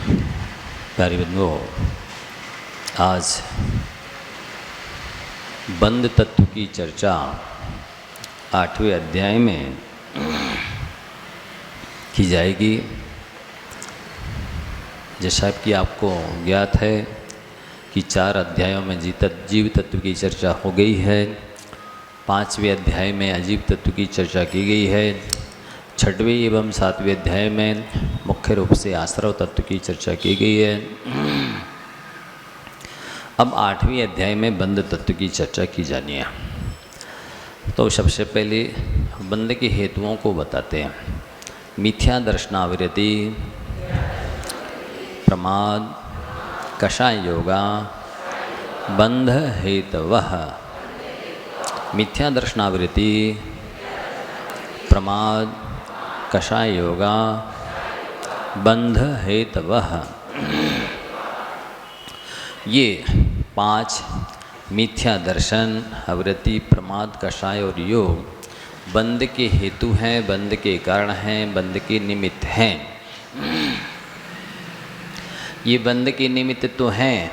प्यारे बंधुओं, आज बंध तत्व की चर्चा 8वें अध्याय में की जाएगी। जैसा कि आपको ज्ञात है कि 4 अध्यायों में जीव तत्व की चर्चा हो गई है, 5वें अध्याय में अजीव तत्व की चर्चा की गई है, 6वें एवं 7वें अध्याय में मुख्य रूप से आश्रव तत्व की चर्चा की गई है। अब 8वें अध्याय में बंध तत्व की चर्चा की जानी है। तो सबसे पहले बंध के हेतुओं को बताते हैं। मिथ्या दर्शनावृत्ति, प्रमाद, कषाय योगा, बंध हेतवः। मिथ्या दर्शनावृत्ति, प्रमाद, कषाय योगा, बंध हेतवः, ये 5 मिथ्या दर्शन, आवृत्ति, प्रमाद, कषाय और योग बंध के हेतु हैं, बंध के कारण हैं, बंध के निमित्त हैं। ये बंध के निमित्त तो हैं,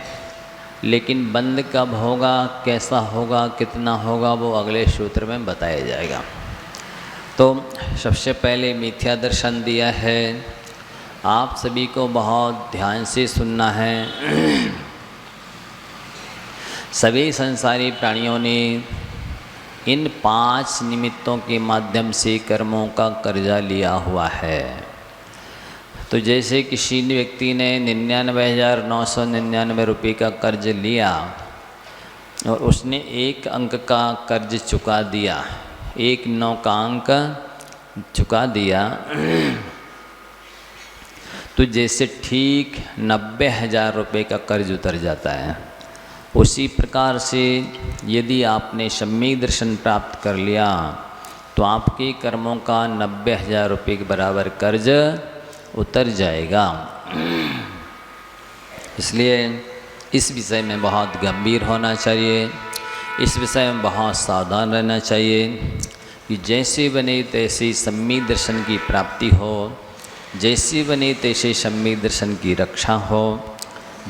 लेकिन बंध कब होगा, कैसा होगा, कितना होगा, वो अगले सूत्र में बताया जाएगा। तो सबसे पहले मिथ्या दर्शन दिया है। आप सभी को बहुत ध्यान से सुनना है। सभी संसारी प्राणियों ने इन 5 निमित्तों के माध्यम से कर्मों का कर्जा लिया हुआ है। तो जैसे किसी व्यक्ति ने 99,999 रुपये का कर्ज लिया और उसने 1 अंक का कर्ज चुका दिया, 1 9 का अंक चुका दिया, तो जैसे ठीक 90,000 रुपये का कर्ज उतर जाता है, उसी प्रकार से यदि आपने सम्यक दर्शन प्राप्त कर लिया तो आपके कर्मों का 90,000 रुपये के बराबर कर्ज उतर जाएगा। इसलिए इस विषय में बहुत गंभीर होना चाहिए, इस विषय में बहुत सावधान रहना चाहिए कि जैसे बने तैसे सम्यक दर्शन की प्राप्ति हो, जैसे बने तैसे सम्यक दर्शन की रक्षा हो,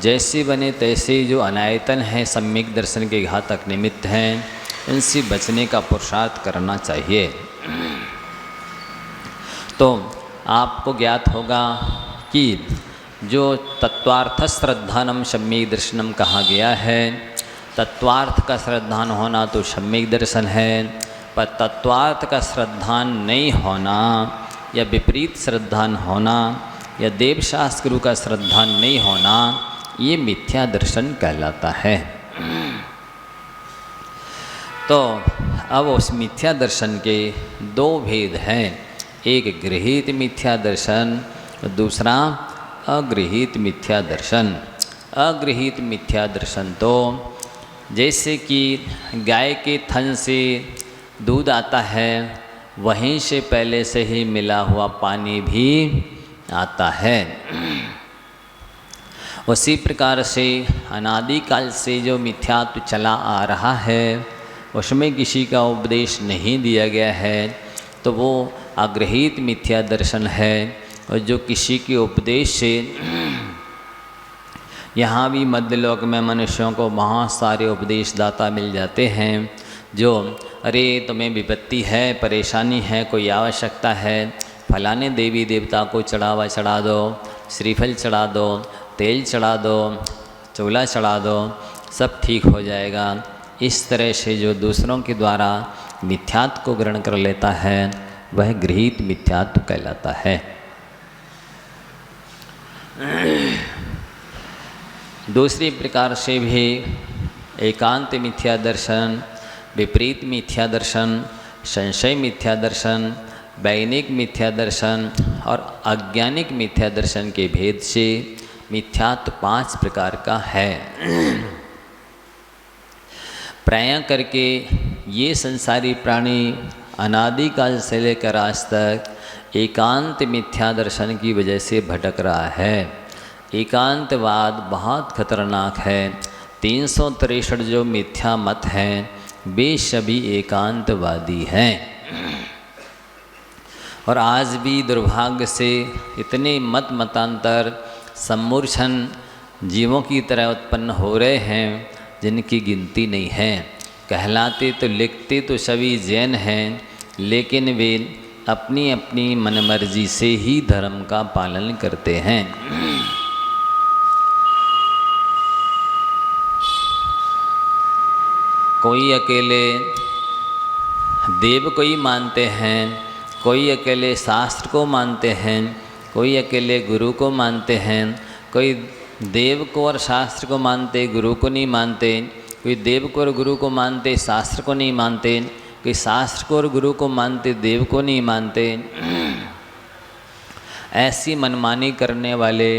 जैसे बने तैसे जो अनायतन है सम्यक दर्शन के घातक निमित्त हैं, इनसे बचने का पुरुषार्थ करना चाहिए। तो आपको ज्ञात होगा कि जो तत्वार्थ श्रद्धानम सम्यक दर्शनम कहा गया है, तत्वार्थ का श्रद्धान होना तो सम्यक दर्शन है, पर तत्वार्थ का श्रद्धान नहीं होना या विपरीत श्रद्धान होना या देवशास्त्र गुरु का श्रद्धान नहीं होना, ये मिथ्या दर्शन कहलाता है। तो अब उस मिथ्या दर्शन के 2 भेद हैं, एक गृहीत मिथ्या दर्शन, दूसरा अगृहीत मिथ्या दर्शन। अगृहीत मिथ्या दर्शन तो जैसे कि गाय के थन से दूध आता है, वहीं से पहले से ही मिला हुआ पानी भी आता है। उसी प्रकार से अनादिकाल से जो मिथ्यात्व चला आ रहा है, उसमें किसी का उपदेश नहीं दिया गया है, तो वो अगृहीत मिथ्या दर्शन है। और जो किसी के उपदेश से, यहाँ भी मध्यलोक में मनुष्यों को बहुत सारे उपदेशदाता मिल जाते हैं, जो अरे तुम्हें विपत्ति है, परेशानी है, कोई आवश्यकता है, फलाने देवी देवता को चढ़ावा चढ़ा दो, श्रीफल चढ़ा दो, तेल चढ़ा दो, चूल्हा चढ़ा दो, सब ठीक हो जाएगा। इस तरह से जो दूसरों के द्वारा मिथ्यात्व को ग्रहण कर लेता है, वह गृहीत मिथ्यात्व कहलाता है। दूसरी प्रकार से भी एकांत मिथ्या दर्शन, विपरीत मिथ्या दर्शन, संशय मिथ्या दर्शन, वैनिक मिथ्या दर्शन और अज्ञानिक मिथ्या दर्शन के भेद से मिथ्यात्व 5 प्रकार का है। प्रायः करके ये संसारी प्राणी अनादिकाल से लेकर आज तक एकांत मिथ्या दर्शन की वजह से भटक रहा है। एकांतवाद बहुत खतरनाक है। 363 जो मिथ्या मत हैं, वे सभी एकांतवादी हैं। और आज भी दुर्भाग्य से इतने मतांतर सम्मूर्छन जीवों की तरह उत्पन्न हो रहे हैं जिनकी गिनती नहीं है। कहलाते तो लिखते तो सभी जैन हैं, लेकिन वे अपनी अपनी मनमर्जी से ही धर्म का पालन करते हैं। कोई अकेले देव को ही मानते हैं, कोई अकेले शास्त्र को मानते हैं, कोई अकेले गुरु को मानते हैं, कोई देव को और शास्त्र को मानते गुरु को नहीं मानते, कोई देव को और गुरु को मानते शास्त्र को नहीं मानते, कोई शास्त्र को और गुरु को मानते देव को नहीं मानते। ऐसी मनमानी करने वाले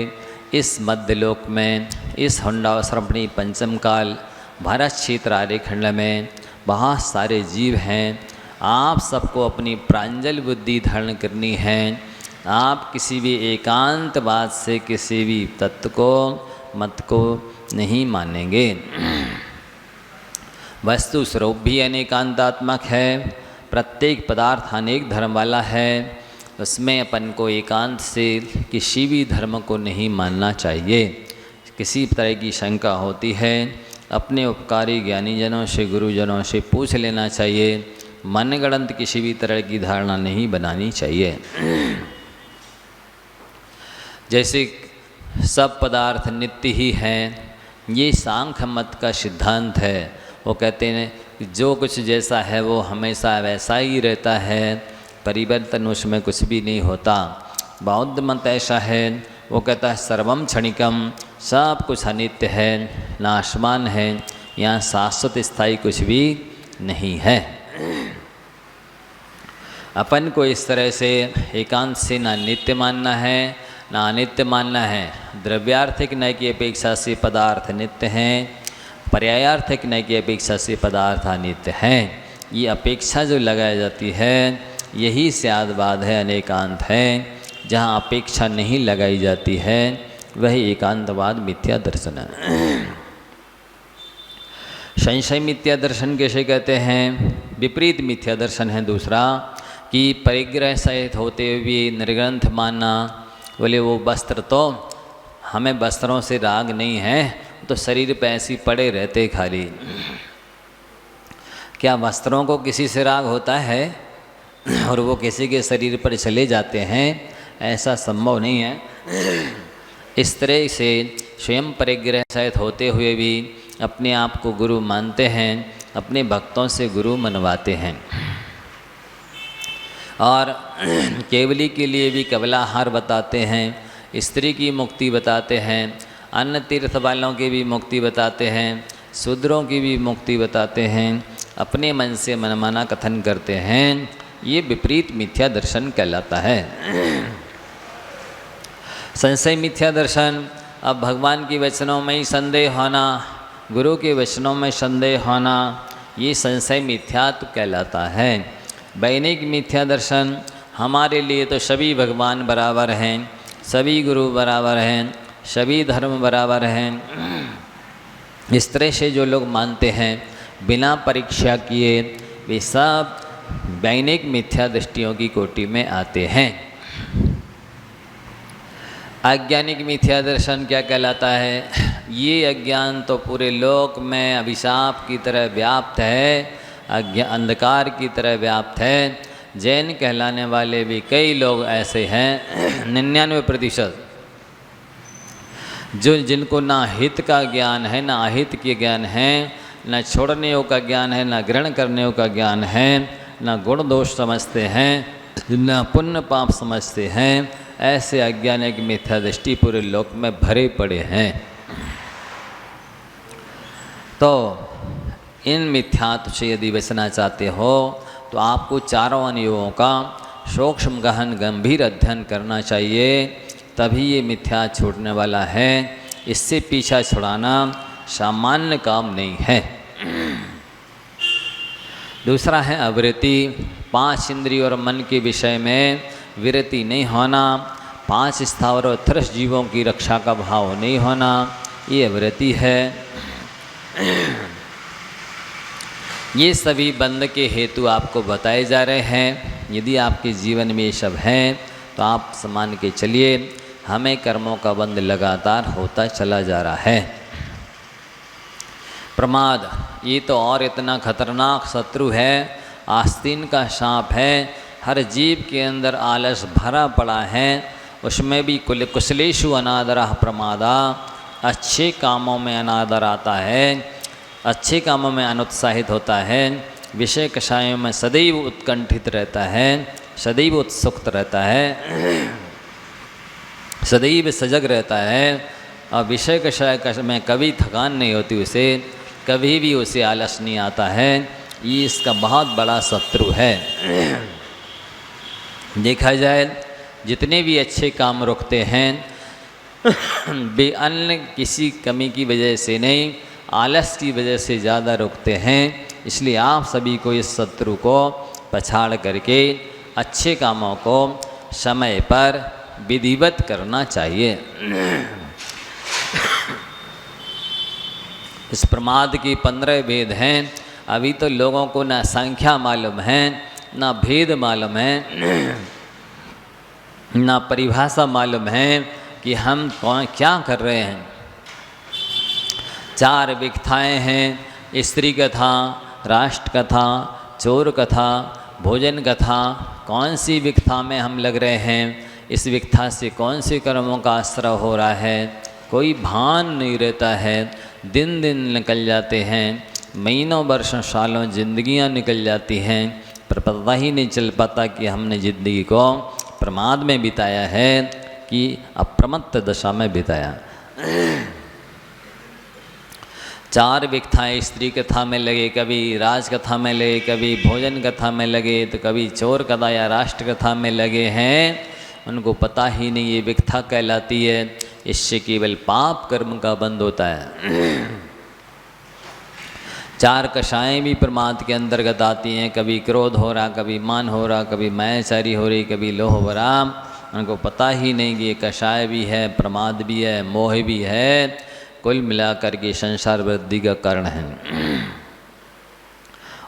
इस मध्यलोक में, इस हुंडावसर्पिणी पंचम काल भारत क्षेत्र आर्यखंड में बहुत सारे जीव हैं। आप सबको अपनी प्रांजल बुद्धि धारण करनी है। आप किसी भी एकांतवाद से किसी भी तत्व को मत को नहीं मानेंगे। वस्तु स्वरूप भी अनेकांतात्मक है। प्रत्येक पदार्थ अनेक धर्म वाला है। उसमें अपन को एकांत से किसी भी धर्म को नहीं मानना चाहिए। किसी तरह की शंका होती है अपने उपकारी ज्ञानी जनों से, गुरुजनों से पूछ लेना चाहिए। मनगढ़ंत किसी भी तरह की धारणा नहीं बनानी चाहिए। जैसे सब पदार्थ नित्य ही हैं, ये सांख्य मत का सिद्धांत है। वो कहते हैं कि जो कुछ जैसा है वो हमेशा वैसा ही रहता है, परिवर्तन उसमें कुछ भी नहीं होता। बौद्ध मत ऐसा है, वो कहता है सर्वम क्षणिकम, सब कुछ अनित्य है, नाशमान है, यहाँ शाश्वत स्थायी कुछ भी नहीं है। अपन को इस तरह से एकांत से ना नित्य मानना है ना अनित्य मानना है। द्रव्यार्थिक नय की अपेक्षा से पदार्थ नित्य हैं, पर्यायार्थिक नय की अपेक्षा से पदार्थ अनित्य हैं। ये अपेक्षा जो लगाई जाती है यही स्यादवाद है, अनेकांत है। जहाँ अपेक्षा नहीं लगाई जाती है वही एकांतवाद मिथ्या दर्शन है। संशय मिथ्या दर्शन कैसे कहते हैं? विपरीत मिथ्या दर्शन है दूसरा, कि परिग्रह सहित होते हुए निर्ग्रंथ मानना। बोले वो वस्त्र तो हमें वस्त्रों से राग नहीं है, तो शरीर पे ऐसे पड़े रहते खाली। क्या वस्त्रों को किसी से राग होता है और वो किसी के शरीर पर चले जाते हैं? ऐसा संभव नहीं है। इस तरह से स्वयं परिग्रह सहित होते हुए भी अपने आप को गुरु मानते हैं, अपने भक्तों से गुरु मनवाते हैं। और केवली के लिए भी कबलाहार बताते हैं, स्त्री की मुक्ति बताते हैं, अन्य तीर्थ वालों की भी मुक्ति बताते हैं, शूद्रों की भी मुक्ति बताते हैं, अपने मन से मनमाना कथन करते हैं। ये विपरीत मिथ्या दर्शन कहलाता है। संशय मिथ्या दर्शन, अब भगवान के वचनों में ही संदेह होना, गुरु के वचनों में संदेह होना, ये संशय मिथ्यात्व कहलाता है। वैनिक मिथ्या दर्शन, हमारे लिए तो सभी भगवान बराबर हैं, सभी गुरु बराबर हैं, सभी धर्म बराबर हैं। इस तरह से जो लोग मानते हैं बिना परीक्षा किए, वे सब वैनिक मिथ्या दृष्टियों की कोटि में आते हैं। अज्ञानिक मिथ्या दर्शन क्या कहलाता है? ये अज्ञान तो पूरे लोक में अभिशाप की तरह व्याप्त है, अंधकार की तरह व्याप्त है। जैन कहलाने वाले भी कई लोग ऐसे हैं, 99%, जिनको ना हित का ज्ञान है, ना अहित के ज्ञान है, ना छोड़ने का ज्ञान है, ना ग्रहण करने का ज्ञान है, ना गुण दोष समझते हैं, ना पुण्य पाप समझते हैं। ऐसे अज्ञानिक मिथ्या दृष्टि पूरे लोक में भरे पड़े हैं। तो इन मिथ्यात्व से यदि बचना चाहते हो तो आपको चारों अनुयोगों का सूक्ष्म गहन गंभीर अध्ययन करना चाहिए, तभी ये मिथ्या छूटने वाला है। इससे पीछा छुड़ाना सामान्य काम नहीं है। दूसरा है अवृत्ति, 5 इंद्रिय और मन के विषय में विरति नहीं होना, 5 स्थावर और थ्रस जीवों की रक्षा का भाव नहीं होना, ये अवृत्ति है। ये सभी बंध के हेतु आपको बताए जा रहे हैं। यदि आपके जीवन में ये सब हैं तो आप मान के चलिए हमें कर्मों का बंध लगातार होता चला जा रहा है। प्रमाद ये तो और इतना खतरनाक शत्रु है, आस्तीन का सांप है। हर जीव के अंदर आलस भरा पड़ा है, उसमें भी कुशलेषु अनादरः प्रमादा। अच्छे कामों में अनादर आता है, अच्छे कामों में अनुत्साहित होता है, विषय कषायों में सदैव उत्कंठित रहता है, सदैव उत्सुक रहता है, सदैव सजग रहता है और विषय कषाय में कभी थकान नहीं होती उसे, कभी भी उसे आलस नहीं आता है। ये इसका बहुत बड़ा शत्रु है। देखा जाए जितने भी अच्छे काम रुकते हैं वे अन्य किसी कमी की वजह से नहीं, आलस की वजह से ज़्यादा रुकते हैं। इसलिए आप सभी को इस शत्रु को पछाड़ करके अच्छे कामों को समय पर विधिवत करना चाहिए। इस प्रमाद की 15 भेद हैं। अभी तो लोगों को ना संख्या मालूम है, ना भेद मालूम है, ना परिभाषा मालूम है कि हम कौन क्या कर रहे हैं। 4 विकथाएँ हैं, स्त्री कथा, राष्ट्र कथा, चोर कथा, भोजन कथा। कौन सी विकथा में हम लग रहे हैं, इस विकथा से कौन से कर्मों का आश्रय हो रहा है, कोई भान नहीं रहता है। दिन दिन निकल जाते हैं, महीनों वर्षों सालों जिंदगियां निकल जाती हैं, पर पता ही नहीं चल पाता कि हमने ज़िंदगी को प्रमाद में बिताया है कि अप्रमत्त दशा में बिताया। 4 विकथाएँ स्त्री कथा में लगे, कभी राज कथा में लगे, कभी भोजन कथा में लगे, तो कभी चोर कथा या राष्ट्र कथा में लगे हैं। उनको पता ही नहीं ये विकथा कहलाती है, इससे केवल पाप कर्म का बंध होता है। 4 कषाएँ भी प्रमाद के अंतर्गत आती हैं। कभी क्रोध हो रहा, कभी मान हो रहा, कभी मायाचारी हो रही, कभी लोह हो रहा। उनको पता ही नहीं कि ये कषाय भी है, प्रमाद भी है, मोह भी है। कुल मिलाकर के संसार वृद्धि का कारण है।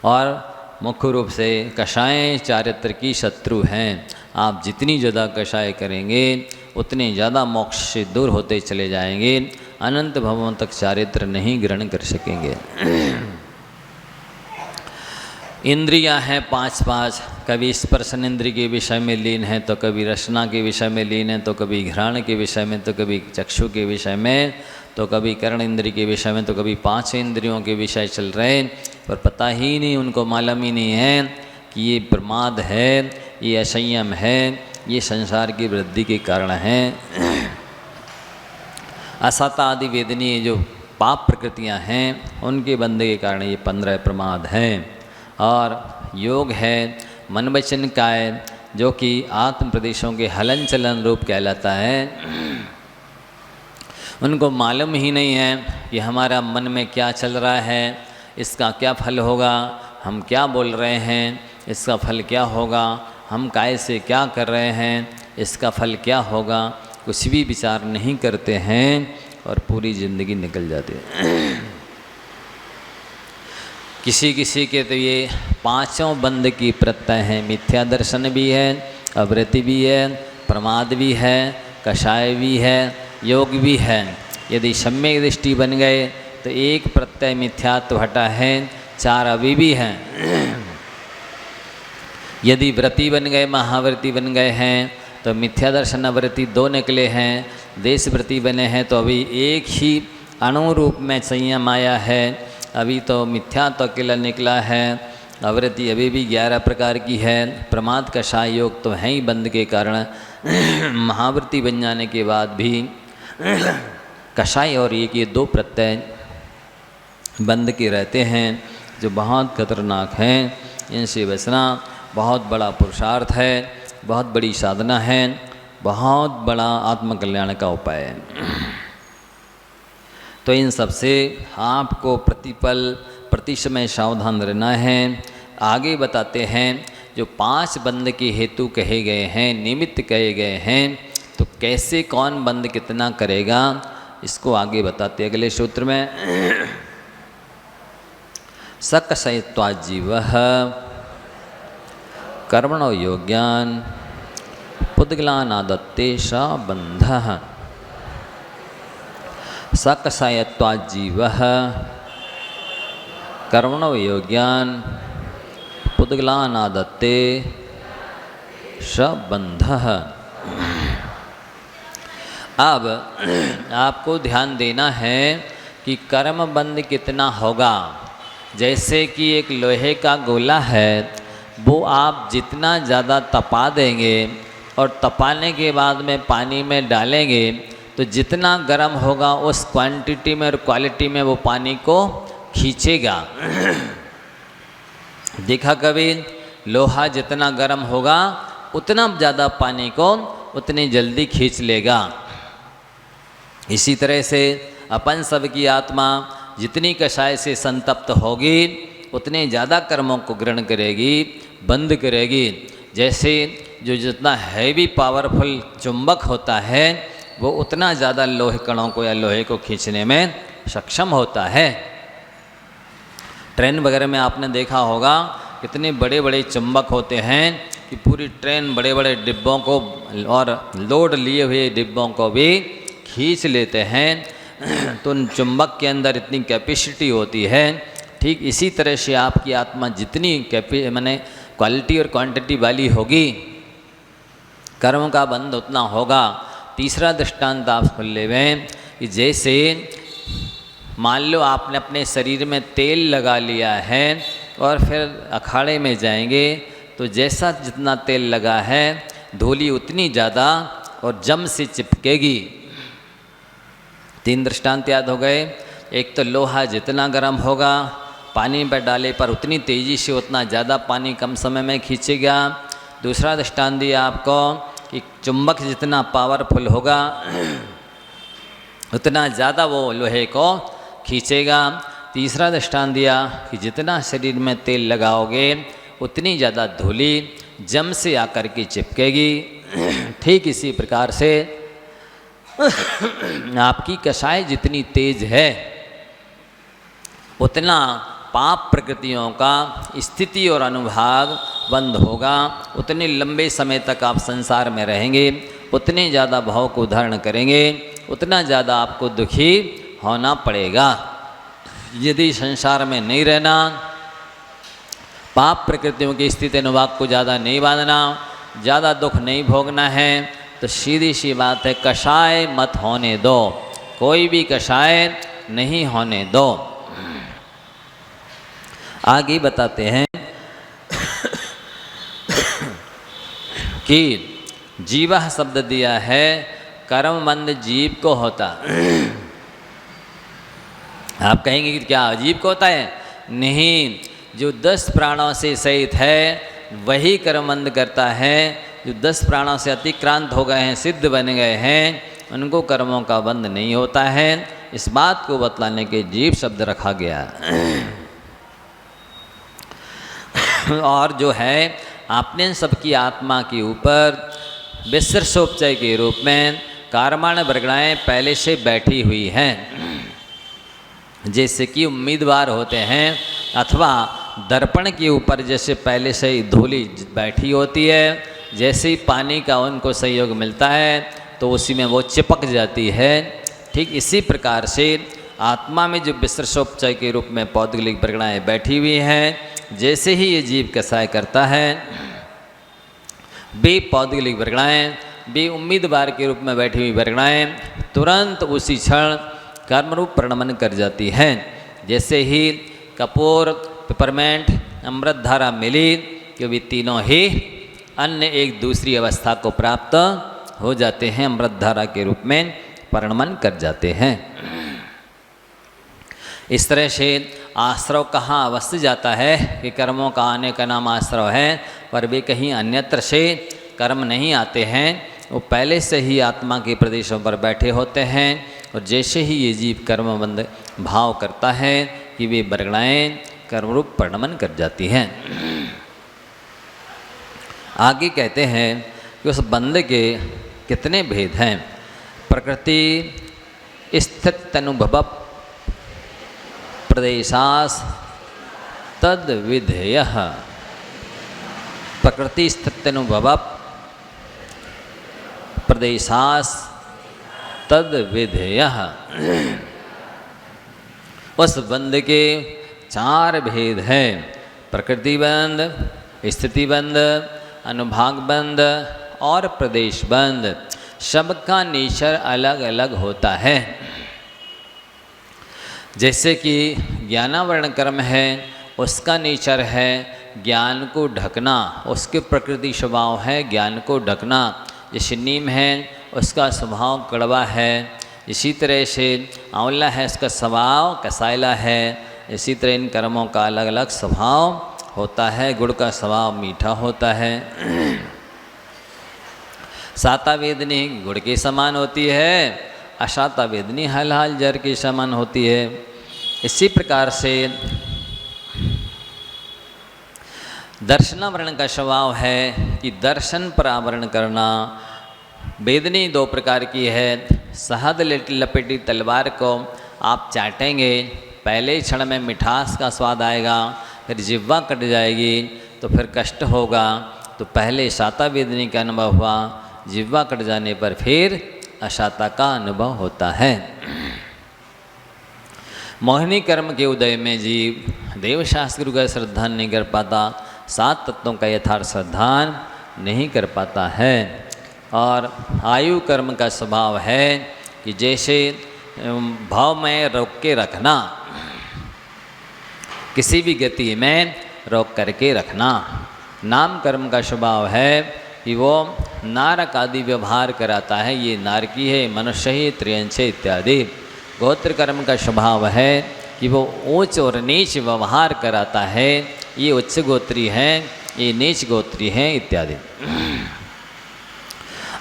और मुख्य रूप से कषाएँ चारित्र की शत्रु हैं। आप जितनी ज़्यादा कषाय करेंगे उतने ज़्यादा मोक्ष से दूर होते चले जाएंगे, अनंत भवों तक चारित्र नहीं ग्रहण कर सकेंगे। इंद्रियां हैं 5-5, कभी स्पर्शन इंद्रिय के विषय में लीन है, तो कभी रसना के विषय में लीन है, तो कभी घ्राण के विषय में, तो कभी चक्षु के विषय में, तो कभी कर्ण इंद्रिय के विषय में, तो कभी 5 इंद्रियों के विषय चल रहे हैं। पर पता ही नहीं, उनको मालूम ही नहीं है कि ये प्रमाद है, ये असंयम है, ये संसार की वृद्धि के कारण है। असत आदि वेदनीय जो पाप प्रकृतियां हैं उनके बंधे के कारण ये 15 प्रमाद हैं। और योग है मन वचन काय, जो कि आत्म प्रदेशों के हलन चलन रूप कहलाता है। उनको मालूम ही नहीं है कि हमारा मन में क्या चल रहा है, इसका क्या फल होगा, हम क्या बोल रहे हैं, इसका फल क्या होगा, हम काय से क्या कर रहे हैं, इसका फल क्या होगा, कुछ भी विचार नहीं करते हैं और पूरी ज़िंदगी निकल जाती है। किसी किसी के तो ये 5 बंध की प्रत्यय हैं। मिथ्या दर्शन भी है, अवृत्ति भी है, प्रमाद भी है, कषाय भी है, योग भी है। यदि सम्यक दृष्टि बन गए तो एक प्रत्यय मिथ्यात्व हटा है, 4 अभी भी हैं। यदि व्रति बन गए, महाव्रति बन गए हैं, तो मिथ्या दर्शन अवृत्ति 2 निकले हैं। देश व्रति बने हैं तो अभी एक ही अणुरूप में संयम आया है, अभी तो मिथ्या तो अकेला निकला है। अवृत्ति अभी भी 11 प्रकार की है। प्रमाद कषाय योग तो है ही बंध के कारण। महाव्रति बन जाने के बाद भी कषाय और ये 2 प्रत्यय बंध के रहते हैं, जो बहुत खतरनाक हैं। इनसे बचना बहुत बड़ा पुरुषार्थ है, बहुत बड़ी साधना है, बहुत बड़ा आत्मकल्याण का उपाय है। तो इन सब से आपको प्रतिपल प्रति समय सावधान रहना है। आगे बताते हैं जो 5 बंध के हेतु कहे गए हैं, निमित्त कहे गए हैं, तो कैसे कौन बंध कितना करेगा इसको आगे बताते अगले सूत्र में। सकशयित्वा जीवः कर्मणो योग्यान् पुद्गलानादत्ते स बन्धः सकषायत्वाज्जीवः कर्मणो योग्यान् पुद्गलानादत्ते स बन्धः। अब आपको ध्यान देना है कि कर्म बंध कितना होगा। जैसे कि एक लोहे का गोला है, वो आप जितना ज़्यादा तपा देंगे और तपाने के बाद में पानी में डालेंगे तो जितना गर्म होगा उस क्वांटिटी में और क्वालिटी में वो पानी को खींचेगा। देखा कभी, लोहा जितना गर्म होगा उतना ज़्यादा पानी को उतनी जल्दी खींच लेगा। इसी तरह से अपन सब की आत्मा जितनी कषाय से संतप्त होगी उतने ज़्यादा कर्मों को ग्रहण करेगी, बंद करेगी। जैसे जो जितना हैवी पावरफुल चुंबक होता है वो उतना ज़्यादा लोहे कणों को या लोहे को खींचने में सक्षम होता है। ट्रेन वगैरह में आपने देखा होगा कितने बड़े बड़े चुंबक होते हैं कि पूरी ट्रेन बड़े बड़े डिब्बों को और लोड लिए हुए डिब्बों को भी खींच लेते हैं। तो उन चुंबक के अंदर इतनी कैपेसिटी होती है। ठीक इसी तरह से आपकी आत्मा जितनी माने क्वालिटी और क्वांटिटी वाली होगी, कर्म का बंध उतना होगा। तीसरा दृष्टांत आप सुन लें कि जैसे मान लो आपने अपने शरीर में तेल लगा लिया है और फिर अखाड़े में जाएंगे तो जैसा जितना तेल लगा है धूली उतनी ज़्यादा और जम से चिपकेगी। 3 दृष्टांत याद हो गए। एक तो लोहा जितना गर्म होगा पानी पर डाले पर उतनी तेज़ी से उतना ज़्यादा पानी कम समय में खींचेगा। दूसरा दृष्टांत दिया आपको कि चुंबक जितना पावरफुल होगा उतना ज़्यादा वो लोहे को खींचेगा। तीसरा दृष्टांत दिया कि जितना शरीर में तेल लगाओगे उतनी ज़्यादा धूली जम से आकर के चिपकेगी। ठीक इसी प्रकार से आपकी कषाय जितनी तेज है उतना पाप प्रकृतियों का स्थिति और अनुभाग बंद होगा। उतने लंबे समय तक आप संसार में रहेंगे, उतने ज़्यादा भाव को धारण करेंगे, उतना ज़्यादा आपको दुखी होना पड़ेगा। यदि संसार में नहीं रहना, पाप प्रकृतियों की स्थिति अनुभाग को ज़्यादा नहीं बांधना, ज़्यादा दुख नहीं भोगना है, तो सीधी सी बात है कषाय मत होने दो, कोई भी कषाय नहीं होने दो। आगे बताते हैं कि जीवः शब्द दिया है कर्मबंध जीव को होता। आप कहेंगे कि क्या जीव को होता है? नहीं, जो 10 प्राणों से सहित है वही कर्मबंध करता है। जो 10 प्राणों से अतिक्रांत हो गए हैं, सिद्ध बन गए हैं, उनको कर्मों का बंध नहीं होता है। इस बात को बतलाने के जीव शब्द रखा गया। और जो है आपने सबकी आत्मा के ऊपर विसर्षोपचय के रूप में कारमाण वर्गणाएँ पहले से बैठी हुई हैं। जैसे कि उम्मीदवार होते हैं अथवा दर्पण के ऊपर जैसे पहले से ही धूली बैठी होती है, जैसे ही पानी का उनको सहयोग मिलता है तो उसी में वो चिपक जाती है। ठीक इसी प्रकार से आत्मा में जो विसर्षोपचय के रूप में पौद्गलिक वर्गणाएँ बैठी हुई हैं, जैसे ही ये जीव कषाय करता है वे पौद्गलिक वर्गणाएँ, वे उम्मीदवार के रूप में बैठी हुई वर्गणाएँ तुरंत उसी क्षण कर्मरूप परिणमन कर जाती हैं। जैसे ही कपूर, पिपरमेंट, अमृतधारा मिली कि वे तीनों ही अन्य एक दूसरी अवस्था को प्राप्त हो जाते हैं, अमृतधारा के रूप में परिणमन कर जाते हैं। इस तरह से आश्रव कहाँ अवस्थित जाता है कि कर्मों का आने का नाम आश्रव है, पर वे कहीं अन्यत्र से कर्म नहीं आते हैं। वो पहले से ही आत्मा के प्रदेशों पर बैठे होते हैं और जैसे ही ये जीव कर्मबंध भाव करता है कि वे वर्गणाएँ कर्मरूप परिणमन कर जाती हैं। आगे कहते हैं कि उस बंध के कितने भेद हैं। प्रकृति स्थित अनुभव प्रदेशास तद विधेय। प्रकृति स्थित अनुभव प्रदेशास तद विधेयः। उस बंध के 4 भेद हैं, प्रकृति बंध, स्थिति बंध, अनुभाग बंध और प्रदेश बंध। सबका नेचर अलग अलग होता है। जैसे कि ज्ञानावरण कर्म है, उसका नेचर है ज्ञान को ढकना, उसके प्रकृति स्वभाव है ज्ञान को ढकना। जैसे नीम है, उसका स्वभाव कड़वा है। इसी तरह से आंवला है, उसका स्वभाव कसायला है। इसी तरह इन कर्मों का अलग अलग स्वभाव होता है। गुड़ का स्वभाव मीठा होता है। साता वेदनी गुड़ के समान होती है, अशाता वेदनी हल हाल जर के समान होती है। इसी प्रकार से दर्शनावरण का स्वभाव है कि दर्शन पर आवरण करना। वेदनी 2 प्रकार की है। शहद लपेटी तलवार को आप चाटेंगे, पहले ही क्षण में मिठास का स्वाद आएगा, फिर जिह्वा कट जाएगी तो फिर कष्ट होगा। तो पहले शाता वेदनी का अनुभव हुआ, जिह्वा कट जाने पर फिर अशाता का अनुभव होता है। मोहिनी कर्म के उदय में जीव देवशास्त्र का श्रद्धान नहीं कर पाता, 7 तत्वों का यथार्थ श्रद्धान नहीं कर पाता है। और आयु कर्म का स्वभाव है कि जैसे भाव में रोक के रखना, किसी भी गति में रोक करके रखना। नाम कर्म का स्वभाव है कि वो नारक आदि व्यवहार कराता है, ये नारकी है, मनुष्य ही, त्रियंश इत्यादि। गोत्र कर्म का स्वभाव है कि वो ऊंच और नीच व्यवहार कराता है, ये उच्च गोत्री हैं, ये नीच गोत्री हैं इत्यादि।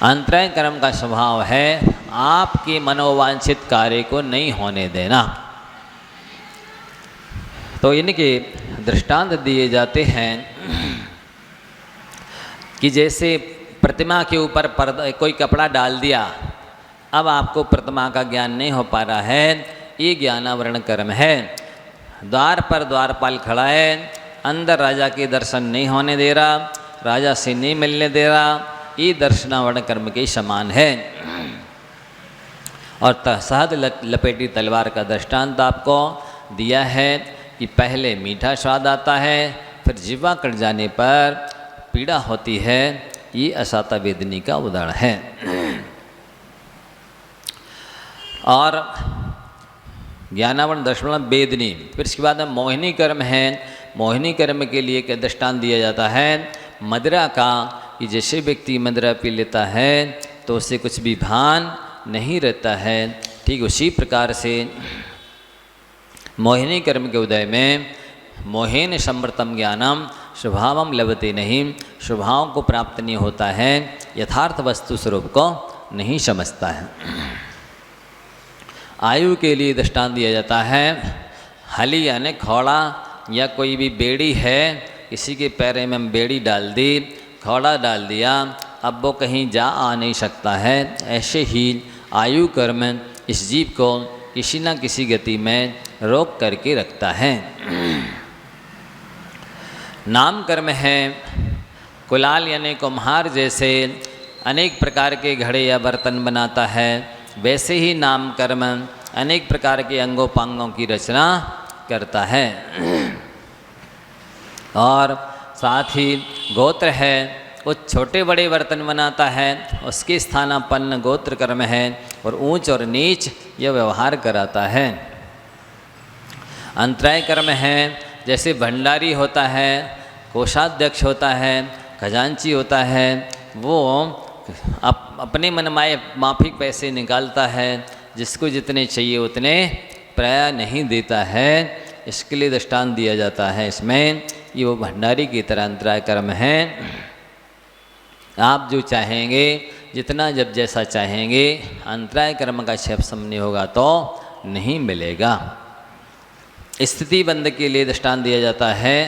अंतराय कर्म का स्वभाव है आपके मनोवांछित कार्य को नहीं होने देना। तो इनके दृष्टांत दिए जाते हैं कि जैसे प्रतिमा के ऊपर कोई कपड़ा डाल दिया, अब आपको प्रतिमा का ज्ञान नहीं हो पा रहा है, ये ज्ञानावरण कर्म है। द्वार पर द्वारपाल खड़ा है, अंदर राजा के दर्शन नहीं होने दे रहा, राजा से नहीं मिलने दे रहा, ये दर्शनावरण कर्म के समान है। और शहद लपेटी तलवार का दृष्टांत आपको दिया है कि पहले मीठा स्वाद आता है, फिर जिह्वा कट जाने पर पीड़ा होती है। ये अशाता वेदनी का उदाहरण है। और ज्ञानावरण दर्शन वेदनी, फिर इसके बाद में मोहिनी कर्म है। मोहिनी कर्म के लिए एक दृष्टांत दिया जाता है मदिरा का, कि जैसे व्यक्ति मदिरा पी लेता है तो उसे कुछ भी भान नहीं रहता है। ठीक उसी प्रकार से मोहिनी कर्म के उदय में मोहेन समृतम ज्ञानम स्वभावम लभते नहीं, स्वभाव को प्राप्त नहीं होता है, यथार्थ वस्तु स्वरूप को नहीं समझता है। आयु के लिए दृष्टांत दिया जाता है हली यानी खौड़ा, या कोई भी बेड़ी है, किसी के पैरे में बेड़ी डाल दी, खौड़ा डाल दिया, अब वो कहीं जा आ नहीं सकता है। ऐसे ही आयु कर्म इस जीव को किसी न किसी गति में रोक करके रखता है। नाम कर्म है कुलाल यानी कुम्हार जैसे अनेक प्रकार के घड़े या बर्तन बनाता है, वैसे ही नाम कर्म अनेक प्रकार के अंगोपांगों की रचना करता है। और साथ ही गोत्र है, वो छोटे बड़े बर्तन बनाता है, उसके स्थानापन्न गोत्र कर्म है, और ऊंच और नीच यह व्यवहार कराता है। अंतराय कर्म है, जैसे भंडारी होता है, कोषाध्यक्ष होता है, खजांची होता है, वो अपने मनमाए माफिक पैसे निकालता है, जिसको जितने चाहिए उतने प्राय नहीं देता है। इसके लिए दृष्टांत दिया जाता है इसमें, ये वो भंडारी की तरह अंतराय कर्म है। आप जो चाहेंगे, जितना जब जैसा चाहेंगे, अंतराय कर्म का क्षेप नहीं होगा तो नहीं मिलेगा। स्थिति बंद के लिए दृष्टांत दिया जाता है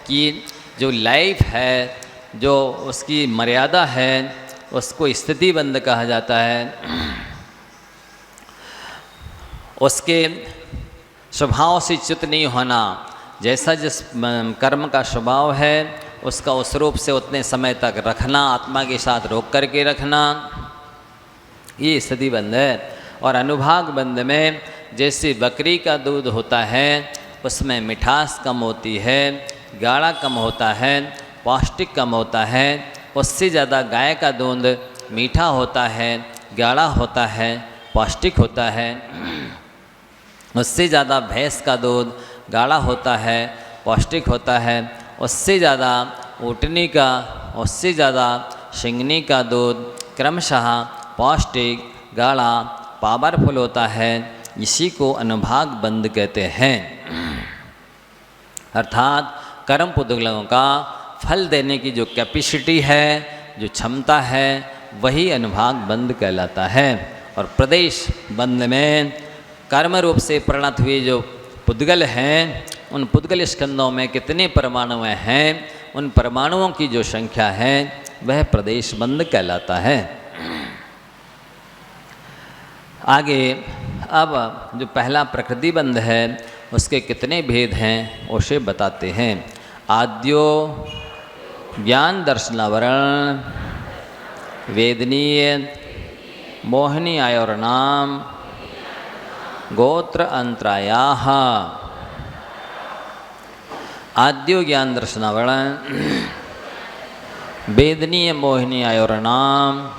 कि जो लाइफ है, जो उसकी मर्यादा है, उसको स्थिति बंद कहा जाता है। उसके स्वभाव से च्युत नहीं होना, जैसा जिस कर्म का स्वभाव है उसका उस रूप से उतने समय तक रखना, आत्मा के साथ रोक करके रखना। ये स्थिति बंध है। और अनुभाग बंध में जैसे बकरी का दूध होता है उसमें मिठास कम होती है, गाढ़ा कम होता है, पौष्टिक कम होता है, उससे ज़्यादा गाय का दूध मीठा होता है, गाढ़ा होता है, पौष्टिक होता है। उससे ज़्यादा भैंस का दूध गाढ़ा होता है, पौष्टिक होता है। उससे ज़्यादा ऊँटनी का, उससे ज़्यादा शिंगनी का दूध क्रमशः पौष्टिक, गाढ़ा, पावरफुल होता है। इसी को अनुभाग बंध कहते हैं। अर्थात कर्म पुद्गलों का फल देने की जो कैपेसिटी है, जो क्षमता है, वही अनुभाग बंध कहलाता है। और प्रदेश बंध में कर्म रूप से परिणत हुए जो पुद्गल हैं, उन पुद्गल स्कंदों में कितने परमाणु हैं, उन परमाणुओं की जो संख्या है वह प्रदेश बंध कहलाता है। आगे अब जो पहला प्रकृति बंध है उसके कितने भेद हैं उसे बताते हैं। आद्यो ज्ञान दर्शनावरण वेदनीय मोहिनी आयोर्नाम गोत्र अंतरायाः। आद्यो ज्ञान दर्शनावरण वेदनीय मोहिनी आयोर्नाम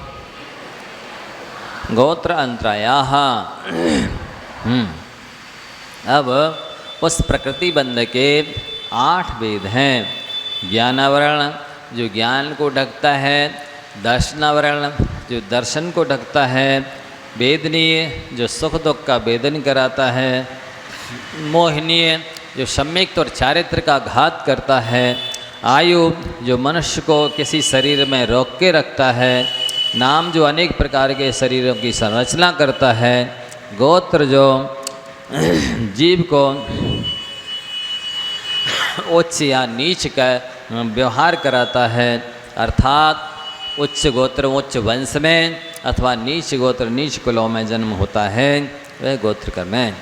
गोत्र अंतरायाः। अब उस प्रकृति बंध के 8 वेद हैं। ज्ञानावरण जो ज्ञान को ढकता है, दर्शनावरण जो दर्शन को ढकता है, वेदनीय जो सुख दुख का वेदन कराता है, मोहिनीय जो सम्यक्त और चारित्र का घात करता है, आयु जो मनुष्य को किसी शरीर में रोक के रखता है, नाम जो अनेक प्रकार के शरीरों की संरचना करता है, गोत्र जो जीव को उच्च या नीच का व्यवहार कराता है, अर्थात उच्च गोत्र उच्च वंश में अथवा नीच गोत्र नीच कुलों में जन्म होता है, वह गोत्र कर्म है।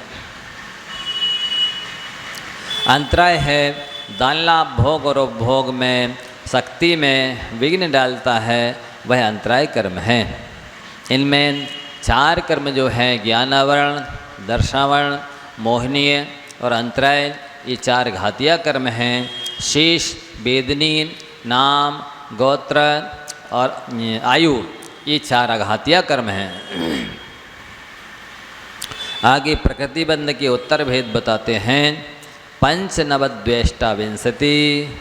अंतराय है दान लाभ भोग और उपभोग में शक्ति में विघ्न डालता है, वह अंतराय कर्म है। इनमें 4 कर्म जो हैं ज्ञानावरण, दर्शावरण, मोहनीय और अंतराय, ये 4 घातिया कर्म हैं। शेष वेदनी, नाम, गोत्र और आयु ये 4 अघातिया कर्म हैं। आगे प्रकृति बंध के उत्तर भेद बताते हैं। पंच नवद्वेष्टा विंशति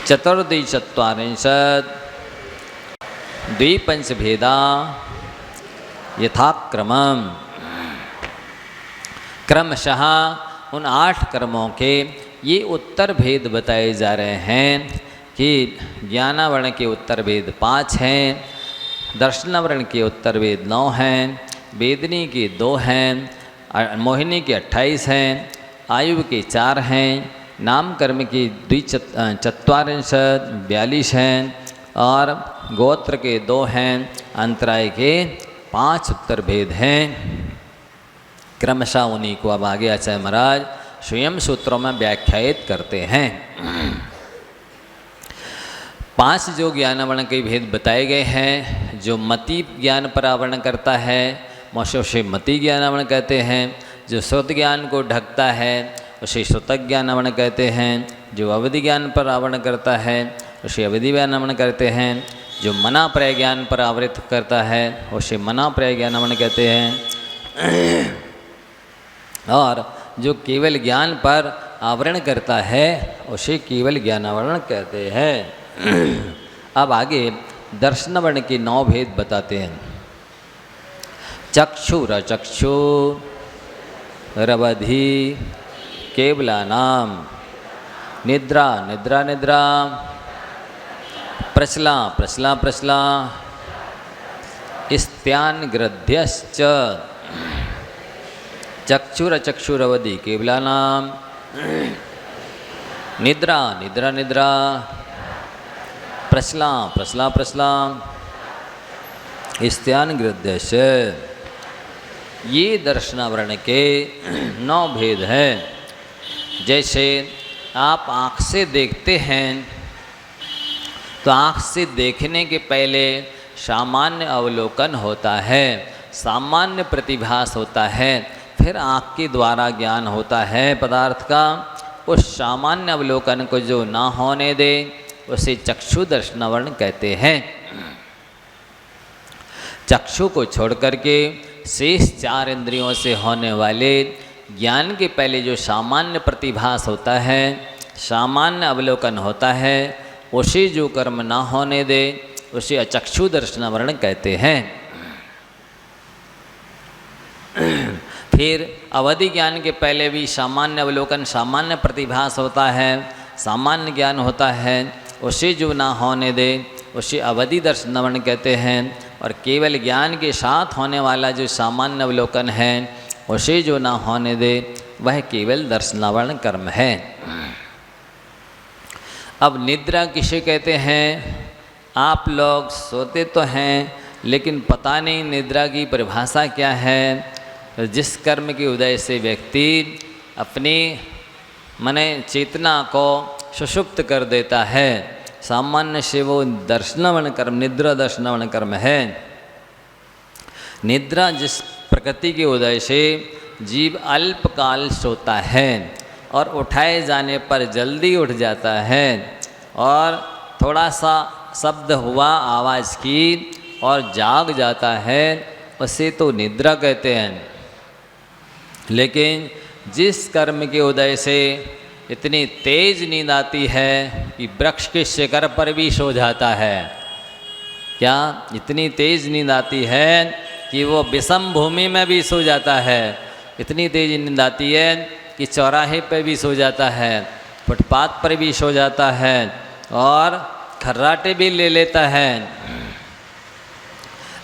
चतुर्दि चत्वारिंशत् द्विपंच भेदा यथाक्रमम्। क्रमशः उन 8 कर्मों के ये उत्तर भेद बताए जा रहे हैं कि ज्ञानावरण के उत्तर भेद 5 हैं, दर्शनावरण के उत्तर भेद 9 हैं, वेदनी के 2 हैं, मोहिनी के 28 हैं, आयु के 4 हैं, नाम कर्म की 42 हैं और गोत्र के 2 हैं, अंतराय के 5 उत्तर भेद हैं। क्रमशः उन्हीं को अब आगे आचार्य महाराज स्वयं सूत्रों में व्याख्यायित करते हैं। 5 जो ज्ञानावरण के भेद बताए गए हैं, जो मति ज्ञान पर आवरण करता है उसे मति ज्ञानावरण कहते हैं, जो श्रुत ज्ञान को ढकता है उसे श्रुतक ज्ञानावरण कहते हैं, जो अवधि ज्ञान पर आवरण करता है उसे अवधि ज्ञानावरण कहते हैं, जो मना प्रय ज्ञान पर आवृत करता है उसे मना प्रय ज्ञानावरण कहते हैं, और जो केवल ज्ञान पर आवरण करता है उसे केवल ज्ञानावरण कहते हैं। अब आगे दर्शनावरण के 9 भेद बताते हैं। चक्षुरचक्षु रवधि केवलानाम निद्रा निद्रा निद्रा प्रचला प्रचला प्रचला स्त्यान ग्रध्यश्च। चक्षुरचक्षुरवधि केवलानाम निद्रा निद्रा निद्रा प्रचला प्रचला प्रचला स्त्यान ग्रध्यश्च। ये दर्शनावरण के 9 भेद हैं। जैसे आप आँख से देखते हैं तो आँख से देखने के पहले सामान्य अवलोकन होता है, सामान्य प्रतिभास होता है, फिर आँख के द्वारा ज्ञान होता है पदार्थ का। उस सामान्य अवलोकन को जो ना होने दे उसे चक्षु दर्शनवर्ण कहते हैं। चक्षु को छोड़ करके शेष 4 इंद्रियों से होने वाले ज्ञान के पहले जो सामान्य प्रतिभास होता है, सामान्य अवलोकन होता है, उसे जो कर्म ना होने दे उसे अचक्षु दर्शनवर्ण कहते हैं। फिर अवधि ज्ञान के पहले भी सामान्य अवलोकन, सामान्य प्रतिभास होता है, सामान्य ज्ञान होता है, उसे जो ना होने दे उसे अवधि दर्शनवर्ण कहते हैं। और केवल ज्ञान के साथ होने वाला जो सामान्य अवलोकन है उसे जो ना होने दे वह केवल दर्शनावरण कर्म है। अब निद्रा किसे कहते हैं? आप लोग सोते तो हैं लेकिन पता नहीं निद्रा की परिभाषा क्या है। जिस कर्म के उदय से व्यक्ति अपनी मने चेतना को सुषुप्त कर देता है, सामान्य से वो दर्शनावरण कर्म, निद्रा दर्शनावरण कर्म है। निद्रा जिस प्रकृति के उदय से जीव अल्पकाल सोता है और उठाए जाने पर जल्दी उठ जाता है और थोड़ा सा शब्द हुआ आवाज़ की और जाग जाता है, उसे तो निद्रा कहते हैं। लेकिन जिस कर्म के उदय से इतनी तेज नींद आती है कि वृक्ष के शिखर पर भी सो जाता है, क्या इतनी तेज नींद आती है कि वो विषम भूमि में भी सो जाता है, इतनी तेज नींद आती है कि चौराहे पर भी सो जाता है, फुटपाथ पर भी सो जाता है और खर्राटे भी ले लेता है।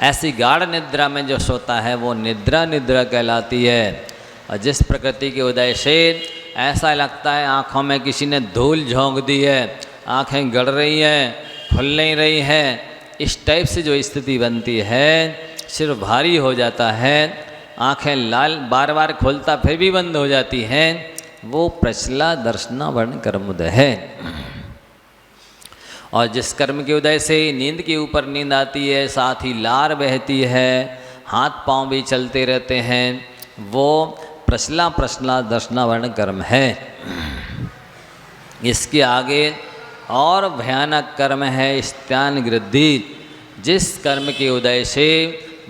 ऐसी गाढ़ निद्रा में जो सोता है वो निद्रा कहलाती है। और जिस प्रकृति के उदय से ऐसा लगता है आँखों में किसी ने धूल झोंक दी है, आँखें गड़ रही हैं, खुल नहीं रही हैं, इस टाइप से जो स्थिति बनती है, सिर भारी हो जाता है, आँखें लाल बार बार खोलता फिर भी बंद हो जाती हैं, वो प्रचला दर्शनावरण कर्म उदय है। और जिस कर्म के उदय से नींद के ऊपर नींद आती है, साथ ही लार बहती है, हाथ पांव भी चलते रहते हैं, वो प्रचला दर्शनावरण कर्म है। इसके आगे और भयानक कर्म है स्त्यान गृद्धि। जिस कर्म के उदय से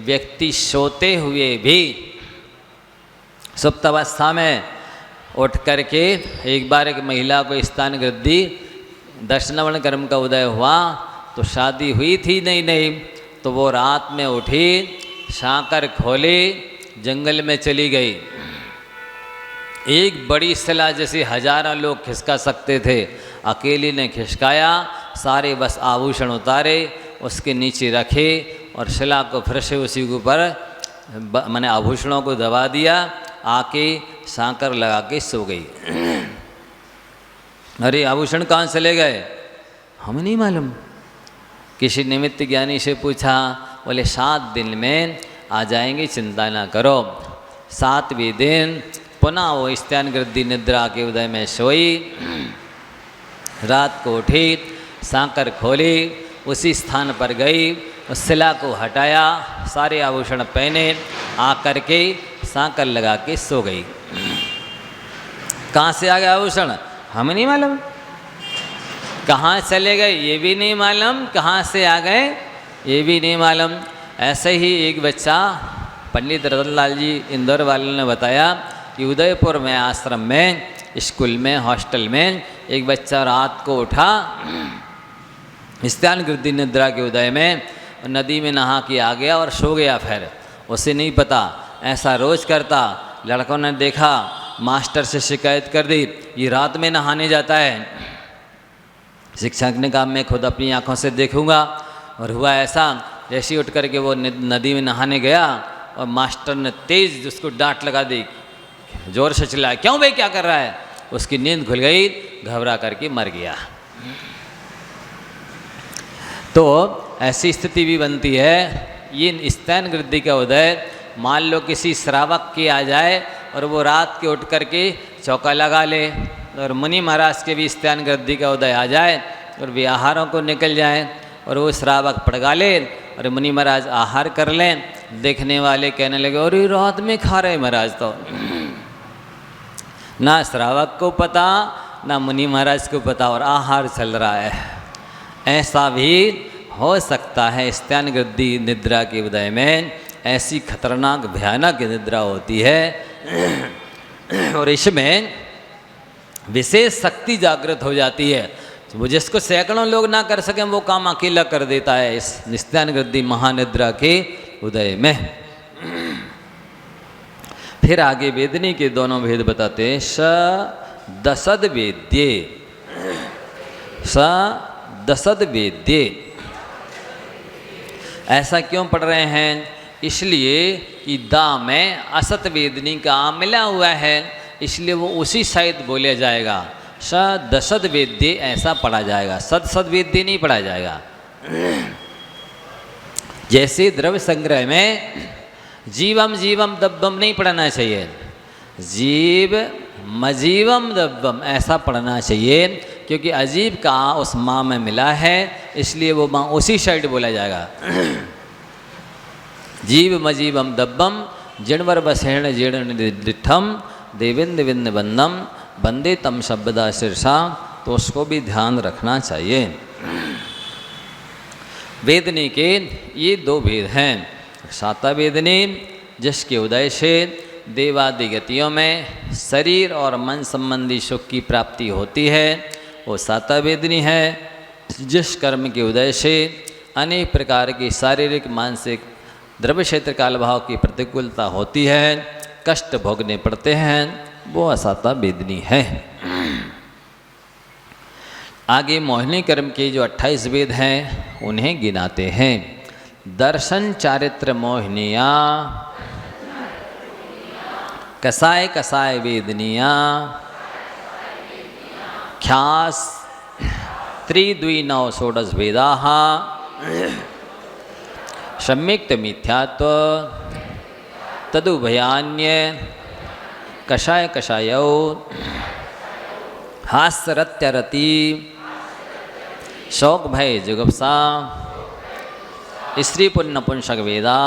व्यक्ति सोते हुए भी सुप्त अवस्था में उठ करके, एक बार एक महिला को स्त्यान गृद्धि दर्शनावरण कर्म का उदय हुआ तो शादी हुई थी नहीं, तो वो रात में उठी, साकर खोली, जंगल में चली गई। एक बड़ी शिला जैसे हजारों लोग खिसका सकते थे, अकेली ने खिसकाया, सारे बस आभूषण उतारे, उसके नीचे रखे और शिला को फिर से उसी के ऊपर मैंने आभूषणों को दबा दिया, आके सांकर लगा के सो गई। अरे आभूषण कहाँ चले गए? हमें नहीं मालूम। किसी निमित्त ज्ञानी से पूछा, बोले 7 दिन में आ जाएंगे, चिंता ना करो। 7वें दिन पुनः वो स्त्यान गृद्धि निद्रा के उदय में सोई, रात को उठी, सांकर खोली, उसी स्थान पर गई, उस शिला को हटाया, सारे आभूषण पहने, आकर के सांकर लगा के सो गई। कहाँ से आ गए आभूषण? हमें नहीं मालूम। कहाँ चले गए ये भी नहीं मालूम, कहाँ से आ गए ये भी नहीं मालूम। ऐसे ही एक बच्चा पंडित रतनलाल जी इंदौर वालों ने बताया कि उदयपुर में आश्रम में, स्कूल में, हॉस्टल में एक बच्चा रात को उठा स्त्यान गृद्धि निद्रा के उदय में, नदी में नहा के आ गया और सो गया। फिर उसे नहीं पता, ऐसा रोज करता। लड़कों ने देखा, मास्टर से शिकायत कर दी, ये रात में नहाने जाता है। शिक्षक ने कहा मैं खुद अपनी आंखों से देखूंगा। और हुआ ऐसा, जैसे उठ करके वो नदी में नहाने गया और मास्टर ने तेज उसको डांट लगा दी, जोर से चिल्लाया, क्यों भाई क्या कर रहा है? उसकी नींद खुल गई, घबरा करके मर गया। तो ऐसी स्थिति भी बनती है। ये स्त्यान गृद्धि का उदय, मान लो किसी श्रावक के आ जाए और वो रात के उठ करके चौका लगा ले, और मुनि महाराज के भी स्त्यान गृद्धि का उदय आ जाए और वे आहारों को निकल जाए और वो श्रावक पड़गा ले अरे मुनि महाराज आहार कर लें। देखने वाले कहने लगे अरे रात में खा रहे महाराज, तो ना श्रावक को पता ना मुनि महाराज को पता और आहार चल रहा है। ऐसा भी हो सकता है। स्त्यानगृद्धि निद्रा के उदय में ऐसी खतरनाक भयानक निद्रा होती है और इसमें विशेष शक्ति जागृत हो जाती है। वो जिसको सैकड़ों लोग ना कर सकें वो काम अकेला कर देता है इस स्त्यानगृद्धि महानिद्रा के उदय में। फिर आगे वेदनी के दोनों भेद बताते हैं। स दशद वेद्ये, स दशद वेद्ये। ऐसा क्यों पढ़ रहे हैं? इसलिए कि दा में असत वेदनी का आ मिला हुआ है, इसलिए वो उसी साइड बोला जाएगा। स दशद वेद्ये ऐसा पढ़ा जाएगा, सद सद वेद्ये नहीं पढ़ा जाएगा। जैसे द्रव्य संग्रह में जीवम जीवम दब्बम नहीं पढ़ना चाहिए, जीव मजीवम दब्बम ऐसा पढ़ना चाहिए, क्योंकि अजीब का उस माँ में मिला है, इसलिए वो माँ उसी साइड बोला जाएगा। जीव मजीवम दब्बम जिणवर बसेण जीर्ण दिठम देविंद विंद बंदम बंदे तम शब्दा शीर्षा, तो उसको भी ध्यान रखना चाहिए। वेदनी के ये दो भेद हैं। साता वेदनी जिसके उदय से देवादि गतियों में शरीर और मन संबंधी सुख की प्राप्ति होती है, वो साता वेदनी है। जिस कर्म के उदय से अनेक प्रकार की शारीरिक मानसिक द्रव्य क्षेत्र काल भाव की प्रतिकूलता होती है, कष्ट भोगने पड़ते हैं, वो असाता वेदनी है। आगे मोहिनी कर्म के जो 28 वेद हैं उन्हें गिनाते हैं। दर्शन चारित्र मोहिनिया, कसाय कसाय वेदनिया, ख्यास त्रिद्विनव षोडश वेदाः, सम्यक्त मिथ्यात्व तदुभयान्य कषाय कषायौ, हास्यरत्यरति शोक भय जुगुप्सा, स्त्री पुण्य पुंसक वेदा,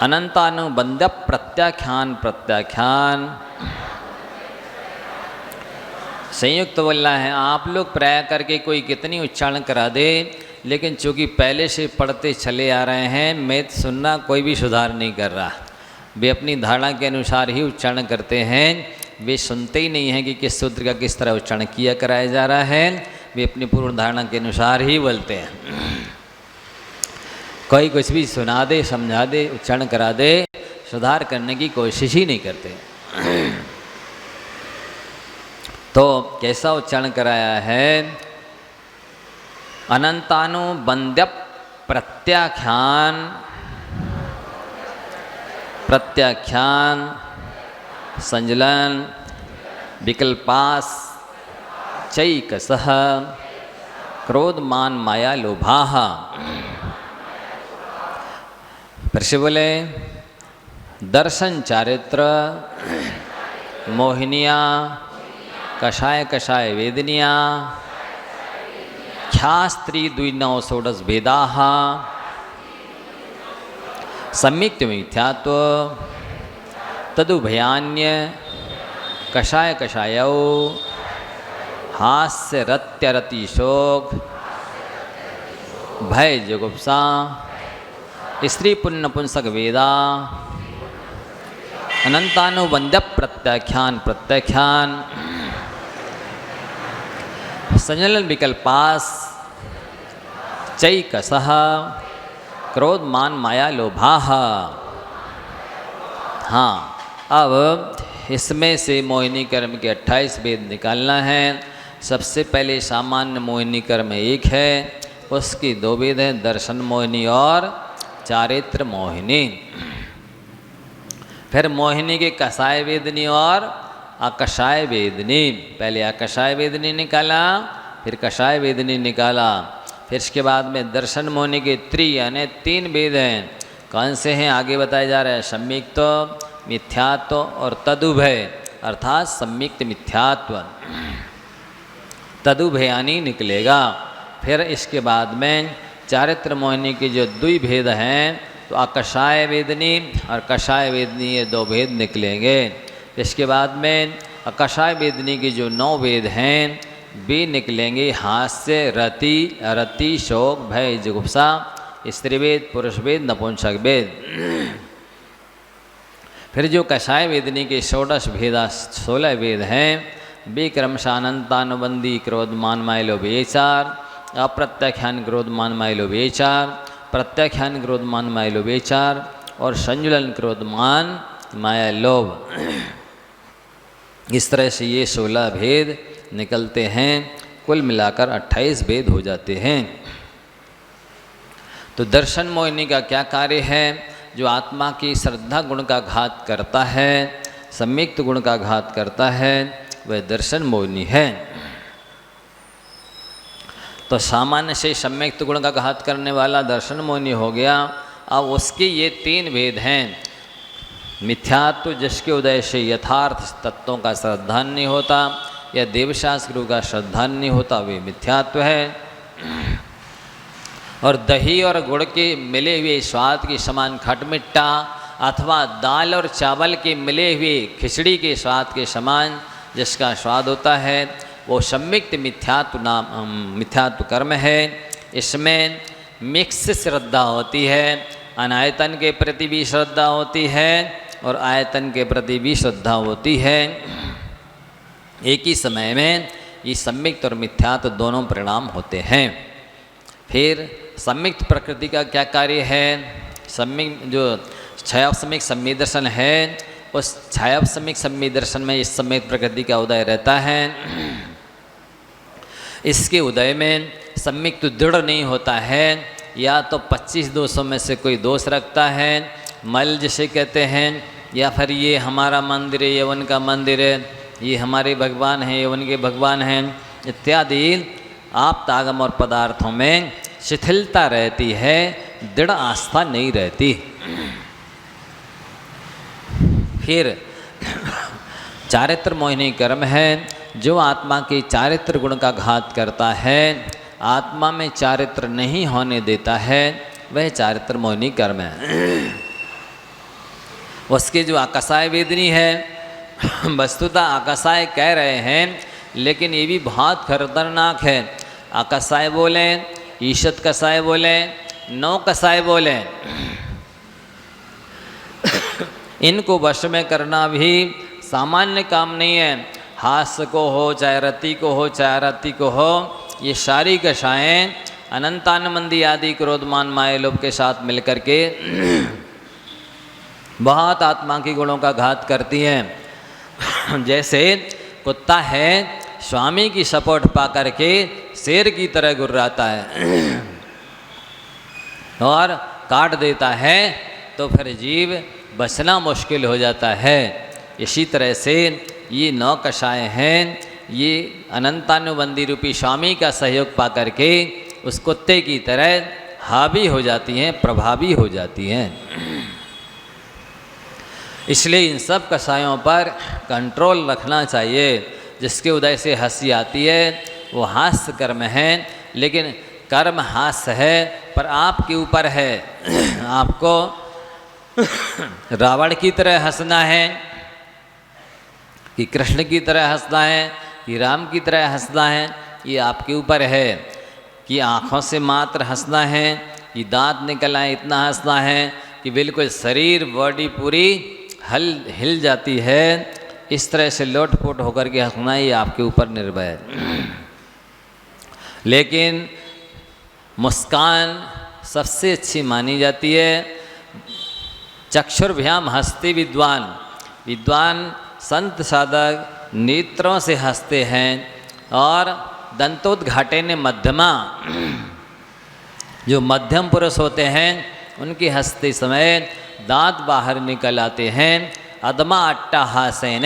अनंतानुबंध्य प्रत्याख्यान प्रत्याख्यान। संयुक्त बोलना है। आप लोग प्राय करके कोई कितनी उच्चारण करा दे, लेकिन चूँकि पहले से पढ़ते चले आ रहे हैं, मैं सुनना कोई भी सुधार नहीं कर रहा। वे अपनी धारणा के अनुसार ही उच्चारण करते हैं, वे सुनते ही नहीं हैं कि किस सूत्र का किस तरह उच्चारण किया कराया जा रहा है। वे अपनी पूर्ण धारणा के अनुसार ही बोलते हैं। कोई कुछ भी सुना दे, समझा दे, उच्चारण करा दे, सुधार करने की कोशिश ही नहीं करते। तो कैसा उच्चारण कराया है? अनंतानुबंध्य प्रत्याख्यान प्रत्याख्यान, संजलन, विकल्पास, चैकसः, क्रोध मान माया लोभाः। फिर से बोले। दर्शन चारित्र मोहिनिया, कषाय कषाय वेदनिया, ख्यास्त्री द्विनव षोडश वेदाः, सम्यक्त मिथ्यात्व तदुभयान्य कषाय कषायौ, हास्य रत्यरति शोक भय जुगुप्सा, स्त्री पुण्य पुंसक वेदा, अनंतानुबंध्य प्रत्याख्यान प्रत्याख्यान, संजलन विकल्पास, चैकसः, क्रोध मान माया लोभाः। हाँ, अब इसमें से मोहिनी कर्म के 28 वेद निकालना है। सबसे पहले सामान्य मोहिनी कर्म एक है, उसकी 2 वेद हैं, दर्शन मोहिनी और चारित्र मोहिनी। फिर मोहिनी के कषाय वेदनी और अकषाय वेदनी। पहले अकषाय वेदनी निकाला, फिर कषाय वेदनी निकाला। फिर इसके बाद में दर्शन मोहिनी के यानी 3 वेद हैं। कौन से हैं आगे बताया जा रहा है? सम्यक्त, मिथ्यात्व और तदुभय, अर्थात सम्यक्त मिथ्यात्व, तदुभयानी निकलेगा। फिर इसके बाद में चारित्र मोहिनी के जो द्विभेद हैं, तो आकषाय वेदनी और कषाय वेदनी, ये दो भेद निकलेंगे। इसके बाद में आकषाय वेदनी के जो 9 वेद हैं वे निकलेंगे हास्य, रति, अरति, शोक, भय, जुगुप्सा, स्त्री वेद, पुरुष वेद, नपुंसक वेद। फिर जो कषाय वेदनी के 16 भेदा 16 वेद हैं वे क्रमशः अनंतानुबंधी, क्रोधमान, माइलोभेचार, अप्रत्याख्यान, क्रोधमान, माइलोभेचार, प्रत्याख्यान, क्रोधमान, माइलोभेचार और संजुलन, क्रोधमान, माया, लोभ। इस तरह से ये 16 भेद निकलते हैं। कुल मिलाकर 28 भेद हो जाते हैं। तो दर्शन मोहिनी का क्या कार्य है? जो आत्मा की श्रद्धा गुण का घात करता है, सम्यक्त गुण का घात करता है, वह दर्शन मोहिनी है। तो सामान्य से सम्यक्त गुण का घात करने वाला दर्शन मोहिनी हो गया। अब उसके ये 3 भेद हैं। मिथ्यात्व, जिसके उदय से यथार्थ तत्वों का श्रद्धान नहीं होता या देवशास्त्र का श्रद्धान नहीं होता, वे मिथ्यात्व है। और दही और गुड़ के मिले हुए स्वाद के समान खटमिट्ठा अथवा दाल और चावल के मिले हुए खिचड़ी के स्वाद के समान जिसका स्वाद होता है, वो सम्यक्त मिथ्यात्व कर्म है। इसमें मिक्स श्रद्धा होती है, अनायतन के प्रति भी श्रद्धा होती है और आयतन के प्रति भी श्रद्धा होती है। एक ही समय में ये सम्यक्त और मिथ्यात्व दोनों परिणाम होते हैं। फिर सम्यक्त प्रकृति का क्या कार्य है? सम्यक्त जो छायासमिक सम्यक दर्शन है, उस छायासमिक सम्यक दर्शन में इस सम्यक्त प्रकृति का उदय रहता है। इसके उदय में सम्यक्त दृढ़ नहीं होता है, या तो 25 दोषों में से कोई दोष रखता है, मल जिसे कहते हैं, या फिर ये हमारा मंदिर है, ये उनका मंदिर है, ये हमारे भगवान हैं, ये उनके भगवान हैं इत्यादि आप्तागम और पदार्थों में शिथिलता रहती है, दृढ़ आस्था नहीं रहती। फिर चारित्र मोहिनी कर्म है, जो आत्मा के चारित्र गुण का घात करता है, आत्मा में चारित्र नहीं होने देता है, वह चारित्र मोहिनी कर्म है। उसके जो आकाशाय वेदनी है, वस्तुतः आकाशाय कह रहे हैं, लेकिन ये भी बहुत खतरनाक है। आकाशाय बोले, ईशत कसाय बोले, नौ कसाय बोले, इनको वश में करना भी सामान्य काम नहीं है। हास्य को हो, चाहे रति को हो, चाहे रति को हो, ये सारी कषाएँ अनंतानुबंधी आदि क्रोधमान, माया, लोभ के साथ मिलकर के बहुत आत्मा के गुणों का घात करती हैं। जैसे कुत्ता है, स्वामी की सपोर्ट पा करके शेर की तरह गुर्राता है और काट देता है, तो फिर जीव बचना मुश्किल हो जाता है। इसी तरह से ये 9 कषाय हैं, ये अनंतानुबंधी रूपी स्वामी का सहयोग पा करके उस कुत्ते की तरह हावी हो जाती हैं, प्रभावी हो जाती हैं। इसलिए इन सब कषायों पर कंट्रोल रखना चाहिए। जिसके उदय से हंसी आती है वो हास्य कर्म है, लेकिन कर्म हास्य है, पर आपके ऊपर है। आपको रावण की तरह हंसना है कि कृष्ण की तरह हंसना है कि राम की तरह हंसना है, ये आपके ऊपर है। कि आँखों से मात्र हंसना है कि दांत निकल आए इतना हंसना है कि बिल्कुल शरीर बॉडी पूरी हिल जाती है, इस तरह से लोटपोट होकर के हंसना ही आपके ऊपर निर्भर है। लेकिन मुस्कान सबसे अच्छी मानी जाती है। चक्षुर्भ्याम हंसते विद्वान, विद्वान संत साधक नेत्रों से हंसते हैं। और दंतोद्घाटे ने मध्यमा, जो मध्यम पुरुष होते हैं उनके हंसते समय दांत बाहर निकल आते हैं। अधमा अट्टहासेन,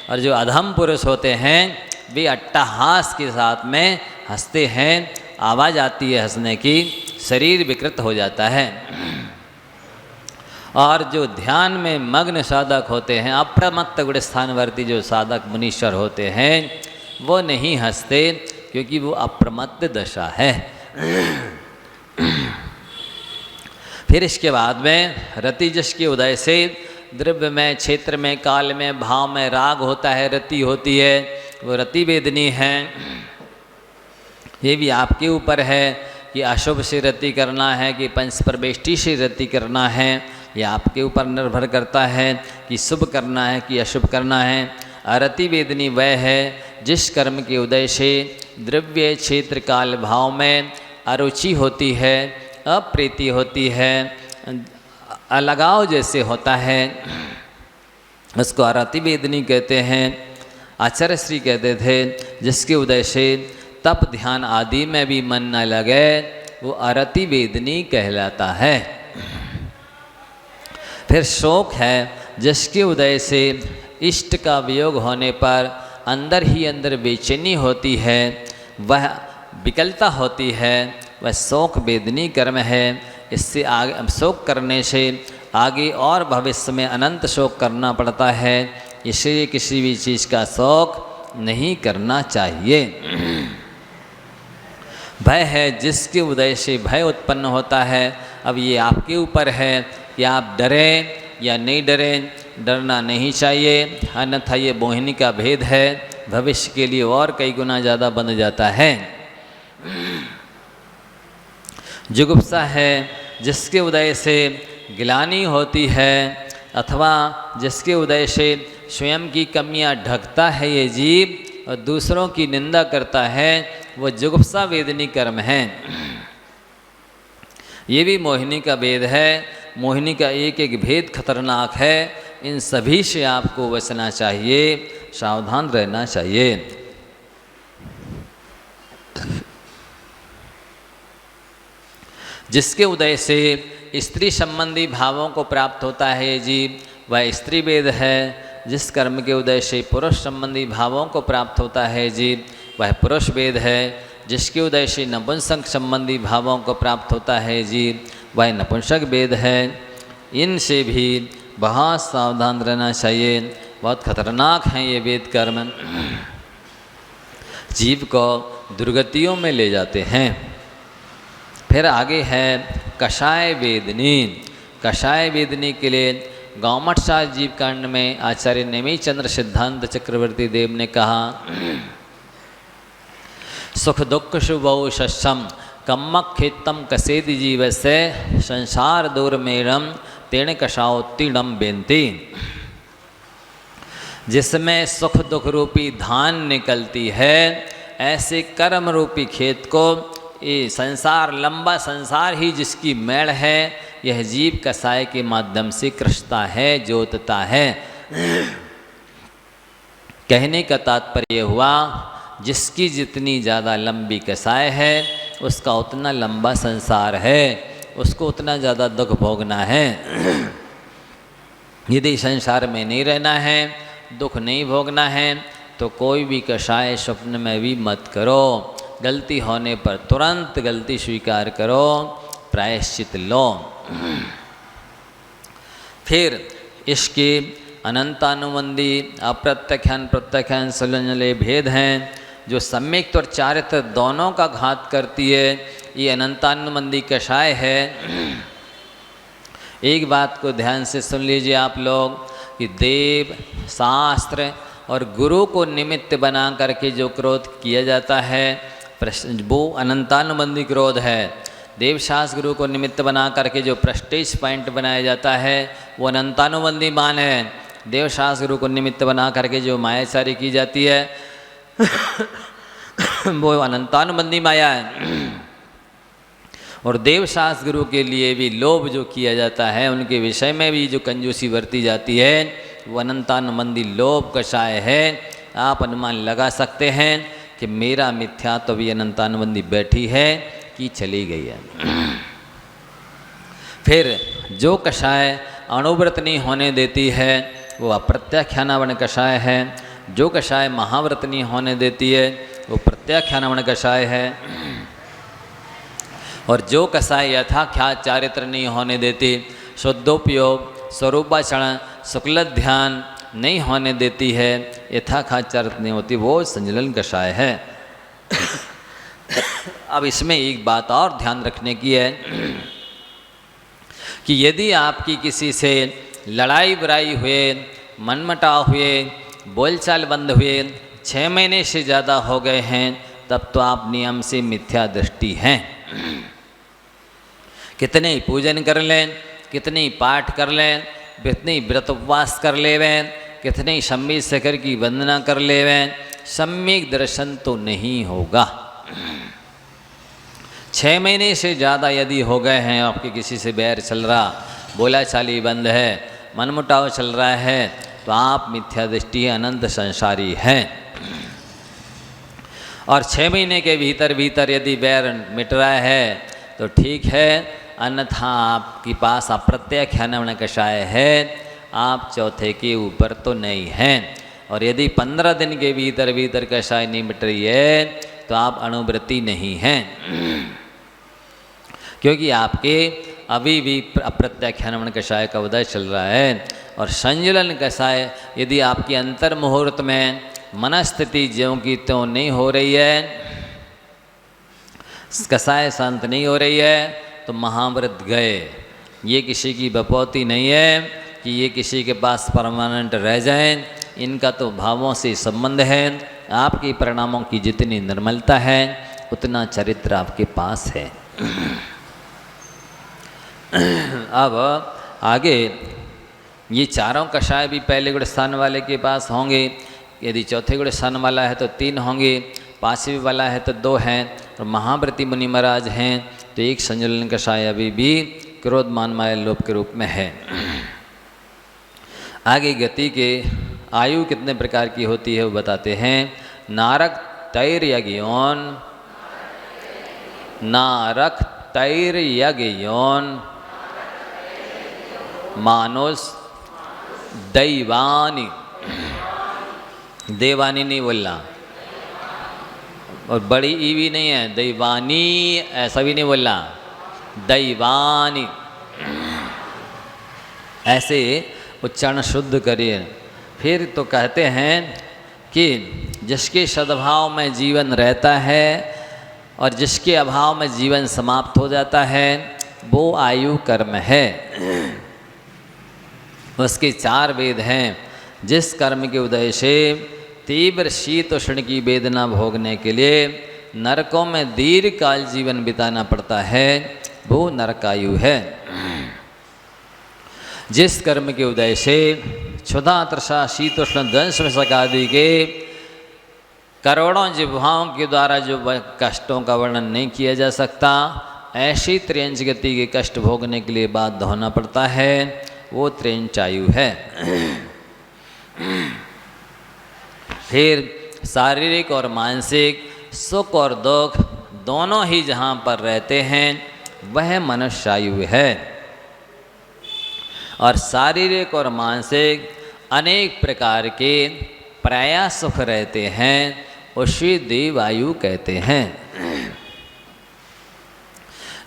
और जो अधम पुरुष होते हैं वे अट्टहास के साथ में हंसते हैं। आवाज़ आती है हंसने की, शरीर विकृत हो जाता है। और जो ध्यान में मग्न साधक होते हैं, अप्रमत्त गुण स्थानवर्ती जो साधक मुनीश्वर होते हैं, वो नहीं हंसते, क्योंकि वो अप्रमत्त दशा है। फिर इसके बाद में रति जश के उदय से द्रव्य में, क्षेत्र में, काल में, भाव में राग होता है, रति होती है, वो रति वेदनी है। ये भी आपके ऊपर है कि अशुभ से रति करना है कि पंच प्रवेष्टि से रति करना है, ये आपके ऊपर निर्भर करता है कि शुभ करना है कि अशुभ करना है। अरति वेदनी वह है जिस कर्म के उदय से द्रव्य, क्षेत्र, काल, भाव में अरुचि होती है, अप्रीति होती है, अलगाव जैसे होता है, उसको अरति वेदनी कहते हैं। आचार्य श्री कहते थे जिसके उदय से तप, ध्यान आदि में भी मन न लगे वो अरति वेदनी कहलाता है। फिर शोक है जिसके उदय से इष्ट का वियोग होने पर अंदर ही अंदर बेचैनी होती है, वह विकलता होती है, वह शोक वेदनी कर्म है। इससे आगे शोक करने से आगे और भविष्य में अनंत शोक करना पड़ता है, इसलिए किसी भी चीज़ का शोक नहीं करना चाहिए। भय है जिसके उदय से भय उत्पन्न होता है। अब ये आपके ऊपर है कि आप डरें या नहीं डरें, डरना नहीं चाहिए, अन्यथा ये मोहिनी का भेद है, भविष्य के लिए और कई गुना ज़्यादा बन जाता है। जुगुप्सा है जिसके उदय से गिलानी होती है अथवा जिसके उदय से स्वयं की कमियां ढकता है ये जीव और दूसरों की निंदा करता है, वो जुगुप्सा वेदनी कर्म है। ये भी मोहिनी का भेद है। मोहिनी का एक एक भेद खतरनाक है। इन सभी से आपको बचना चाहिए, सावधान रहना चाहिए। जिसके उदय से स्त्री संबंधी भावों को प्राप्त होता है ये जीव, वह स्त्री वेद है। जिस कर्म के उदय से पुरुष संबंधी भावों को प्राप्त होता है जीव, वह पुरुष वेद है। जिसके उदय से नपुंसक संबंधी भावों को प्राप्त होता है जीव, वह नपुंसक वेद है। इनसे भी बहुत सावधान रहना चाहिए, बहुत खतरनाक हैं ये वेद कर्म, जीव को दुर्गतियों में ले जाते हैं। फिर आगे है कषाय वेदनी। कषाय वेदनी के लिए गौमठ शाह जीव कांड में आचार्य नेमी चंद्र सिद्धांत चक्रवर्ती देव ने कहा, सुख दुख शुभौ शस्यम कम्मक खेतम कसेद जीव से संसार दूर मेरम तेण कषाओत्तीणम बेनती। जिसमें सुख दुख रूपी धान निकलती है, ऐसे कर्म रूपी खेत को ये संसार, लंबा संसार ही जिसकी मेड़ है, यह जीव कसाय के माध्यम से कृषता है, जोतता है। कहने का तात्पर्य हुआ जिसकी जितनी ज़्यादा लंबी कसाय है उसका उतना लंबा संसार है, उसको उतना ज़्यादा दुख भोगना है। यदि संसार में नहीं रहना है, दुख नहीं भोगना है, तो कोई भी कषाय स्वप्न में भी मत करो। गलती होने पर तुरंत गलती स्वीकार करो, प्रायश्चित लो। फिर इसके अनंतानुबंधी अप्रत्यख्यान प्रत्यख्यान संलग्न भेद हैं जो सम्यक और चारित्र दोनों का घात करती है। ये अनंतानुबंधी कषाय है। एक बात को ध्यान से सुन लीजिए आप लोग कि देव, शास्त्र और गुरु को निमित्त बना करके जो क्रोध किया जाता है वो अनंतानुबंधी क्रोध है। देव शास्त्र गुरु को निमित्त बना करके जो प्रेस्टीज पॉइंट बनाया जाता है वो अनंतानुबंधी मान है। देव शास्त्र गुरु को निमित्त बना करके जो मायाचारी की जाती है वो अनंतानुबंधी माया है। और देव शास्त्र गुरु के लिए भी लोभ जो किया जाता है, उनके विषय में भी जो कंजूसी बरती जाती है वो अनंतानुबंधी लोभ कषाय है। आप अनुमान लगा सकते हैं कि मेरा मिथ्या तो भी अनंतानुबंधी बैठी है कि चली गई है। फिर जो कषाय अणुव्रत नहीं होने देती है वो अप्रत्याख्यानावरण कषाय है। जो कषाय महाव्रत नहीं होने देती है वो प्रत्याख्यानावरण कषाय है। और जो कषाय यथाख्यात चारित्र नहीं होने देती, शुद्धोपयोग, स्वरूपाचरण, शुक्ल ध्यान नहीं होने देती है, यथाख्यात चारित्र नहीं होती, वो संजलन कषाय है। अब इसमें एक बात और ध्यान रखने की है कि यदि आपकी किसी से लड़ाई बुराई हुए, मनमुटाव हुए, बोलचाल बंद हुए, 6 महीने से ज़्यादा हो गए हैं, तब तो आप नियम से मिथ्या दृष्टि हैं। कितने ही पूजन कर लें, कितने ही पाठ कर लें, कितने ही व्रत उपवास कर लेवें, कितने ही सम्यक शिखर की वंदना कर लेवें, सम्यक दर्शन तो नहीं होगा। 6 महीने से ज़्यादा यदि हो गए हैं, आपके किसी से बैर चल रहा, बोला चाली बंद है, मनमुटाव चल रहा है, तो आप मिथ्या दृष्टि अनंत संसारी हैं। और 6 महीने के भीतर भीतर यदि बैर मिट रहा है तो ठीक है, अन्यथा आपके पास अप्रत्यक्ष हनन कषाय है, आप चौथे के ऊपर तो नहीं हैं। और यदि 15 दिन के भीतर भीतर कषाय नहीं मिट रही है तो आप अनुवृत्ति नहीं हैं, क्योंकि आपके अभी भी अप्रत्यक्ष हनन कषाय का उदय चल रहा है। और संजुलन कषाय यदि आपकी अंतर मुहूर्त में मनस्थिति ज्यों की त्यों नहीं हो रही है, कषाय शांत नहीं हो रही है, तो महाव्रत गए। ये किसी की बपौती नहीं है कि ये किसी के पास परमानेंट रह जाएं, इनका तो भावों से संबंध है। आपके परिणामों की जितनी निर्मलता है उतना चरित्र आपके पास है। अब आगे ये चारों कषाय भी पहले गुण स्थान वाले के पास होंगे, यदि चौथे गुण स्थान वाला है तो 3 होंगे, 5वें वाला है तो 2 हैं, और महाव्रती मुनि महाराज हैं तो एक संजुलन कषाय अभी भी क्रोध मान माया लोभ के रूप में है। आगे गति के आयु कितने प्रकार की होती है वो बताते हैं। नारक तैर यज्ञोन, नारक तैर यज्ञोन मानुष दैवानी, देवानी नहीं बोलना, और बड़ी ई भी नहीं है, दैवानी ऐसा भी नहीं बोलना, दैवानी ऐसे उच्चारण शुद्ध करिए। फिर तो कहते हैं कि जिसके सद्भाव में जीवन रहता है और जिसके अभाव में जीवन समाप्त हो जाता है वो आयु कर्म है। उसके 4 वेद हैं। जिस कर्म के उदय से तीव्र शीत उष्ण की वेदना भोगने के लिए नरकों में दीर्घ काल जीवन बिताना पड़ता है वो नरकायु है। जिस कर्म के उदय से क्षुधा तृषा शीत उष्ण दंश विषक आदि के करोड़ों जिह्वाओं के द्वारा जो कष्टों का वर्णन नहीं किया जा सकता, ऐसी त्रियंच गति के कष्ट भोगने के लिए बाध्य होना पड़ता है, वो त्रियंचायु है। फिर शारीरिक और मानसिक सुख और दुख दोनों ही जहाँ पर रहते हैं वह मनुष्यायु है। और शारीरिक और मानसिक अनेक प्रकार के प्रयास सुख रहते हैं, उसी देवायु कहते हैं।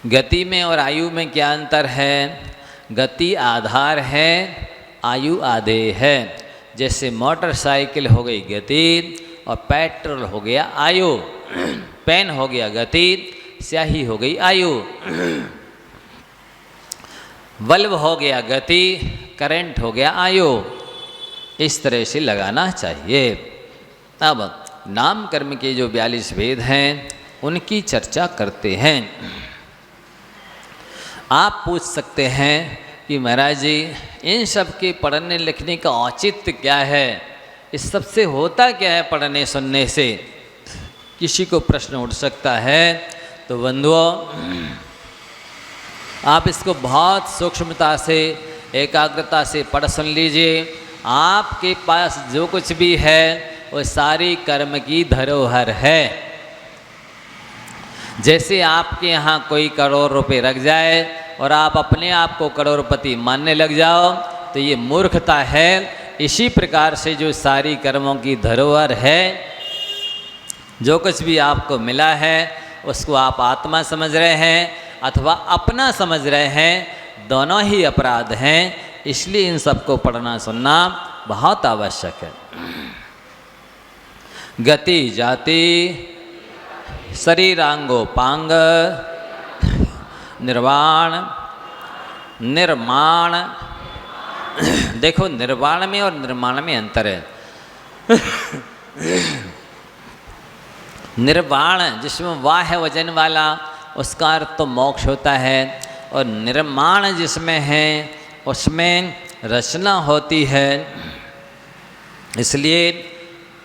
गति में और आयु में क्या अंतर है? गति आधार है, आयु आधेय है। जैसे मोटरसाइकिल हो गई गति और पेट्रोल हो गया आयु, पेन हो गया गति, स्याही हो गई आयु, बल्ब हो गया गति, करंट हो गया आयु। इस तरह से लगाना चाहिए। अब नाम कर्म के जो 42 वेद हैं उनकी चर्चा करते हैं। आप पूछ सकते हैं कि महाराज जी इन सब के पढ़ने लिखने का औचित्य क्या है, इस सब से होता क्या है पढ़ने सुनने से, किसी को प्रश्न उठ सकता है। तो बंधुओं आप इसको बहुत सूक्ष्मता से एकाग्रता से पढ़ सुन लीजिए। आपके पास जो कुछ भी है वो सारी कर्म की धरोहर है। जैसे आपके यहाँ कोई करोड़ रुपए रख जाए और आप अपने आप को करोड़पति मानने लग जाओ तो ये मूर्खता है। इसी प्रकार से जो सारी कर्मों की धरोहर है, जो कुछ भी आपको मिला है उसको आप आत्मा समझ रहे हैं अथवा अपना समझ रहे हैं, दोनों ही अपराध हैं। इसलिए इन सबको पढ़ना सुनना बहुत आवश्यक है। गति जाति शरीरांगोपांग निर्वाण निर्माण। देखो निर्वाण में और निर्माण में अंतर है। निर्वाण जिसमें वाह है वजन वाला, उसका अर्थ तो मोक्ष होता है, और निर्माण जिसमें है उसमें रचना होती है। इसलिए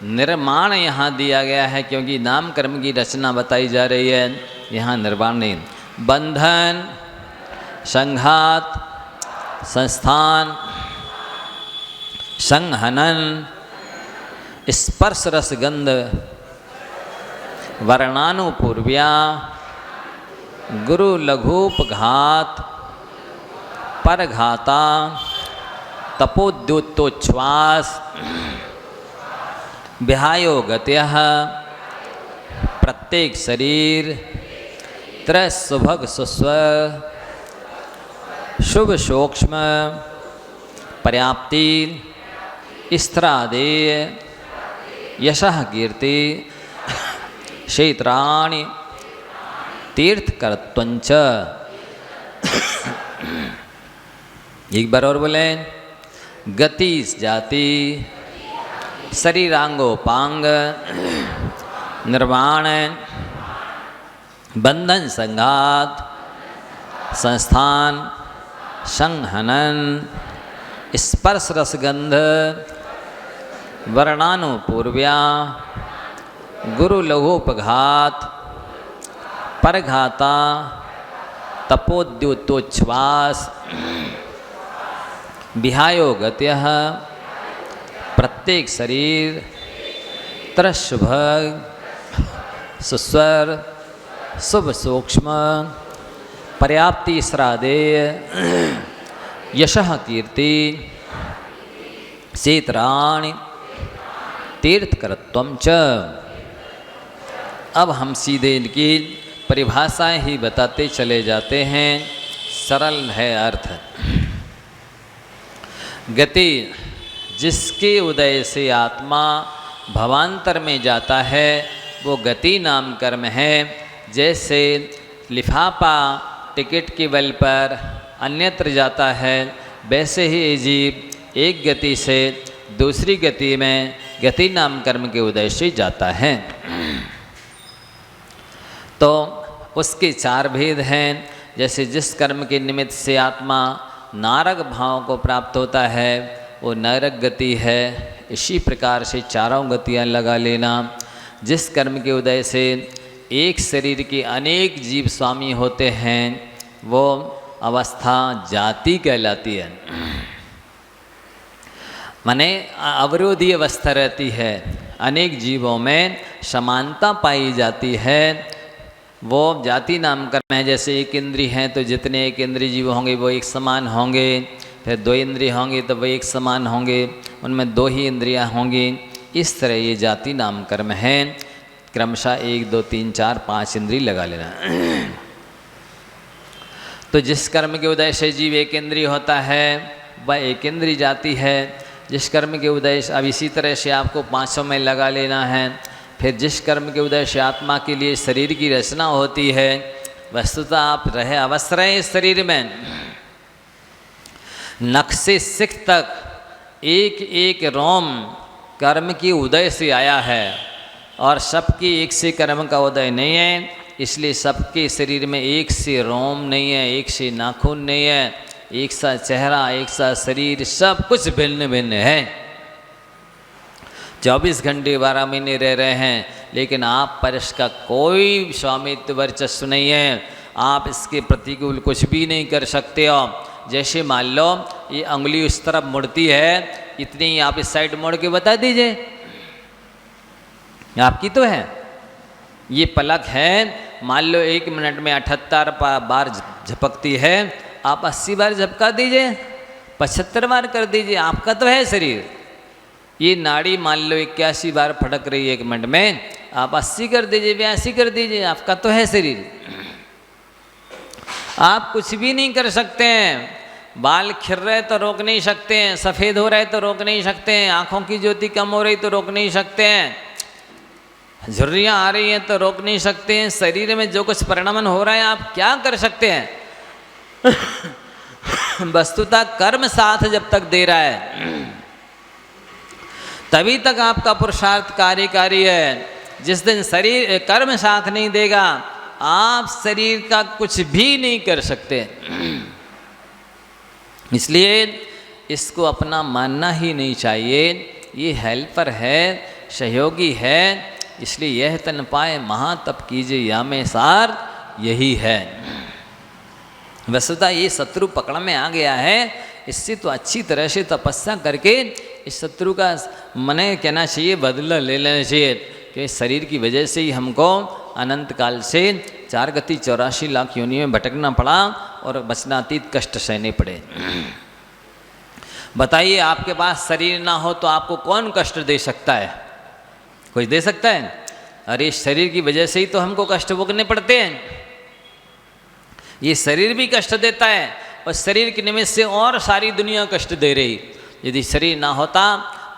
निर्माण यहाँ दिया गया है, क्योंकि नाम कर्म की रचना बताई जा रही है, यहाँ निर्वाण नहीं। बंधन, संघात, संस्थान, संहनन, स्पर्श रसगंध, वर्णानुपूर्व्या, गुरु लघुपघात, परघाता, तपोद्योतोच्छ्वास, विहायो गत्यः, प्रत्येक शरीर, त्रयसुभग सुस्वर, शुभ सूक्ष्म, पर्याप्ति, स्त्रादेय, यशः कीर्ति, क्षेत्राणि, तीर्थकर्तृंच। एक बार और बोले। गति जाति, शरीरांगोपांग, निर्वाण, बंधन संघात, संस्थान, संहनन, स्पर्श रसगंध, वर्णानुपूर्व्या, गुरु लघुपघात, परघाता, तपोद्योतोच्छ्वास, विहायो गत्यः, प्रत्येक शरीर, त्रयसुभग सुस्वर, शुभ सूक्ष्म, पर्याप्ति श्रादेय, यशः कीर्ति, क्षेत्राणि, तीर्थकर्तृं च। अब हम सीधे इनकी परिभाषाएं ही बताते चले जाते हैं, सरल है अर्थ। गति, जिसके उदय से आत्मा भवांतर में जाता है वो गति नाम कर्म है। जैसे लिफाफा टिकट के बल पर अन्यत्र जाता है, वैसे ही ये जीव एक गति से दूसरी गति में गति नाम कर्म के उदय से जाता है। तो उसके चार भेद हैं। जैसे जिस कर्म के निमित्त से आत्मा नारक भाव को प्राप्त होता है वो नरक गति है। इसी प्रकार से चारों गतियाँ लगा लेना। जिस कर्म के उदय से एक शरीर के अनेक जीव स्वामी होते हैं वो अवस्था जाति कहलाती है। माने अवरोधी अवस्था रहती है, अनेक जीवों में समानता पाई जाती है, वो जाति नाम कर्म है। जैसे एक इंद्रिय हैं तो जितने एक इंद्रिय जीव होंगे वो एक समान होंगे, फिर दो इंद्रिय होंगे तो वो एक समान होंगे, उनमें दो ही इंद्रियां होंगी। इस तरह ये जाति नाम कर्म है। क्रमशः 1 2 3 4 5 इंद्रिय लगा लेना। तो जिस कर्म के उदय से जीव एक इंद्रिय होता है वह एक इंद्रिय जाति है। जिस कर्म के उदय से, अब इसी तरह से आपको 500 में लगा लेना है। फिर जिस कर्म के उदय से आत्मा के लिए शरीर की रचना होती है, वस्तुतः आप रहे अवश्य रहे इस शरीर में। नख से सिख तक एक एक रोम कर्म की उदय से आया है और सबकी एक से कर्म का उदय नहीं है। इसलिए सबके शरीर में एक से रोम नहीं है, एक से नाखून नहीं है, एक सा चेहरा, एक सा शरीर, सब कुछ भिन्न भिन्न है। 24 घंटे 12 महीने रह रहे हैं, लेकिन आप पर इसका कोई स्वामित्व वर्चस्व नहीं है। आप इसके प्रतिकूल कुछ भी नहीं कर सकते हो। जैसे मान लो ये उंगली उस तरफ मुड़ती है, इतनी ही आप इस साइड मोड़ के बता दीजिए, आपकी तो है। ये पलक है, मान लो 1 मिनट में 78 बार झपकती है, आप 80 बार झपका दीजिए, 75 बार कर दीजिए, आपका तो है शरीर। ये नाड़ी मान लो 81 बार फटक रही है 1 मिनट में, आप 80 कर दीजिए, 82 कर दीजिए, आपका तो है शरीर। आप कुछ भी नहीं कर सकते हैं। बाल खिर रहे तो रोक नहीं सकते हैं, सफ़ेद हो रहे तो रोक नहीं सकते हैं, आँखों की ज्योति कम हो रही तो रोक नहीं सकते हैं, झुर्रियाँ आ रही हैं तो रोक नहीं सकते हैं। शरीर में जो कुछ परिणामन हो रहा है आप क्या कर सकते हैं? वस्तुतः कर्म साथ जब तक दे रहा है तभी तक आपका पुरुषार्थ कार्यकारी है। जिस दिन शरीर कर्म साथ नहीं देगा आप शरीर का कुछ भी नहीं कर सकते। इसलिए इसको अपना मानना ही नहीं चाहिए। ये हेल्पर है, सहयोगी है, इसलिए यह तन पाए महातप कीजिए या में सार यही है। वस्तुतः ये शत्रु पकड़ में आ गया है, इससे तो अच्छी तरह से तपस्या करके इस शत्रु का मने कहना चाहिए बदला ले लेना चाहिए कि शरीर की वजह से ही हमको अनंत काल से 4 गति 84 लाख योनियों में भटकना पड़ा और बचनातीत कष्ट सहने पड़े। बताइए आपके पास शरीर ना हो तो आपको कौन कष्ट दे सकता है? कोई दे सकता है? अरे शरीर की वजह से ही तो हमको कष्ट भोगने पड़ते हैं। ये शरीर भी कष्ट देता है और शरीर के निमित्त से और सारी दुनिया कष्ट दे रही। यदि शरीर ना होता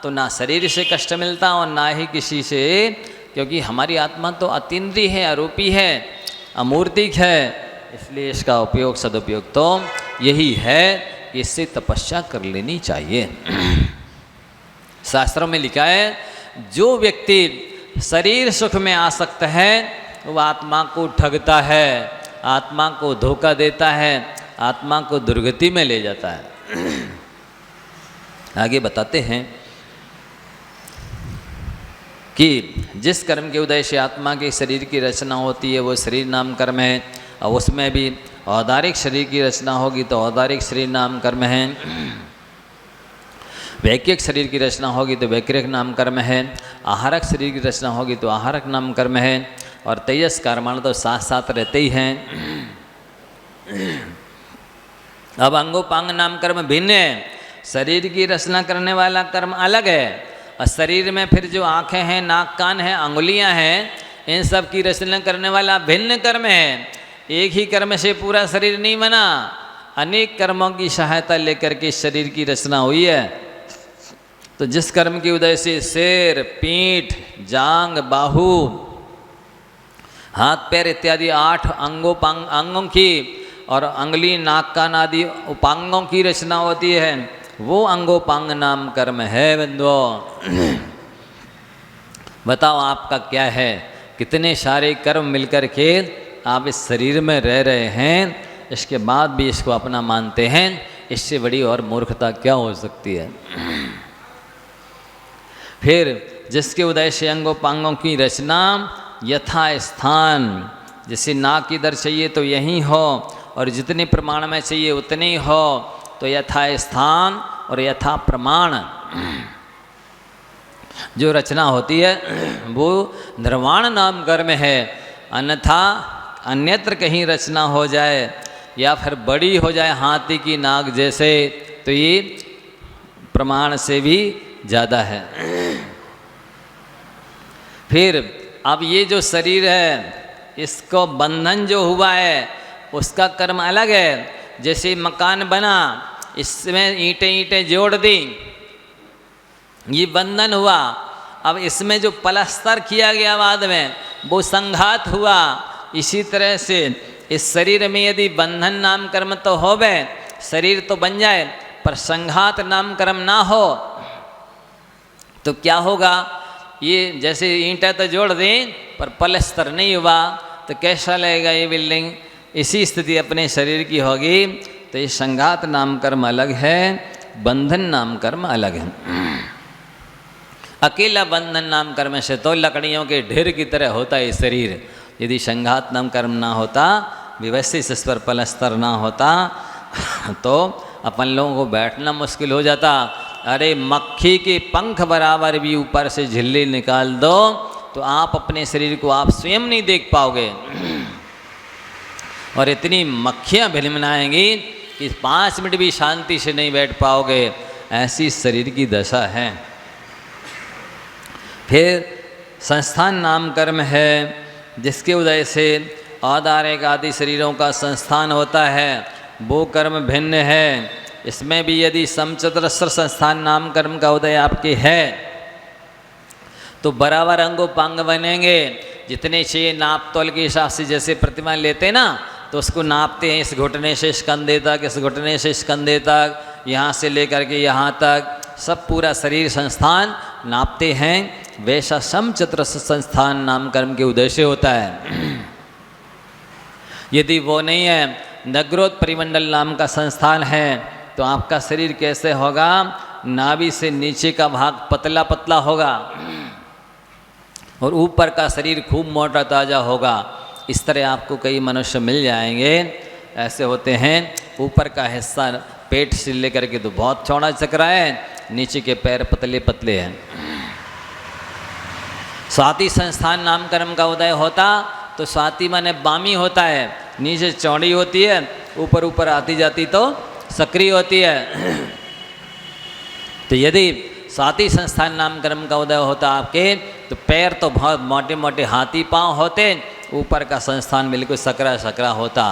तो ना शरीर से कष्ट मिलता और ना ही किसी से, क्योंकि हमारी आत्मा तो अतीन्द्रिय है, आरोपी है, अमूर्तिक है। इसलिए इसका उपयोग सदुपयोग तो यही है, इससे तपस्या कर लेनी चाहिए। शास्त्रों में लिखा है जो व्यक्ति शरीर सुख में आसक्त है वह आत्मा को ठगता है, आत्मा को धोखा देता है, आत्मा को दुर्गति में ले जाता है। आगे बताते हैं कि जिस कर्म के उदय से आत्मा के शरीर की रचना होती है वो शरीर नाम कर्म है, और उसमें भी औदारिक शरीर की रचना होगी तो औदारिक शरीर नाम कर्म है, वैक्रिक शरीर की रचना होगी तो वैक्रिक नाम कर्म है, आहारक शरीर की रचना होगी तो आहारक नाम कर्म है, और तेजस कर्माणु तो साथ साथ रहते ही हैं। अब अंगोपांग नाम कर्म भिन्न है। शरीर की रचना करने वाला कर्म अलग है, और शरीर में फिर जो आँखें हैं, नाक कान हैं, अंगुलियां हैं, इन सब की रचना करने वाला भिन्न कर्म है। एक ही कर्म से पूरा शरीर नहीं बना, अनेक कर्मों की सहायता लेकर के शरीर की रचना हुई है। तो जिस कर्म की उदय से सिर, पीठ, जांग, बाहु, हाथ पैर इत्यादि 8 अंगों की और अंगुली नाक कान आदि उपांगों की रचना होती है, वो अंगोपांग नाम कर्म है। बंधुओं बताओ आपका क्या है? कितने सारे कर्म मिलकर के आप इस शरीर में रह रहे हैं, इसके बाद भी इसको अपना मानते हैं। इससे बड़ी और मूर्खता क्या हो सकती है? फिर जिसके उदय से अंगोपांगों की रचना यथा स्थान, जैसे नाक इधर चाहिए तो यहीं हो, और जितने प्रमाण में चाहिए उतने ही हो, तो यथा स्थान और यथा प्रमाण जो रचना होती है वो निर्वाण नाम कर्म है। अन्यथा अन्यत्र कहीं रचना हो जाए या फिर बड़ी हो जाए हाथी की नाक जैसे, तो ये प्रमाण से भी ज़्यादा है। फिर अब ये जो शरीर है इसको बंधन जो हुआ है उसका कर्म अलग है। जैसे मकान बना, इसमें ईंटें जोड़ दी, ये बंधन हुआ। अब इसमें जो पलस्तर किया गया बाद में वो संघात हुआ। इसी तरह से इस शरीर में यदि बंधन नाम कर्म तो होवे, शरीर तो बन जाए, पर संघात नाम कर्म ना हो तो क्या होगा? ये जैसे ईंटें तो जोड़ दी पर पलस्तर नहीं हुआ तो कैसा लगेगा ये बिल्डिंग? इसी स्थिति अपने शरीर की होगी। तो ये संघात नाम कर्म अलग है, बंधन नाम कर्म अलग है। अकेला बंधन नाम कर्म से तो लकड़ियों के ढेर की तरह होता है शरीर। यदि संघात नाम कर्म ना होता, व्यवस्थित इस पर पलस्तर ना होता तो अपन लोगों को बैठना मुश्किल हो जाता। अरे मक्खी के पंख बराबर भी ऊपर से झिल्ली निकाल दो तो आप अपने शरीर को आप स्वयं नहीं देख पाओगे, और इतनी मक्खियाँ भिनभिनाएंगी कि 5 मिनट भी शांति से नहीं बैठ पाओगे। ऐसी शरीर की दशा है। फिर संस्थान नाम कर्म है, जिसके उदय से औदारिक आदि शरीरों का संस्थान होता है, वो कर्म भिन्न है। इसमें भी यदि समचतुरस्र संस्थान नाम कर्म का उदय आपके है तो बराबर अंगोपांग बनेंगे। जितने चाहिए नाप तोल के हिसाब से जैसे प्रतिमा लेते ना, तो उसको नापते हैं, इस घुटने से इस कंधे तक, इस घुटने से इस कंधे तक, यहाँ से लेकर के यहाँ तक सब पूरा शरीर संस्थान नापते हैं। वैसा समचतुरस्र संस्थान नामकर्म के उद्देश्य होता है। यदि वो नहीं है, नग्रोध परिमंडल नाम का संस्थान है, तो आपका शरीर कैसे होगा? नाभि से नीचे का भाग पतला पतला होगा और ऊपर का शरीर खूब मोटा ताजा होगा। इस तरह आपको कई मनुष्य मिल जाएंगे, ऐसे होते हैं। ऊपर का हिस्सा पेट से लेकर के तो बहुत चौड़ा चक्रा है, नीचे के पैर पतले पतले हैं। स्वाति संस्थान नामकर्म का उदय होता तो स्वाति माने बामी होता है, नीचे चौड़ी होती है, ऊपर ऊपर आती जाती तो सक्रिय होती है। तो यदि स्वाति संस्थान नामकर्म का उदय होता आपके, तो पैर तो बहुत मोटे मोटे हाथी पांव होते, ऊपर का संस्थान बिल्कुल सकरा सकरा होता।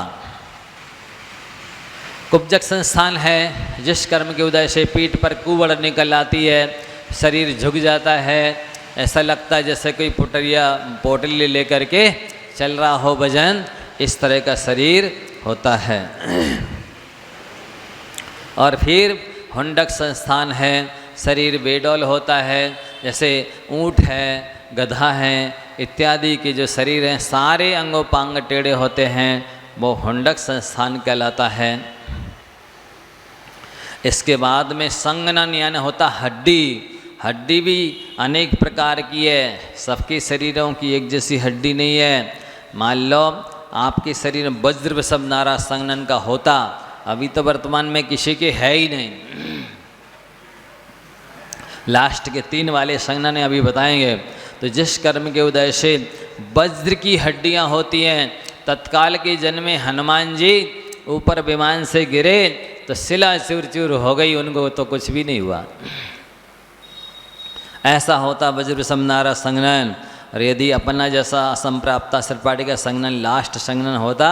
कुब्जक संस्थान है, जिस कर्म के उदय से पीठ पर कुबड़ निकल आती है, शरीर झुक जाता है, ऐसा लगता है जैसे कोई पोटली लेकर के चल रहा हो भजन, इस तरह का शरीर होता है। और फिर हुंडक संस्थान है, शरीर बेडौल होता है, जैसे ऊँट है, गधा है इत्यादि के जो शरीर हैं सारे अंगोपांग टेढ़े होते हैं, वो हुंडक संस्थान कहलाता है। इसके बाद में संगनन यानी होता हड्डी। हड्डी भी अनेक प्रकार की है, सबके शरीरों की एक जैसी हड्डी नहीं है। मान लो आपके शरीर में वज्र वृषभ नारा संगनन का होता, अभी तो वर्तमान में किसी के है ही नहीं। लास्ट के 3 वाले संगनन अभी बताएंगे। तो जिस कर्म के उदय से वज्र की हड्डियां होती हैं, तत्काल के जन्म में हनुमान जी ऊपर विमान से गिरे तो शिला चूर चूर हो गई, उनको तो कुछ भी नहीं हुआ। ऐसा होता वज्र समनारा संगनन। और यदि अपना जैसा असंप्राप्ता सृपाटी का संगनन लास्ट संगनन होता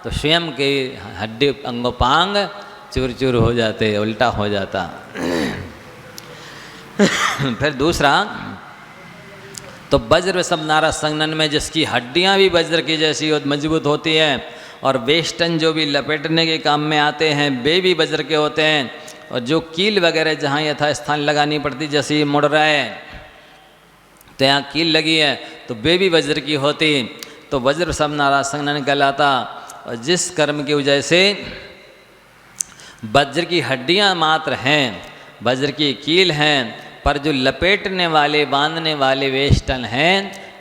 तो स्वयं के हड्डी अंगोपांग चूर चूर हो जाते, उल्टा हो जाता। फिर दूसरा, तो वज्र समनारा संगनन में जिसकी हड्डियां भी वज्र की जैसी मजबूत होती हैं और वेष्टन जो भी लपेटने के काम में आते हैं वे भी वज्र के होते हैं, और जो कील वगैरह जहाँ यथास्थान लगानी पड़ती, जैसे ये मुड़ रहा है तो यहाँ कील लगी है तो वे भी वज्र की होती, तो वज्र समनारा संगनन कहलाता। और जिस कर्म की वजह से वज्र की हड्डियाँ मात्र हैं, वज्र की कील हैं, पर जो लपेटने वाले बांधने वाले वेष्टन हैं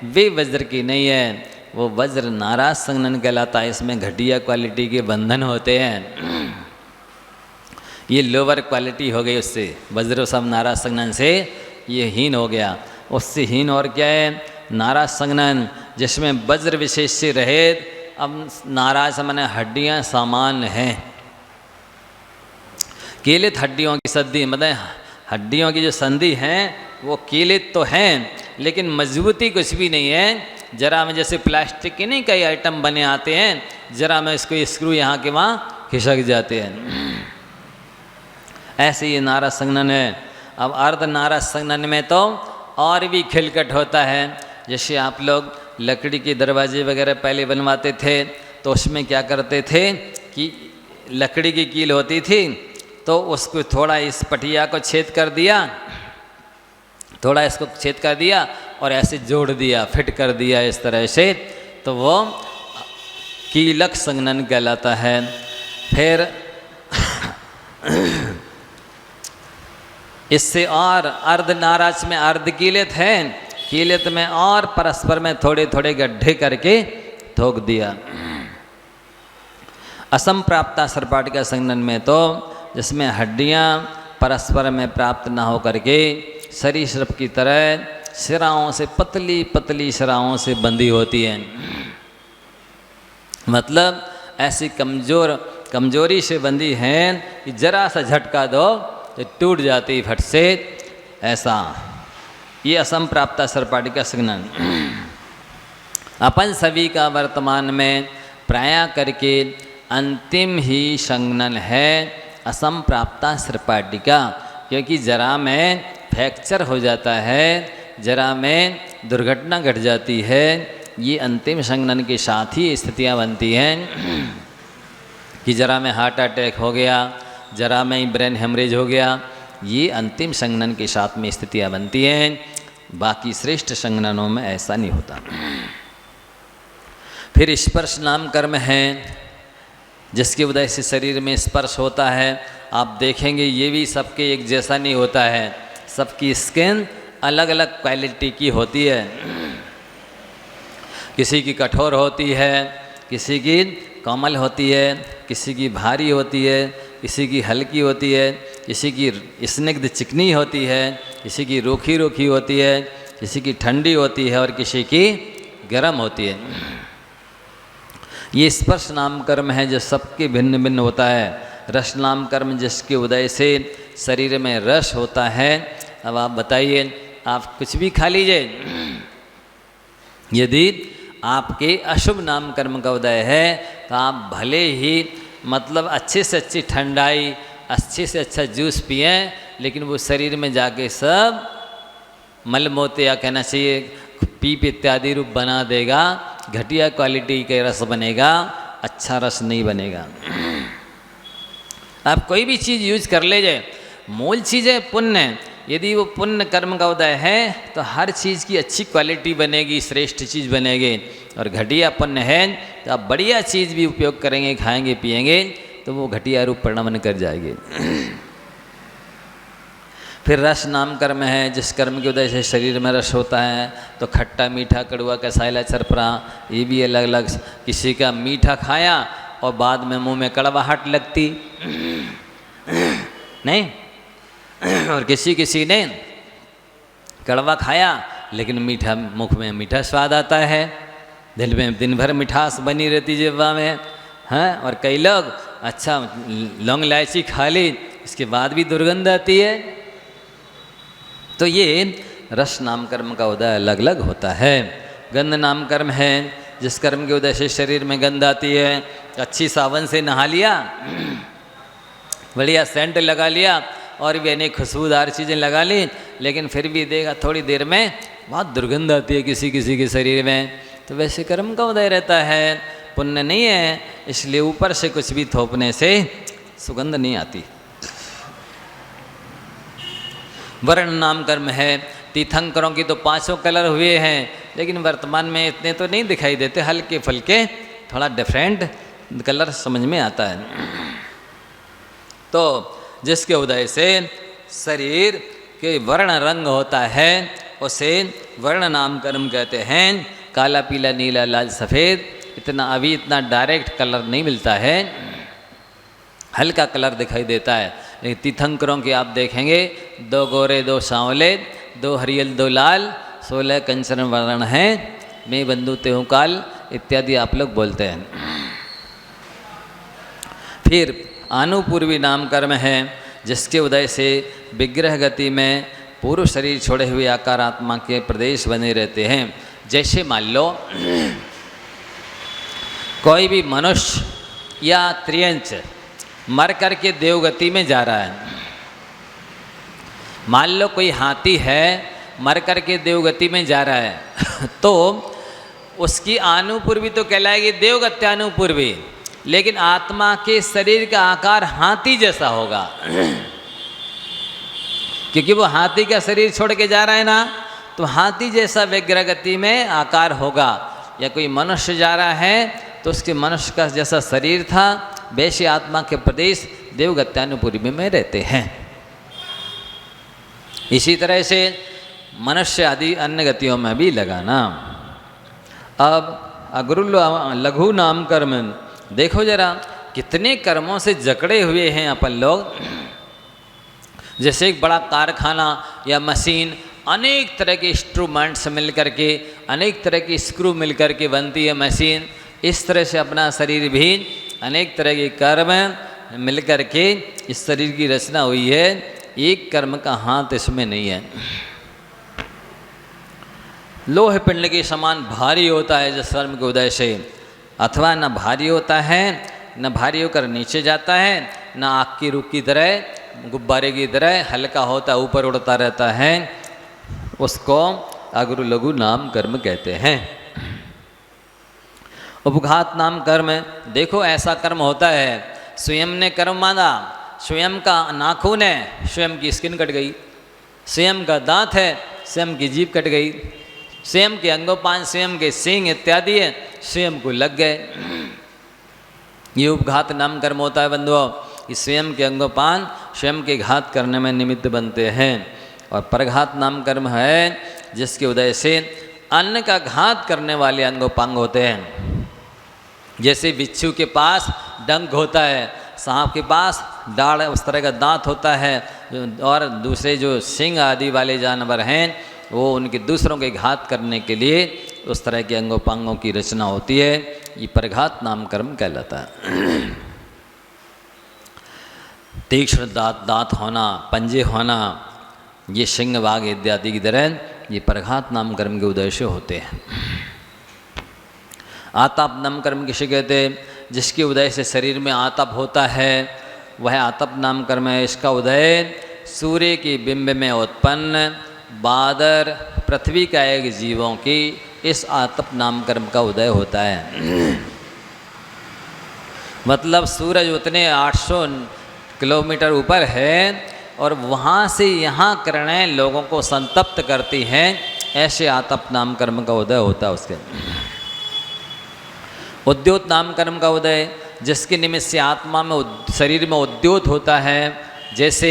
वे वज्र की नहीं है, वो वज्र नाराज संगनन कहलाता है। इसमें घटिया क्वालिटी के बंधन होते हैं, ये लोअर क्वालिटी हो गई उससे, वज्र सब नाराज संगनन से ये हीन हो गया। उससे हीन और क्या है? नाराज संगनन जिसमें वज्र विशेष से रहे, अब नाराज माने हड्डियाँ सामान्य हैं, कीलित हड्डियों की संधि, मतलब हड्डियों की जो संधि हैं वो कीलित तो हैं लेकिन मजबूती कुछ भी नहीं है। जरा में जैसे प्लास्टिक के नहीं कई आइटम बने आते हैं, जरा में इसको स्क्रू यहाँ के वहाँ खिसक जाते हैं, ऐसे ये नाराज संगनन है। अब अर्ध नाराज संगनन में तो और भी खिलकट होता है। जैसे आप लोग लकड़ी के दरवाजे वगैरह पहले बनवाते थे तो उसमें क्या करते थे कि लकड़ी की कील होती थी तो उसको थोड़ा इस पटिया को छेद कर दिया, थोड़ा इसको छेद कर दिया और ऐसे जोड़ दिया, फिट कर दिया इस तरह से, तो वो कीलक संगनन कहलाता है। फिर इससे और अर्ध नाराज में अर्ध कीलित है, कीलित में और परस्पर में थोड़े थोड़े गड्ढे करके ठोक दिया। असंप्राप्ता सर्पाटिका संगनन में तो जिसमें हड्डियाँ परस्पर में प्राप्त ना हो करके सरीसृप की तरह शिराओं से पतली पतली शिराओं से बंधी होती हैं, मतलब ऐसी कमजोरी से बंधी हैं कि जरा सा झटका दो तो टूट जाती फट से, ऐसा ये असंप्राप्ता सर्पाटिका संगनन। अपन सभी का वर्तमान में प्राय करके अंतिम ही संगनन है असंप्राप्ता सर्पाटिका, क्योंकि जरा में फ्रैक्चर हो जाता है, जरा में दुर्घटना घट जाती है, ये अंतिम संगनन के साथ ही स्थितियाँ बनती हैं। कि जरा में हार्ट अटैक हो गया, जरा में ही ब्रेन हेमरेज हो गया। ये अंतिम संगनन के साथ में स्थितियाँ बनती हैं, बाकी श्रेष्ठ संगननों में ऐसा नहीं होता। फिर स्पर्श नाम कर्म है, जिसकी वजह से शरीर में स्पर्श होता है। आप देखेंगे ये भी सबके एक जैसा नहीं होता है, सबकी स्किन अलग अलग क्वालिटी की होती है। किसी की कठोर होती है, किसी की कोमल होती है, किसी की भारी होती है, किसी की हल्की होती है, किसी की स्निग्ध चिकनी होती है, किसी की रूखी रूखी होती है, किसी की ठंडी होती है और किसी की गर्म होती है। ये स्पर्श नाम कर्म है जो सबके भिन्न भिन्न होता है। रस नाम कर्म जिसके उदय से शरीर में रस होता है। अब आप बताइए, आप कुछ भी खा लीजिए, यदि आपके अशुभ नाम कर्म का उदय है तो आप भले ही मतलब अच्छे से अच्छी ठंडाई, अच्छे से अच्छा जूस पिए, लेकिन वो शरीर में जाके सब मलमूत्र या कहना चाहिए पीप इत्यादि रूप बना देगा। घटिया क्वालिटी का रस बनेगा, अच्छा रस नहीं बनेगा। आप कोई भी चीज़ यूज कर लीजिए, मूल चीज़ है पुण्य। यदि वो पुण्य कर्म का उदय है तो हर चीज़ की अच्छी क्वालिटी बनेगी, श्रेष्ठ चीज़ बनेगी। और घटिया पुण्य है तो आप बढ़िया चीज़ भी उपयोग करेंगे, खाएंगे पिएंगे तो वो घटिया रूप परिणमन कर जाएगी। फिर रस नाम कर्म है, जिस कर्म की वजह से शरीर में रस होता है। तो खट्टा मीठा कड़वा कसाइला चरपरा, ये भी अलग अलग। किसी का मीठा खाया और बाद में मुंह में कड़वाहट लगती नहीं, और किसी ने कड़वा खाया लेकिन मीठा मुख में मीठा स्वाद आता है, दिल में दिन भर मिठास बनी रहती जिह्वा में, हैं। और कई लोग अच्छा लौंग इलायची खा ली, इसके बाद भी दुर्गंध आती है। तो ये रस नाम कर्म का उदय अलग अलग होता है। गंध नाम कर्म है, जिस कर्म के उदय से शरीर में गंध आती है। अच्छी साबुन से नहा लिया, बढ़िया सेंट लगा लिया और भी अनेक खुशबूदार चीज़ें लगा ली, लेकिन फिर भी देखा थोड़ी देर में बहुत दुर्गंध आती है किसी किसी के शरीर में। तो वैसे कर्म का उदय रहता है, पुण्य नहीं है, इसलिए ऊपर से कुछ भी थोपने से सुगंध नहीं आती। वर्ण नाम कर्म है, तीर्थंकरों की तो 5 कलर हुए हैं, लेकिन वर्तमान में इतने तो नहीं दिखाई देते, हल्के फुल्के थोड़ा डिफरेंट कलर समझ में आता है। तो जिसके उदय से शरीर के वर्ण रंग होता है उसे वर्ण नाम कर्म कहते हैं। काला पीला नीला लाल सफ़ेद, इतना डायरेक्ट कलर नहीं मिलता है, हल्का कलर दिखाई देता है। लेकिन तीर्थंकरों के आप देखेंगे 2 गोरे 2 सांवले, 2 हरियल 2 लाल, 16 कंचन वर्ण हैं, मैं बंधु तेहु काल इत्यादि आप लोग बोलते हैं। फिर आनुपूर्वी नाम कर्म है, जिसके उदय से विग्रह गति में पूर्व शरीर छोड़े हुए आकार आत्मा के प्रदेश बने रहते हैं। जैसे मान लो कोई भी मनुष्य या त्रियंच मर करके देवगति में जा रहा है। मान लो कोई हाथी है मर करके देवगति में जा रहा है तो उसकी आनुपूर्वी तो कहलाएगी देवगत्यानुपूर्वी, लेकिन आत्मा के शरीर का आकार हाथी जैसा होगा, क्योंकि वो हाथी का शरीर छोड़ के जा रहा है ना, तो हाथी जैसा विग्रह गति में आकार होगा। या कोई मनुष्य जा रहा है तो उसके मनुष्य का जैसा शरीर था वैसे आत्मा के प्रदेश देवगत्यानुपूर्वी में रहते हैं। इसी तरह से मनुष्य आदि अन्य गतियों में भी लगाना। अब अग्रु लघु नाम कर्म देखो जरा, कितने कर्मों से जकड़े हुए हैं अपन लोग। जैसे एक बड़ा कारखाना या मशीन, अनेक तरह के इंस्ट्रूमेंट्स मिल करके, अनेक तरह की स्क्रू मिल करके बनती है मशीन। इस तरह से अपना शरीर भी अनेक तरह के कर्म मिल करके इस शरीर की रचना हुई है। एक कर्म का हाथ इसमें नहीं है। लोह पिंड के समान भारी होता है जिस कर्म के उदय से, अथवा न भारी होता है न भारी होकर नीचे जाता है, न आग की रुख की तरह गुब्बारे की तरह हल्का होता ऊपर उड़ता रहता है, उसको अग्रु लघु नाम कर्म कहते हैं। उपघात नाम कर्म देखो, ऐसा कर्म होता है स्वयं ने कर्म माना, स्वयं का नाखून है, स्वयं की स्किन कट गई, स्वयं का दांत है, स्वयं की जीभ कट गई, स्वयं के अंगोपान, स्वयं के सींग इत्यादि है, स्वयं को लग गए। ये उपघात नाम कर्म होता है बंधुओं। कि स्वयं के अंगोपान स्वयं के घात करने में निमित्त बनते हैं। और परघात नाम कर्म है जिसके उदय से अन्न का घात करने वाले अंगोपांग होते हैं। जैसे बिच्छू के पास डंक होता है, सांप के पास डाढ़ उस तरह का दांत होता है, और दूसरे जो सिंह आदि वाले जानवर हैं वो उनके दूसरों के घात करने के लिए उस तरह के अंगोपांगों की रचना होती है। ये परघात नाम कर्म कहलाता है। तीक्ष्ण दांत होना, पंजे होना, ये सिंह बाघ इत्यादि की तरह ये परघात नाम कर्म के उदय से होते हैं। आताप नाम कर्म किसे कहते हैं? जिसके उदय से शरीर में आतप होता है वह आतप नाम कर्म है। इसका उदय सूर्य के बिंब में उत्पन्न बादर पृथ्वी का एक जीवों की इस आतप नाम कर्म का उदय होता है। मतलब सूरज उतने 800 किलोमीटर ऊपर है और वहाँ से यहाँ किरणें लोगों को संतप्त करती हैं, ऐसे आतप नाम कर्म का उदय होता है उसके। उद्योत नाम कर्म का उदय जिसके निमित्त से आत्मा में शरीर में उद्योत होता है। जैसे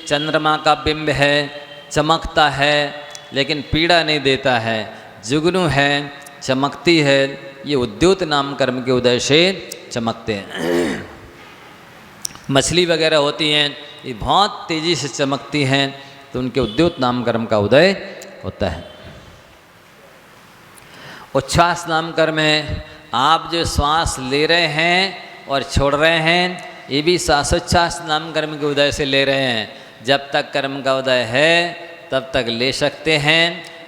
चंद्रमा का बिंब है, चमकता है लेकिन पीड़ा नहीं देता है, जुगनू है, चमकती है, ये उद्योत नाम कर्म के उदय से चमकते हैं। मछली वगैरह होती हैं ये बहुत तेज़ी से चमकती हैं, तो उनके उद्योत नाम कर्म का उदय होता है। उच्छ्वास नाम कर्म है, आप जो श्वास ले रहे हैं और छोड़ रहे हैं ये भी श्वासोच्छ्वास नाम कर्म के उदय से ले रहे हैं। जब तक कर्म का उदय है तब तक ले सकते हैं,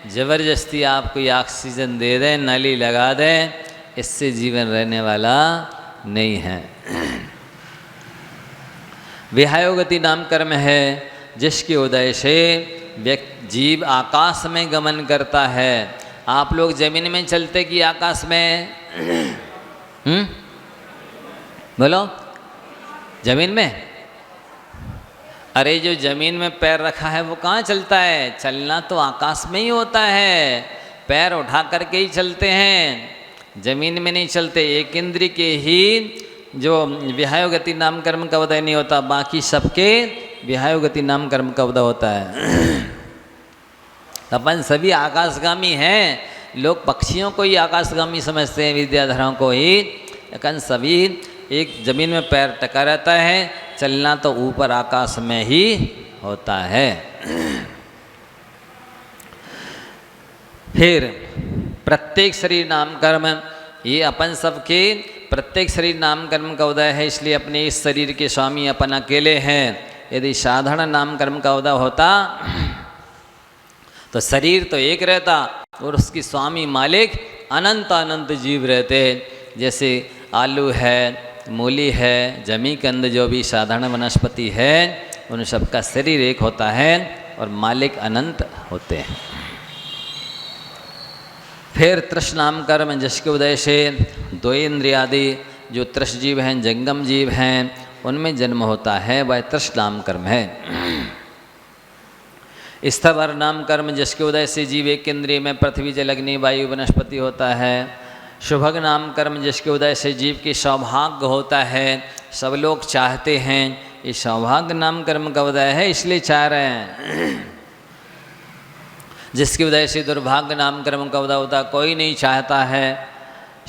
ज़बरदस्ती आप कोई ऑक्सीजन दे दें, नली लगा दें, इससे जीवन रहने वाला नहीं है। विहायोगति नाम कर्म है जिसके उदय से जीव आकाश में गमन करता है। आप लोग जमीन में चलते कि आकाश में? बोलो, जमीन में। अरे जो जमीन में पैर रखा है वो कहाँ चलता है? चलना तो आकाश में ही होता है, पैर उठा करके ही चलते हैं, जमीन में नहीं चलते। एक इंद्रिय के ही जो विहायोगति नाम कर्म का उदय नहीं होता, बाकी सबके विहायोगति नाम कर्म का उदय होता है। अपन सभी आकाशगामी हैं। लोग पक्षियों को ही आकाशगामी समझते हैं, विद्याधरों को ही, लेकिन सभी एक जमीन में पैर टका रहता है, चलना तो ऊपर आकाश में ही होता है। फिर प्रत्येक शरीर नाम कर्म, ये अपन सबके प्रत्येक शरीर नाम कर्म का उदय है, इसलिए अपने इस शरीर के स्वामी अपन अकेले हैं। यदि साधारण नाम कर्म का उदय होता तो शरीर तो एक रहता और उसकी स्वामी मालिक अनंत अनंत जीव रहते। जैसे आलू है, मूली है, जमी कंद जो भी साधारण वनस्पति है, उन सबका शरीर एक होता है और मालिक अनंत होते हैं। फिर तृष नाम कर्म जिसके उदय से दो इंद्रियादि जो तृष जीव हैं, जंगम जीव हैं, उनमें जन्म होता है, वह तृष नाम कर्म है। स्थवर नाम कर्म जिसके उदय से जीव एक इंद्रिय में पृथ्वी जल अग्नि वायु वनस्पति होता है। शुभग नाम कर्म जिसके उदय से जीव की सौभाग्य होता है, सब लोग चाहते हैं, ये सौभाग्य नाम कर्म का उदय है इसलिए चाह रहे हैं। जिसके उदय से दुर्भाग्य नाम कर्म का उदय होता, कोई नहीं चाहता है।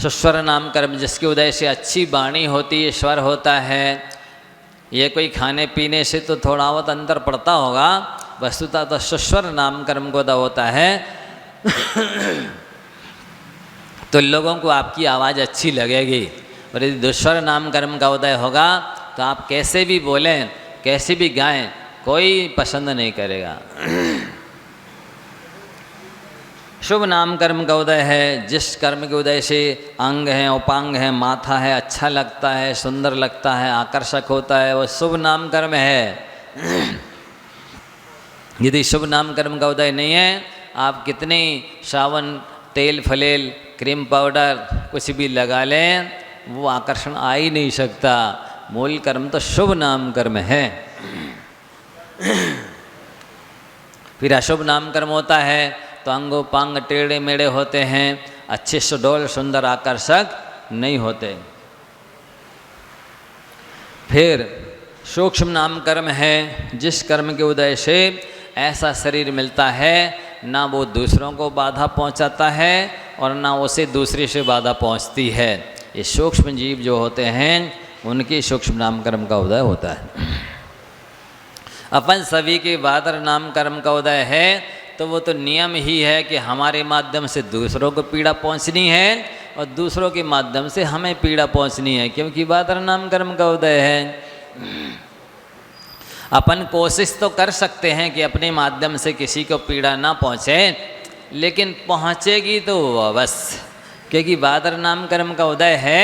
सुस्वर नाम कर्म जिसके उदय से अच्छी वाणी होती है, स्वर होता है। ये कोई खाने पीने से तो थोड़ा बहुत अंतर पड़ता होगा, वस्तुतः तो सुस्वर नाम कर्म का उदय होता है। तो लोगों को आपकी आवाज़ अच्छी लगेगी। और यदि दुस्वर नाम कर्म का उदय होगा तो आप कैसे भी बोलें, कैसे भी गाएं, कोई पसंद नहीं करेगा। शुभ नाम कर्म का उदय है जिस कर्म के उदय से अंग हैं, उपांग हैं, माथा है, अच्छा लगता है, सुंदर लगता है, आकर्षक होता है, वह शुभ नाम कर्म है। यदि शुभ नाम कर्म का उदय नहीं है, आप कितने सावन, तेल फलेल, क्रीम पाउडर कुछ भी लगा लें, वो आकर्षण आ ही नहीं सकता। मूल कर्म तो शुभ नाम कर्म है। फिर अशुभ नाम कर्म होता है तो अंगो पांग टेढ़े मेढ़े होते हैं, अच्छे सुडौल सुंदर आकर्षक नहीं होते। फिर सूक्ष्म नाम कर्म है, जिस कर्म के उदय से ऐसा शरीर मिलता है ना वो दूसरों को बाधा पहुंचाता है और ना उसे दूसरे से बाधा पहुंचती है। ये सूक्ष्म जीव जो होते हैं उनके सूक्ष्म नाम कर्म का उदय होता है। अपन सभी के बादर नाम कर्म का उदय है तो वो तो नियम ही है कि हमारे माध्यम से दूसरों को पीड़ा पहुंचनी है और दूसरों के माध्यम से हमें पीड़ा पहुंचनी है, क्योंकि बादर नाम कर्म का उदय है। अपन कोशिश तो कर सकते हैं कि अपने माध्यम से किसी को पीड़ा ना पहुंचे, लेकिन पहुंचेगी तो अवश्य, क्योंकि बादर नाम कर्म का उदय है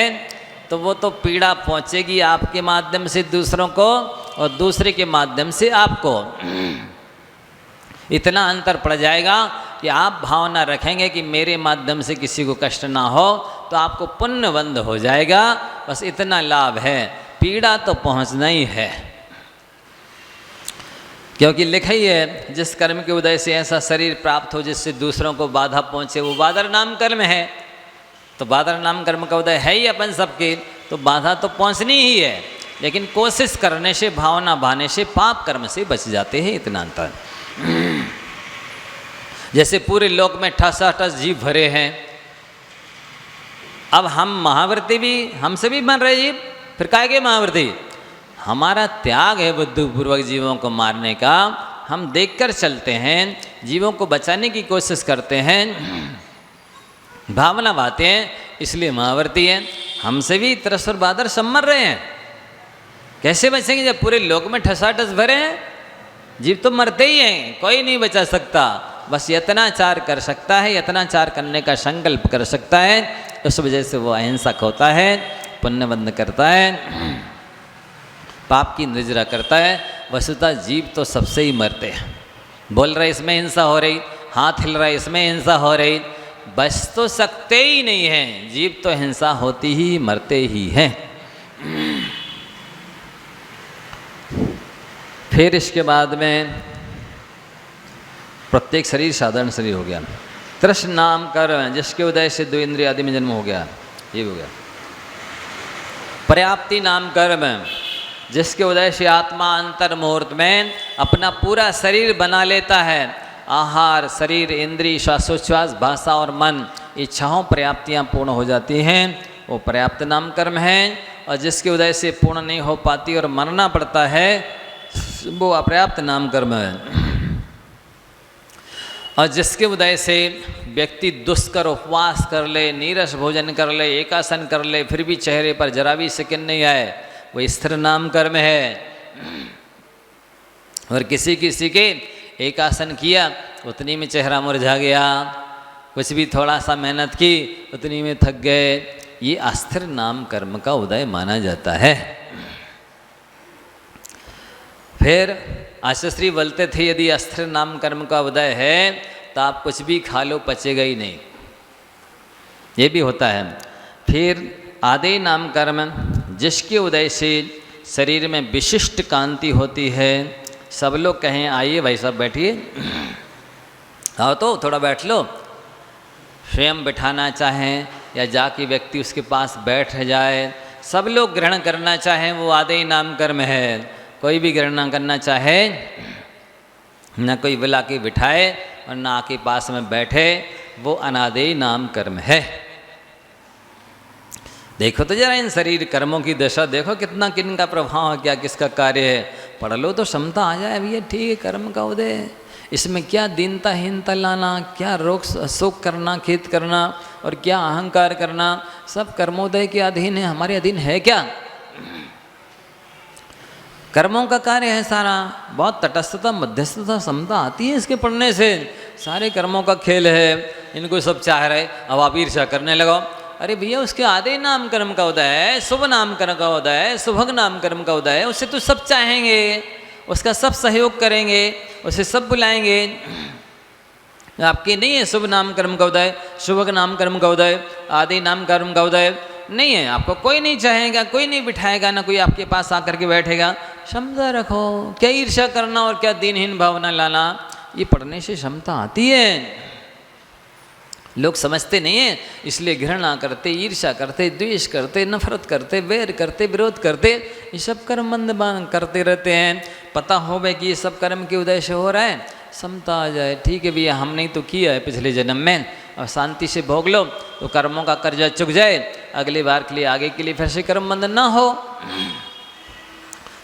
तो वो तो पीड़ा पहुंचेगी आपके माध्यम से दूसरों को और दूसरे के माध्यम से आपको। इतना अंतर पड़ जाएगा कि आप भावना रखेंगे कि मेरे माध्यम से किसी को कष्ट ना हो तो आपको पुण्य बंद हो जाएगा। बस इतना लाभ है, पीड़ा तो पहुंचना ही है, क्योंकि लिखा ही है जिस कर्म के उदय से ऐसा शरीर प्राप्त हो जिससे दूसरों को बाधा पहुंचे वो बादर नाम कर्म है। तो बादर नाम कर्म का उदय है ही अपन सबके, तो बाधा तो पहुंचनी ही है, लेकिन कोशिश करने से भावना भाने से पाप कर्म से बच जाते हैं। इतना अंतर। जैसे पूरे लोक में ठसाठस जीव भरे हैं, अब हम महाव्रती भी हमसे भी बन रहे जीव, फिर काहे के महाव्रती? हमारा त्याग है बुद्धिपूर्वक जीवों को मारने का, हम देखकर चलते हैं, जीवों को बचाने की कोशिश करते हैं, भावना बातें हैं, इसलिए महाव्रती हैं। हमसे भी तरस और बादर सब मर रहे हैं, कैसे बचेंगे जब पूरे लोक में ठसाठस भरे हैं? जीव तो मरते ही हैं, कोई नहीं बचा सकता। बस यत्नाचार कर सकता है, यत्नाचार करने का संकल्प कर सकता है, उस वजह से वो अहिंसक होता है, पुण्यबंध करता है, पाप की निर्जरा करता है। वस्तुतः जीव तो सबसे ही मरते हैं। बोल रहे इसमें हिंसा हो रही, हाथ हिल रहा है इसमें हिंसा हो रही, बच तो सकते ही नहीं हैं। जीव तो हिंसा होती ही मरते ही हैं। फिर इसके बाद में प्रत्येक शरीर साधारण शरीर हो गया। तृष्ण नाम कर्म जिसके उदय से दो इंद्रिय आदि में जन्म हो गया, ये हो गया। पर्याप्ति नाम कर्म जिसके उदय से आत्मा अंतर मुहूर्त में अपना पूरा शरीर बना लेता है। आहार, शरीर, इंद्रिय, श्वासोच्छ्वास, भाषा और मन, इच्छाओं पर्याप्तियाँ पूर्ण हो जाती हैं, वो पर्याप्त नाम कर्म है। और जिसके उदय से पूर्ण नहीं हो पाती और मरना पड़ता है वो अपर्याप्त नाम कर्म है। और जिसके उदय से व्यक्ति दुष्कर उपवास कर ले, नीरस भोजन कर ले, एकासन कर ले, फिर भी चेहरे पर जरा भी सिकन नहीं आए, वो स्थिर नाम कर्म है। और किसी किसी के एकासन किया उतनी में चेहरा मुरझा गया, कुछ भी थोड़ा सा मेहनत की उतनी में थक गए, ये अस्थिर नाम कर्म का उदय माना जाता है। फिर आचार्य बोलते थे यदि अस्थिर नाम कर्म का उदय है तो आप कुछ भी खा लो पचेगा ही नहीं, ये भी होता है। फिर आदि नाम कर्म जिसके उदय से शरीर में विशिष्ट कांति होती है। सब लोग कहें आइए भाई साहब बैठिए, आओ तो थोड़ा बैठ लो, स्वयं बिठाना चाहें या जाके व्यक्ति उसके पास बैठ जाए, सब लोग ग्रहण करना चाहें, वो आदि नाम कर्म है। कोई भी ग्रहण ना करना चाहे, न कोई बुला के बिठाए और ना आके पास में बैठे, वो अनादि नाम कर्म है। देखो तो जरा इन शरीर कर्मों की दशा देखो, कितना किन का प्रभाव है, क्या किसका कार्य है। पढ़ लो तो क्षमता आ जाए भैया, ठीक है कर्म का उदय, इसमें क्या दीनता हीनता लाना, क्या रोग शोक करना, खेत करना और क्या अहंकार करना, सब कर्मोदय के अधीन है, हमारे अधीन है क्या? कर्मों का कार्य है सारा। बहुत तटस्थता मध्यस्थता समता आती है इसके पढ़ने से। सारे कर्मों का खेल है, इनको सब चाह रहे, अब आप ईर्ष्या करने लगो। अरे भैया उसके आदि नाम कर्म का उदय है, शुभ नाम कर्म का उदय है, शुभग नाम कर्म का उदय है, उससे तो सब चाहेंगे, उसका सब सहयोग करेंगे, उसे सब बुलाएंगे। आपके नहीं है शुभ नाम कर्म का उदय, शुभग नाम कर्म का उदय, आदि नाम कर्म का उदय, नहीं है, आपको कोई नहीं चाहेगा, कोई नहीं बिठाएगा, ना कोई आपके पास आकर के बैठेगा। क्षमता रखो, क्या ईर्ष्या करना और क्या दीनहीन भावना लाना, ये पढ़ने से क्षमता आती है। लोग समझते नहीं हैं, इसलिए घृणा करते, ईर्ष्या करते, द्वेष करते, नफरत करते, वैर करते, विरोध करते, ये सब कर्म मंद करते रहते हैं। पता हो भाई कि ये सब कर्म के उदय से हो रहा है, समता आ जाए, ठीक है भैया हमने तो किया है पिछले जन्म में, और शांति से भोग लो तो कर्मों का कर्जा चुक जाए, अगली बार के लिए, आगे के लिए फिर से कर्म बंधन ना हो।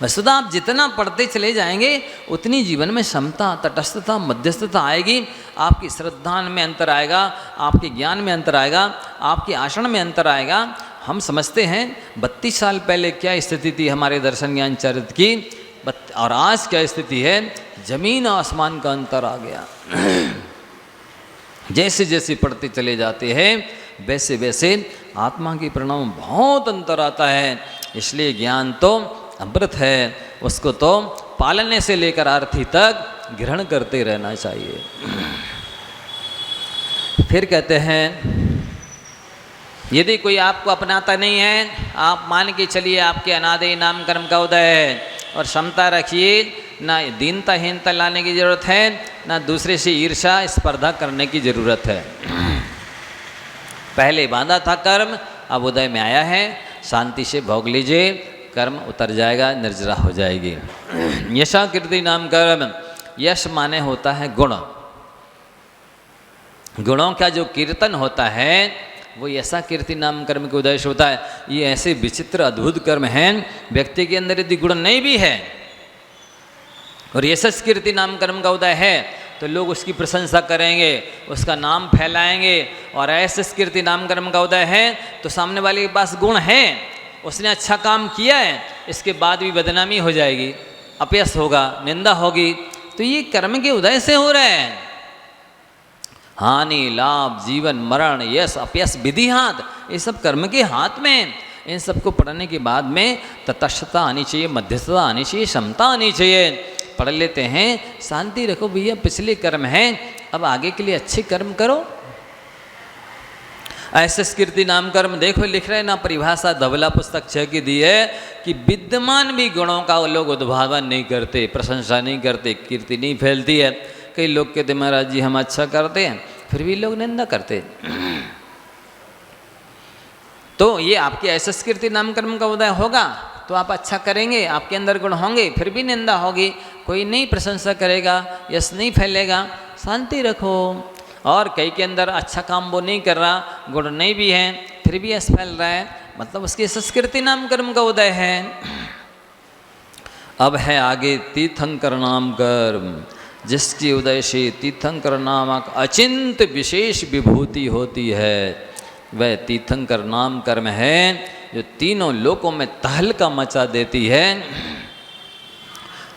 वस्तुतः आप जितना पढ़ते चले जाएंगे उतनी जीवन में समता, तटस्थता, मध्यस्थता आएगी। आपकी श्रद्धा में अंतर आएगा, आपके ज्ञान में अंतर आएगा, आपके आचरण में अंतर आएगा। हम समझते हैं 32 साल पहले क्या स्थिति थी हमारे दर्शन ज्ञान चरित्र की, और आज क्या स्थिति है, जमीन आसमान का अंतर आ गया। जैसे जैसे पढ़ते चले जाते हैं वैसे वैसे आत्मा की परिणाम बहुत अंतर आता है। इसलिए ज्ञान तो अमृत है, उसको तो पालने से लेकर आरती तक ग्रहण करते रहना चाहिए। फिर कहते हैं यदि कोई आपको अपनाता नहीं है, आप मान के चलिए आपके अनादि नाम कर्म का उदय है, और क्षमता रखिए, ना दीनता हीनता लाने की जरूरत है, ना दूसरे से ईर्ष्या स्पर्धा करने की जरूरत है। पहले बांधा था कर्म, अब उदय में आया है, शांति से भोग लीजिए, कर्म उतर जाएगा, निर्जरा हो जाएगी। यशा कीर्ति नाम कर्म, यश माने होता है गुण, गुणों का जो कीर्तन होता है वो यशा कीर्ति नाम कर्म के उदय से होता है। ये ऐसे विचित्र अद्भुत कर्म हैं, व्यक्ति के अंदर यदि गुण नहीं भी है और यशस कीर्ति नाम कर्म का उदय है तो लोग उसकी प्रशंसा करेंगे, उसका नाम फैलाएंगे। और ऐसे कीर्ति नाम कर्म का उदय है तो सामने वाले के पास गुण है, उसने अच्छा काम किया है, इसके बाद भी बदनामी हो जाएगी, अपयश होगा, निंदा होगी। तो ये कर्म के उदय से हो रहे हैं। हानि लाभ जीवन मरण यश अपयश विधि हाथ, ये सब कर्म के हाथ में। इन सबको पढ़ने के बाद में तटस्थता आनी चाहिए, मध्यस्थता आनी चाहिए, क्षमता आनी चाहिए। पढ़ लेते हैं, शांति रखो भैया, पिछले कर्म हैं, अब आगे के लिए अच्छे कर्म करो। ऐसे कीर्ति नाम कर्म देखो लिख रहे ना, परिभाषा धवला पुस्तक 6 की दी है कि विद्यमान भी गुणों का लोग उद्भावन नहीं करते, प्रशंसा नहीं करते, कीर्ति नहीं फैलती है। कई लोग कहते महाराज जी हम अच्छा करते हैं, फिर भी लोग निंदा करते। तो ये आपके ऐसे कीर्ति नाम कर्म का उदय होगा तो आप अच्छा करेंगे, आपके अंदर गुण होंगे, फिर भी निंदा होगी, कोई नहीं प्रशंसा करेगा, यश नहीं फैलेगा। शांति रखो। और कई के अंदर अच्छा काम वो नहीं कर रहा, गुण नहीं भी हैं, फिर भी यश फैल रहा है, मतलब उसकी संस्कृति नाम कर्म का उदय है। अब है आगे तीर्थंकर नाम कर्म, जिसके उदय से तीर्थंकर नामक अचिंत विशेष विभूति होती है। वह तीर्थंकर नाम कर्म है जो तीनों लोकों में तहलका मचा देती है,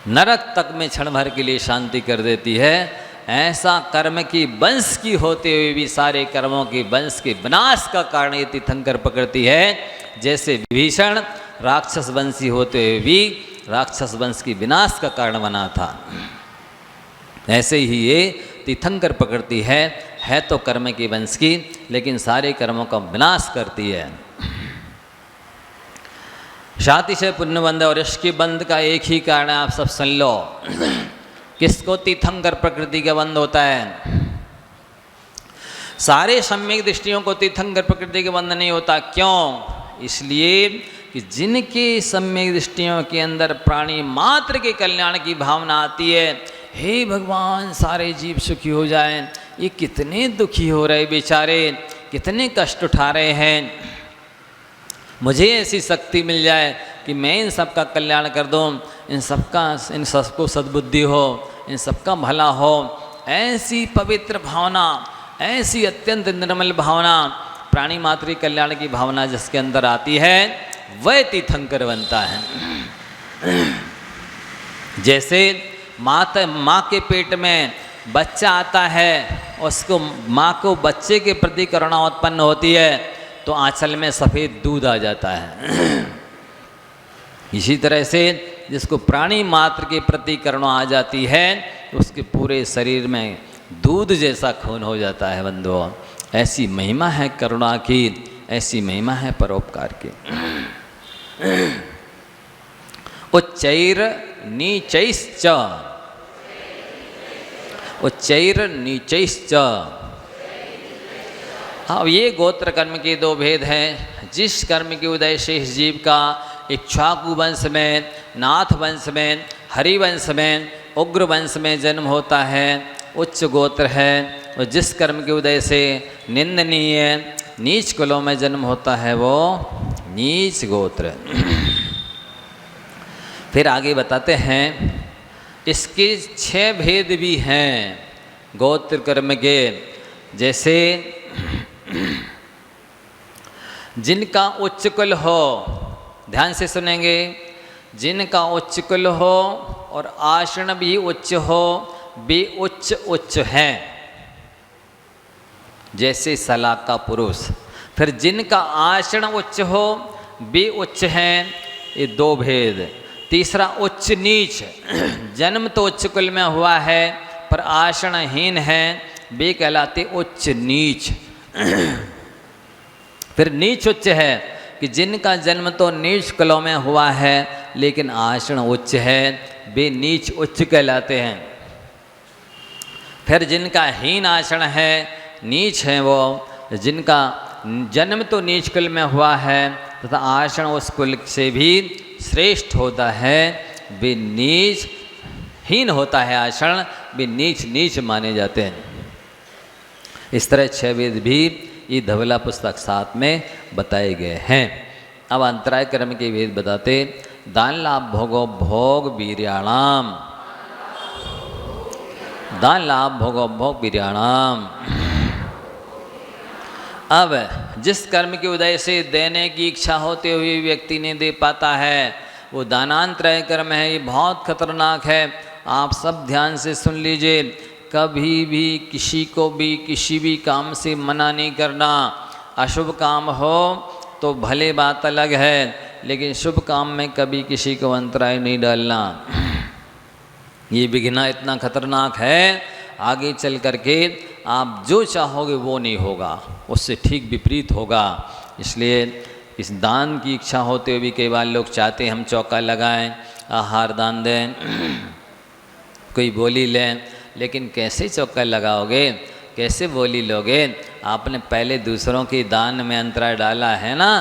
नरक तक में क्षण भर के लिए शांति कर देती है। ऐसा कर्म की वंश की होते हुए भी सारे कर्मों की वंश के विनाश का कारण ये तीर्थंकर पकड़ती है। जैसे विभीषण राक्षस वंशी होते हुए भी राक्षस वंश की विनाश का कारण बना था, ऐसे ही ये तीर्थंकर पकड़ती है तो कर्म की वंश की, लेकिन सारे कर्मों का विनाश करती है। शाति से पुण्यबंध और इसके बंध का एक ही कारण आप सब सुन लो। किसको तीर्थंकर प्रकृति का बंध होता है? सारे सम्यक दृष्टियों को तीर्थंकर प्रकृति का बंध नहीं होता। क्यों? इसलिए कि जिनके सम्यक दृष्टियों के अंदर प्राणी मात्र के कल्याण की भावना आती है, हे भगवान सारे जीव सुखी हो जाएं, ये कितने दुखी हो रहे बेचारे, कितने कष्ट उठा रहे हैं, मुझे ऐसी शक्ति मिल जाए कि मैं इन सब का कल्याण कर दूं, इन सबको सद्बुद्धि हो, इन सबका भला हो। ऐसी पवित्र भावना, ऐसी अत्यंत निर्मल भावना, प्राणी मात्र के कल्याण की भावना जिसके अंदर आती है वह तीर्थंकर बनता है। जैसे माँ के पेट में बच्चा आता है, उसको माँ को बच्चे के प्रति करुणा उत्पन्न होती है तो आंचल में सफ़ेद दूध आ जाता है। इसी तरह से जिसको प्राणी मात्र के प्रति करुणा आ जाती है उसके पूरे शरीर में दूध जैसा खून हो जाता है। बंधुओं, ऐसी महिमा है करुणा की, ऐसी महिमा है परोपकार की। उच्चैर नीचैश्च, उच्चैर नीचैश्च। अब ये गोत्र कर्म के दो भेद हैं। जिस कर्म के उदय से इस जीव का इक्ष्वाकु वंश में, नाथ वंश में, हरिवंश में, उग्र वंश में जन्म होता है, उच्च गोत्र है। और जिस कर्म के उदय से निंदनीय नीच कुलों में जन्म होता है वो नीच गोत्र। फिर आगे बताते हैं इसके 6 भेद भी हैं गोत्र कर्म के। जैसे जिनका उच्च कुल हो, ध्यान से सुनेंगे, जिनका उच्च कुल हो और आश्रम भी उच्च हो, वे उच्च उच्च हैं, जैसे सलाक का पुरुष। फिर जिनका आश्रम उच्च हो वे उच्च हैं, ये 2 भेद। तीसरा उच्च नीच, जन्म तो उच्च कुल में हुआ है पर आश्रमहीन है, वे कहलाते उच्च नीच। फिर नीच उच्च है कि जिनका जन्म तो नीच कुलों में हुआ है लेकिन आश्रम उच्च है, वे नीच उच्च कहलाते हैं। फिर जिनका हीन आश्रम है, नीच है वो, जिनका जन्म तो नीच कुल में हुआ है तथा आश्रम उस कुल से भी श्रेष्ठ होता है, वे नीच हीन होता है आश्रम, वे नीच नीच माने जाते हैं। इस तरह 6 वेद भी ये धवला पुस्तक 7 में बताए गए हैं। अब अंतराय कर्म के वेद बताते, दान लाभ भोगो भोग वीर्याणाम, दान लाभ भोगो भोग वीर्याणाम। अब जिस कर्म के उदय से देने की इच्छा होते हुए व्यक्ति ने दे पाता है वो दानांतराय कर्म है। ये बहुत खतरनाक है, आप सब ध्यान से सुन लीजिए। कभी भी किसी को भी किसी भी काम से मना नहीं करना। अशुभ काम हो तो भले बात अलग है, लेकिन शुभ काम में कभी किसी को अंतराय नहीं डालना। ये विघ्न इतना खतरनाक है, आगे चल करके आप जो चाहोगे वो नहीं होगा, उससे ठीक विपरीत होगा। इसलिए इस दान की इच्छा होते हुए भी कई बार लोग चाहते हैं हम चौका लगाएं, आहार दान दें, कोई बोली लें, लेकिन कैसे चौका लगाओगे, कैसे बोली लोगे? आपने पहले दूसरों के दान में अंतराय डाला है ना,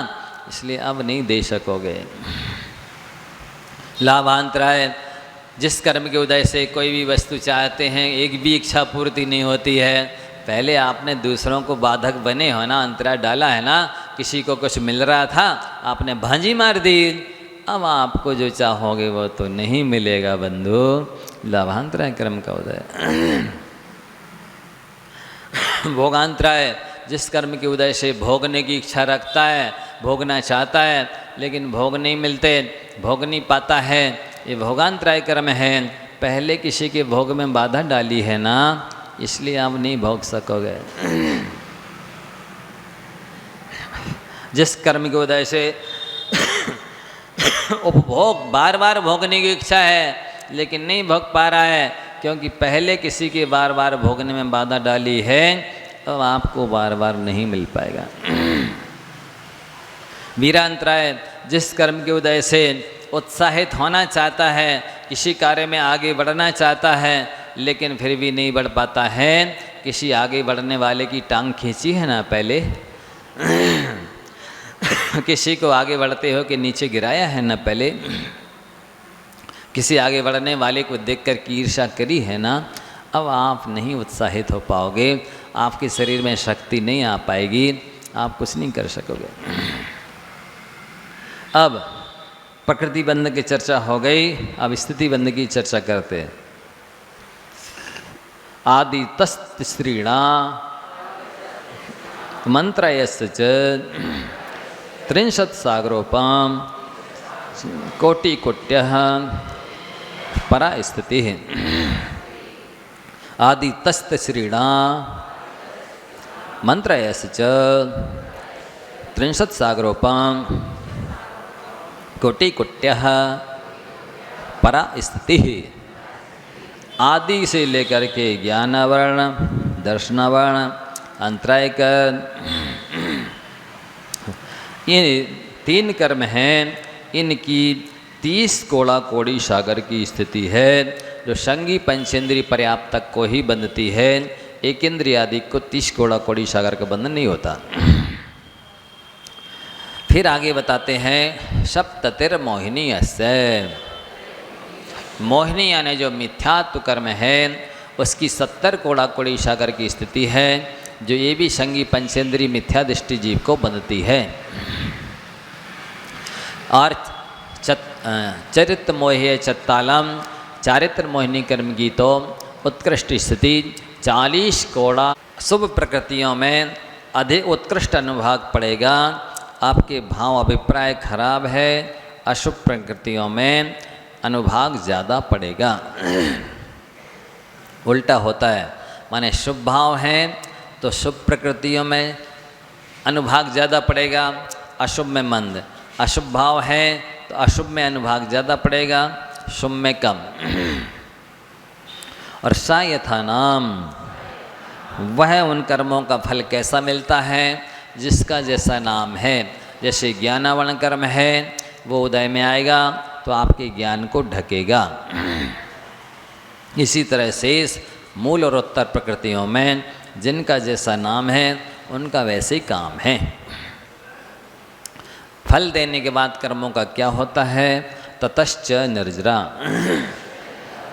इसलिए अब नहीं दे सकोगे। लाभांतराय, जिस कर्म के उदय से कोई भी वस्तु चाहते हैं, एक भी इच्छा पूर्ति नहीं होती है, पहले आपने दूसरों को बाधक बने हो ना, अंतराय डाला है ना, किसी को कुछ मिल रहा था आपने भांजी मार दी, अब आपको जो चाहोगे वो तो नहीं मिलेगा बंधु। लाभांतराय कर्म का उदय। भोगांतराय, जिस कर्म के उदय से भोगने की इच्छा रखता है, भोगना चाहता है लेकिन भोग नहीं मिलते, भोग नहीं पाता है, ये भोगांतराय कर्म है। पहले किसी के भोग में बाधा डाली है ना, इसलिए आप नहीं भोग सकोगे। जिस कर्म के उदय से उपभोग बार बार भोगने की इच्छा है लेकिन नहीं भोग पा रहा है, क्योंकि पहले किसी के बार बार भोगने में बाधा डाली है, तो आपको बार बार नहीं मिल पाएगा। वीरांतराय, जिस कर्म के उदय से उत्साहित होना चाहता है, किसी कार्य में आगे बढ़ना चाहता है लेकिन फिर भी नहीं बढ़ पाता है, किसी आगे बढ़ने वाले की टांग खींची है ना पहले, किसी को आगे बढ़ते हो कि नीचे गिराया है ना पहले, किसी आगे बढ़ने वाले को देखकर की ईर्ष्या करी है ना, अब आप नहीं उत्साहित हो पाओगे, आपके शरीर में शक्ति नहीं आ पाएगी, आप कुछ नहीं कर सकोगे। अब प्रकृति बंध की चर्चा हो गई, अब स्थिति बंध की चर्चा करते हैं। आदि तस्त्रीणा मंत्रयश्च त्रिंशत् सागरोपम कोटिकोट्यः परा स्थिति है। आदि तस्त्रीणा मंत्रयश्च त्रिंशत् सागरोपम कोटिकोट्यः परा स्थिति। आदि से लेकर के ज्ञानवर्ण, दर्शनवर्ण, अंतराय कर, ये 3 कर्म हैं, इनकी 30 कोड़ा कोड़ी सागर की स्थिति है, जो संगी पंचेंद्रीय पर्याप्त तक को ही बंधती है। एक इंद्रिय आदि को 30 कोड़ा कोड़ी सागर का बंधन नहीं होता। फिर आगे बताते हैं सप्ततिर मोहिनी अस्य, मोहिनी यानी जो मिथ्यात्व कर्म है उसकी 70 कोड़ा कोड़ी सागर की स्थिति है, जो ये भी संगी पंचेंद्रीय मिथ्या दृष्टि जीव को बंधती है। और चरित्र मोहे चत्तालम, चारित्र मोहिनी कर्म की तो उत्कृष्ट स्थिति 40 कोड़ा शुभ प्रकृतियों में अधिक उत्कृष्ट अनुभाग पड़ेगा। आपके भाव अभिप्राय खराब है, अशुभ प्रकृतियों में अनुभाग ज़्यादा पड़ेगा। उल्टा होता है, माने शुभ भाव हैं तो शुभ प्रकृतियों में अनुभाग ज़्यादा पड़ेगा, अशुभ में मंद। अशुभ भाव है तो अशुभ में अनुभाग ज़्यादा पड़ेगा, शुभ में कम। और सा यथा नाम, वह उन कर्मों का फल कैसा मिलता है जिसका जैसा नाम है। जैसे ज्ञानावरण कर्म है वो उदय में आएगा तो आपके ज्ञान को ढकेगा। इसी तरह से मूल और उत्तर प्रकृतियों में जिनका जैसा नाम है उनका वैसे ही काम है। फल देने के बाद कर्मों का क्या होता है, ततश्च निर्जरा,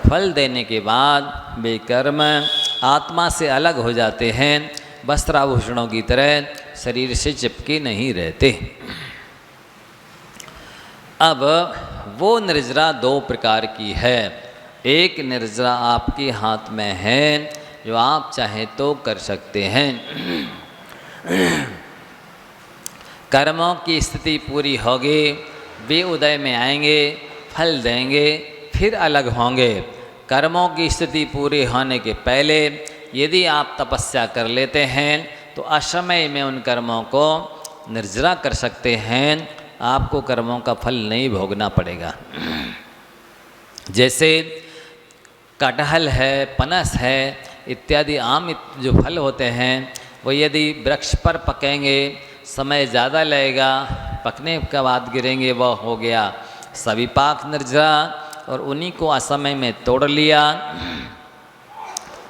फल देने के बाद वे कर्म आत्मा से अलग हो जाते हैं, वस्त्राभूषणों की तरह शरीर से चिपके नहीं रहते। अब वो निर्जरा 2 प्रकार की है। एक निर्जरा आपके हाथ में है जो आप चाहे तो कर सकते हैं। कर्मों की स्थिति पूरी होगी, वे उदय में आएंगे, फल देंगे, फिर अलग होंगे। कर्मों की स्थिति पूरी होने के पहले यदि आप तपस्या कर लेते हैं तो असमय में उन कर्मों को निर्जरा कर सकते हैं, आपको कर्मों का फल नहीं भोगना पड़ेगा। जैसे कटहल है, पनस है इत्यादि आम जो फल होते हैं वो यदि वृक्ष पर पकेंगे समय ज़्यादा लगेगा, पकने के बाद गिरेंगे, वह हो गया सविपाक निर्जरा। और उन्हीं को असमय में तोड़ लिया,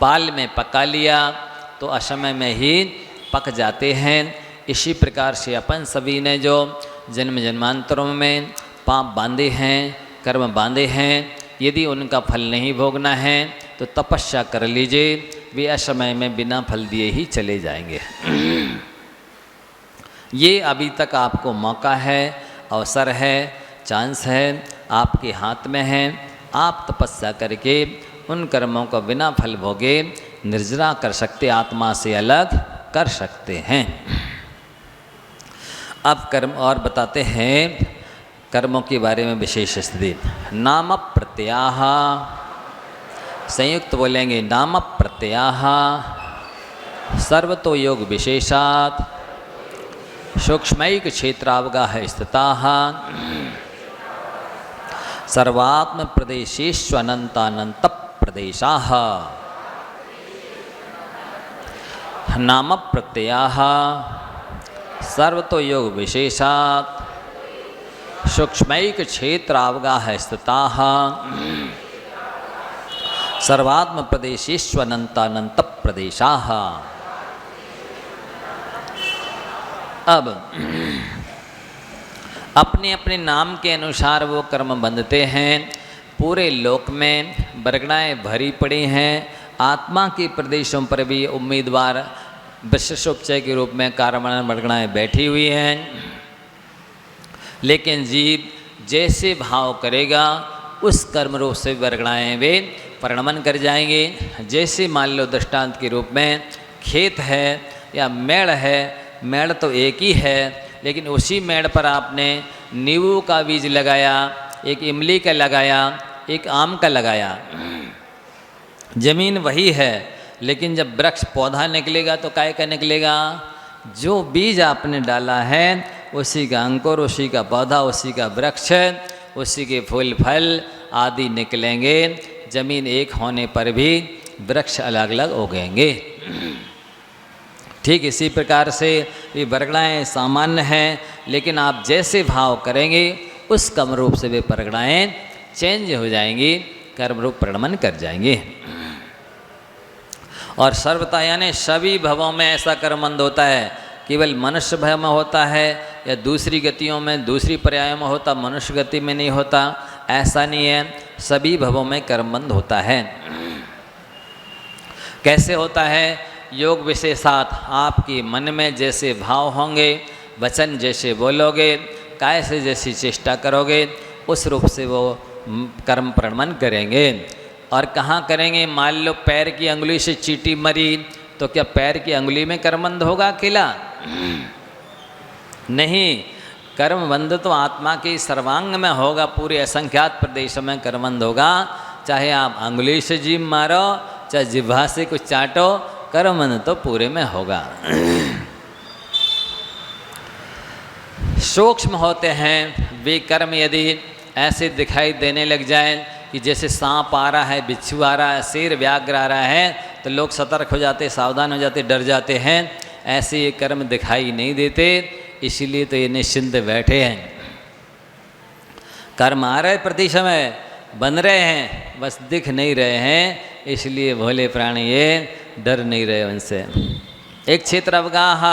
पाल में पका लिया तो असमय में ही पक जाते हैं। इसी प्रकार से अपन सभी ने जो जन्म जन्मांतरों में पाप बांधे हैं, कर्म बांधे हैं, यदि उनका फल नहीं भोगना है तो तपस्या कर लीजिए, वे असमय में बिना फल दिए ही चले जाएंगे। ये अभी तक आपको मौका है, अवसर है, चांस है, आपके हाथ में है। आप तपस्या करके उन कर्मों को बिना फल भोगे निर्जरा कर सकते, आत्मा से अलग कर सकते हैं। अब कर्म और बताते हैं कर्मों के बारे में विशेष स्थिति। नाम प्रत्याह, संयुक्त बोलेंगे नाम प्रत्याह, सर्वतो योग विशेषात्, सूक्ष्मैक क्षेत्रावगाह स्थिताः, सर्वात्म प्रदेशेष्वनंतानंत प्रदेशाः। नाम प्रत्ययाः सर्वतो योग विशेषात्, सूक्ष्मैक क्षेत्रावगाह स्थिताः, सर्वात्म प्रदेशेष्वनंतानंत प्रदेशाः। अब अपने अपने नाम के अनुसार वो कर्म बंधते हैं। पूरे लोक में बरगड़ाएँ भरी पड़ी हैं। आत्मा के प्रदेशों पर भी उम्मीदवार विशेषोपचय के रूप में कार्यमान बरगड़ाएँ बैठी हुई हैं। लेकिन जीव जैसे भाव करेगा उस कर्म रूप से बरगड़ाएँ वे परिणमन कर जाएंगे। जैसे मान लो दृष्टांत के रूप में खेत है या मेड़ है, मेड़ तो एक ही है लेकिन उसी मेड़ पर आपने नींबू का बीज लगाया, एक इमली का लगाया, एक आम का लगाया, जमीन वही है लेकिन जब वृक्ष पौधा निकलेगा तो काय का निकलेगा? जो बीज आपने डाला है उसी का अंकुर, उसी का पौधा, उसी का वृक्ष, उसी के फूल फल आदि निकलेंगे। जमीन एक होने पर भी वृक्ष अलग अलग उगेंगे। ठीक इसी प्रकार से ये परगणाएँ सामान्य हैं, लेकिन आप जैसे भाव करेंगे उस कर्म रूप से वे परगणाएँ चेंज हो जाएंगी, कर्म रूप परिणमन कर जाएंगे। और सर्वथा यानी सभी भवों में ऐसा कर्मबंध होता है, केवल मनुष्य भव में होता है या दूसरी गतियों में, दूसरी पर्यायों में होता, मनुष्य गति में नहीं होता, ऐसा नहीं है, सभी भवों में कर्मबंध होता है। कैसे होता है? योग विशेषात, आपके मन में जैसे भाव होंगे, वचन जैसे बोलोगे, काय से जैसी चेष्टा करोगे, उस रूप से वो कर्म परिणमन करेंगे। और कहाँ करेंगे? मान लो पैर की अंगुली से चींटी मरी, तो क्या पैर की अंगुली में कर्मबंध होगा अकेला? नहीं, कर्मबंध तो आत्मा के सर्वांग में होगा, पूरे असंख्यात प्रदेशों में कर्मबंध होगा। चाहे आप अंगुली से जीभ मारो, चाहे जिह्वा से कुछ चाटो, कर्मबंध तो पूरे में होगा। सूक्ष्म होते हैं वे कर्म, यदि ऐसे दिखाई देने लग जाए कि जैसे सांप आ रहा है, बिच्छू आ रहा है, शेर व्याघ्र आ रहा है, तो लोग सतर्क हो जाते, सावधान हो जाते, डर जाते हैं। ऐसे ये कर्म दिखाई नहीं देते, इसीलिए तो ये निश्चिंत बैठे हैं। कर्म आ रहे प्रति समय, बन रहे हैं, बस दिख नहीं रहे हैं, इसलिए भोले प्राणी ये डर नहीं रहे उनसे। एक क्षेत्र अवगाह,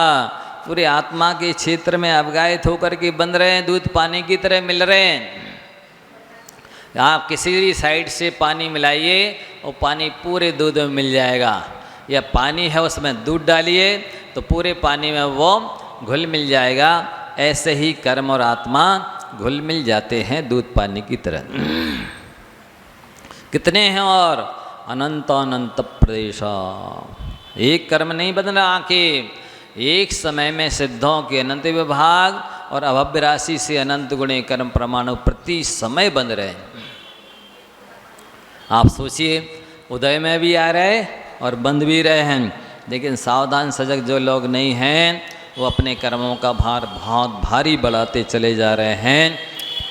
पूरे आत्मा के क्षेत्र में अवगाहित होकर के बन रहे हैं, दूध पानी की तरह मिल रहे हैं। आप किसी भी साइड से पानी मिलाइए और पानी पूरे दूध में मिल जाएगा, या पानी है उसमें दूध डालिए तो पूरे पानी में वो घुल मिल जाएगा। ऐसे ही कर्म और आत्मा घुल मिल जाते हैं दूध पानी की तरह। कितने हैं? और अनंत अनंत प्रदेश। एक कर्म नहीं बदल रहा कि एक समय में सिद्धों के अनंत विभाग और अभव्य राशि से अनंत गुणे कर्म परमाणु प्रति समय बन रहे हैं। आप सोचिए, उदय में भी आ रहे और बंद भी रहे हैं, लेकिन सावधान सजग जो लोग नहीं हैं वो अपने कर्मों का भार बहुत भारी बढ़ाते चले जा रहे हैं।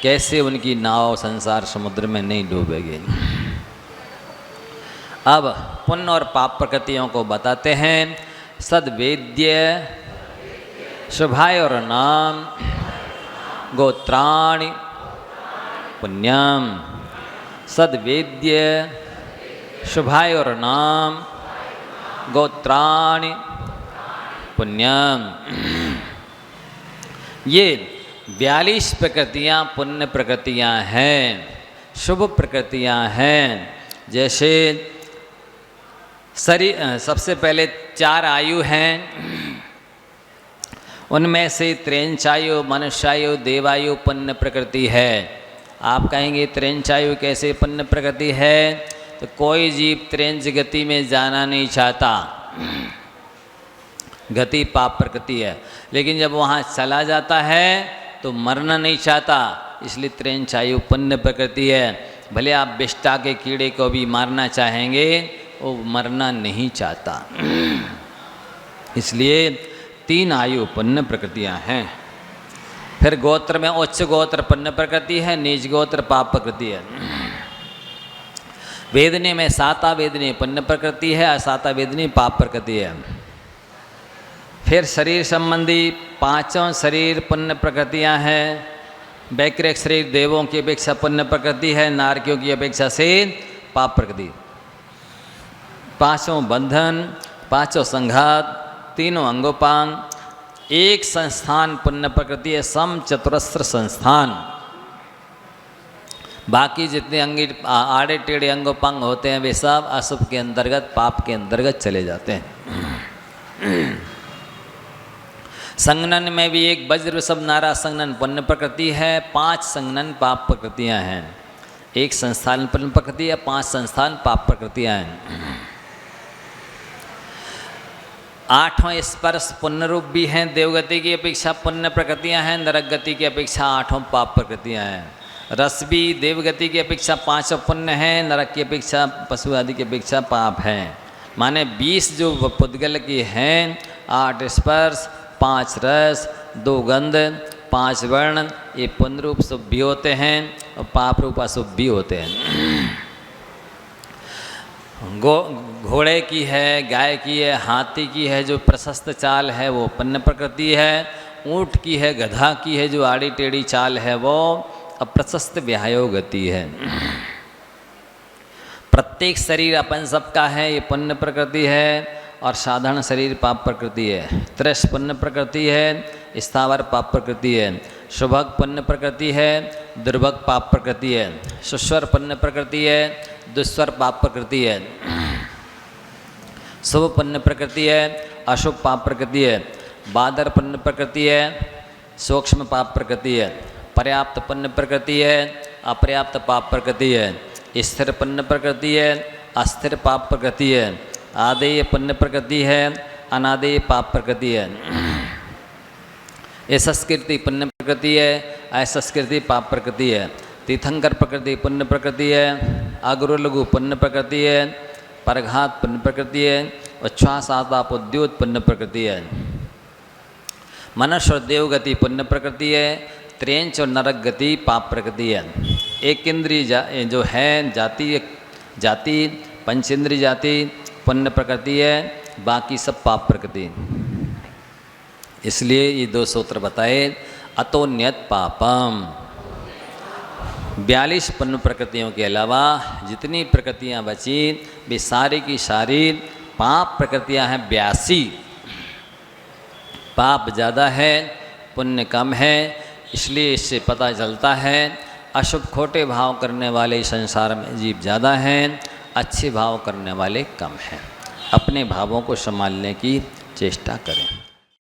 कैसे उनकी नाव संसार समुद्र में नहीं डूबेगी। अब पुण्य और पाप प्रकृतियों को बताते हैं। सद्वेद्य शुभाय और नाम गोत्राणि पुण्यम। सद्वेद्य शुभाय और नाम गोत्राणि पुण्यम। ये 42 प्रकृतियाँ पुण्य प्रकृतियाँ हैं, शुभ प्रकृतियाँ हैं। जैसे सबसे पहले 4 आयु हैं, उनमें से त्रेंचायु, मनुष्यायु, देवायु पुण्य प्रकृति है। आप कहेंगे त्रेंचायु कैसे पुण्य प्रकृति है? तो कोई जीव त्रेंच गति में जाना नहीं चाहता, गति पाप प्रकृति है, लेकिन जब वहाँ चला जाता है तो मरना नहीं चाहता, इसलिए त्रेंचायु पुण्य प्रकृति है। भले आप विष्ठा के कीड़े को भी मारना चाहेंगे, वो मरना नहीं चाहता, इसलिए 3 आयु पुण्य प्रकृतियाँ हैं। फिर गोत्र में उच्च गोत्र पुण्य प्रकृति है, नीच गोत्र पाप प्रकृति है। वेदनी में साता वेदनी पुण्य प्रकृति है, असाता वेदनी पाप प्रकृति है। फिर शरीर संबंधी 5 शरीर पुण्य प्रकृतियाँ हैं। वैकृत शरीर देवों की अपेक्षा पुण्य प्रकृति है, नारकियों की अपेक्षा से पाप प्रकृति। 5 बंधन, 5 संघात, 3 अंगोपांग, 1 संस्थान पुण्य प्रकृति है, सम चतुरस्र संस्थान। बाकी जितने आड़े टेढ़े अंगोपांग होते हैं वे सब अशुभ के अंतर्गत, पाप के अंतर्गत चले जाते हैं। संगनन में भी 1 वज्र सब नारा संगनन पुण्य प्रकृति है, 5 संगनन पाप प्रकृतियाँ हैं। 1 संस्थान पुण्य प्रकृति है, 5 संस्थान पाप प्रकृतियाँ हैं। 8 स्पर्श पुण्य रूप भी हैं, देवगति की अपेक्षा पुण्य प्रकृतियाँ हैं, नरक गति की अपेक्षा 8 पाप प्रकृतियाँ हैं। रस भी देवगति की अपेक्षा 5 पुण्य हैं, नरक की अपेक्षा पशु आदि की अपेक्षा पाप हैं। माने 20 जो पुद्गल की हैं, 8 स्पर्श, 5 रस, 2 गंध, 5 वर्ण, ये पुण्य रूप शुभ भी होते हैं और पाप रूप अशुभ भी होते हैं। घोड़े की है, गाय की है, हाथी की है जो प्रशस्त चाल है वो पन्न प्रकृति है, ऊँट की है, गधा की है जो आड़ी टेढ़ी चाल है वो अप्रशस्त व्यायो गति है। प्रत्येक शरीर अपन सबका है ये पुण्य प्रकृति है और साधारण शरीर पाप प्रकृति है। त्रस पुण्य प्रकृति है, स्थावर पाप प्रकृति है। शुभग पुण्य प्रकृति है, दुर्भग पाप प्रकृति है। सुस्वर पुण्य प्रकृति है, दुस्वर पाप प्रकृति है। शुभ पुण्य प्रकृति है, अशुभ पाप प्रकृति है। बादर पुण्य प्रकृति है, सूक्ष्म पाप प्रकृति है। पर्याप्त पुण्य प्रकृति है, अपर्याप्त पाप प्रकृति है। स्थिर पुण्य प्रकृति है, अस्थिर पाप प्रकृति है। आदेय पुण्य प्रकृति है, अनादेय पाप प्रकृति है। यशस्कृति पुण्य प्रकृति है, असंस्कृति पाप प्रकृति है। तीर्थंकर प्रकृति पुण्य प्रकृति है, अगुरु लघु पुण्य प्रकृति है। परघात पुण्य प्रकृति है, उच्छ्वास आताप उद्योत पुण्य प्रकृति है। मनुष्य और देव गति पुण्य प्रकृति है। त्रेंच और नरक गति पाप प्रकृति है। एक इंद्रिय जो है जाति पंचेंद्रिय जाति पुण्य प्रकृति है, बाकी सब पाप प्रकृति। इसलिए ये 2 सूत्र बताए। अतोन्यत पापम 42 पुण्य प्रकृतियों के अलावा जितनी प्रकृतियां बची वे सारी की सारी पाप प्रकृतियां हैं। 82 पाप ज़्यादा है, पुण्य कम है। इसलिए इससे पता चलता है अशुभ खोटे भाव करने वाले संसार में जीव ज़्यादा हैं, अच्छे भाव करने वाले कम हैं। अपने भावों को संभालने की चेष्टा करें।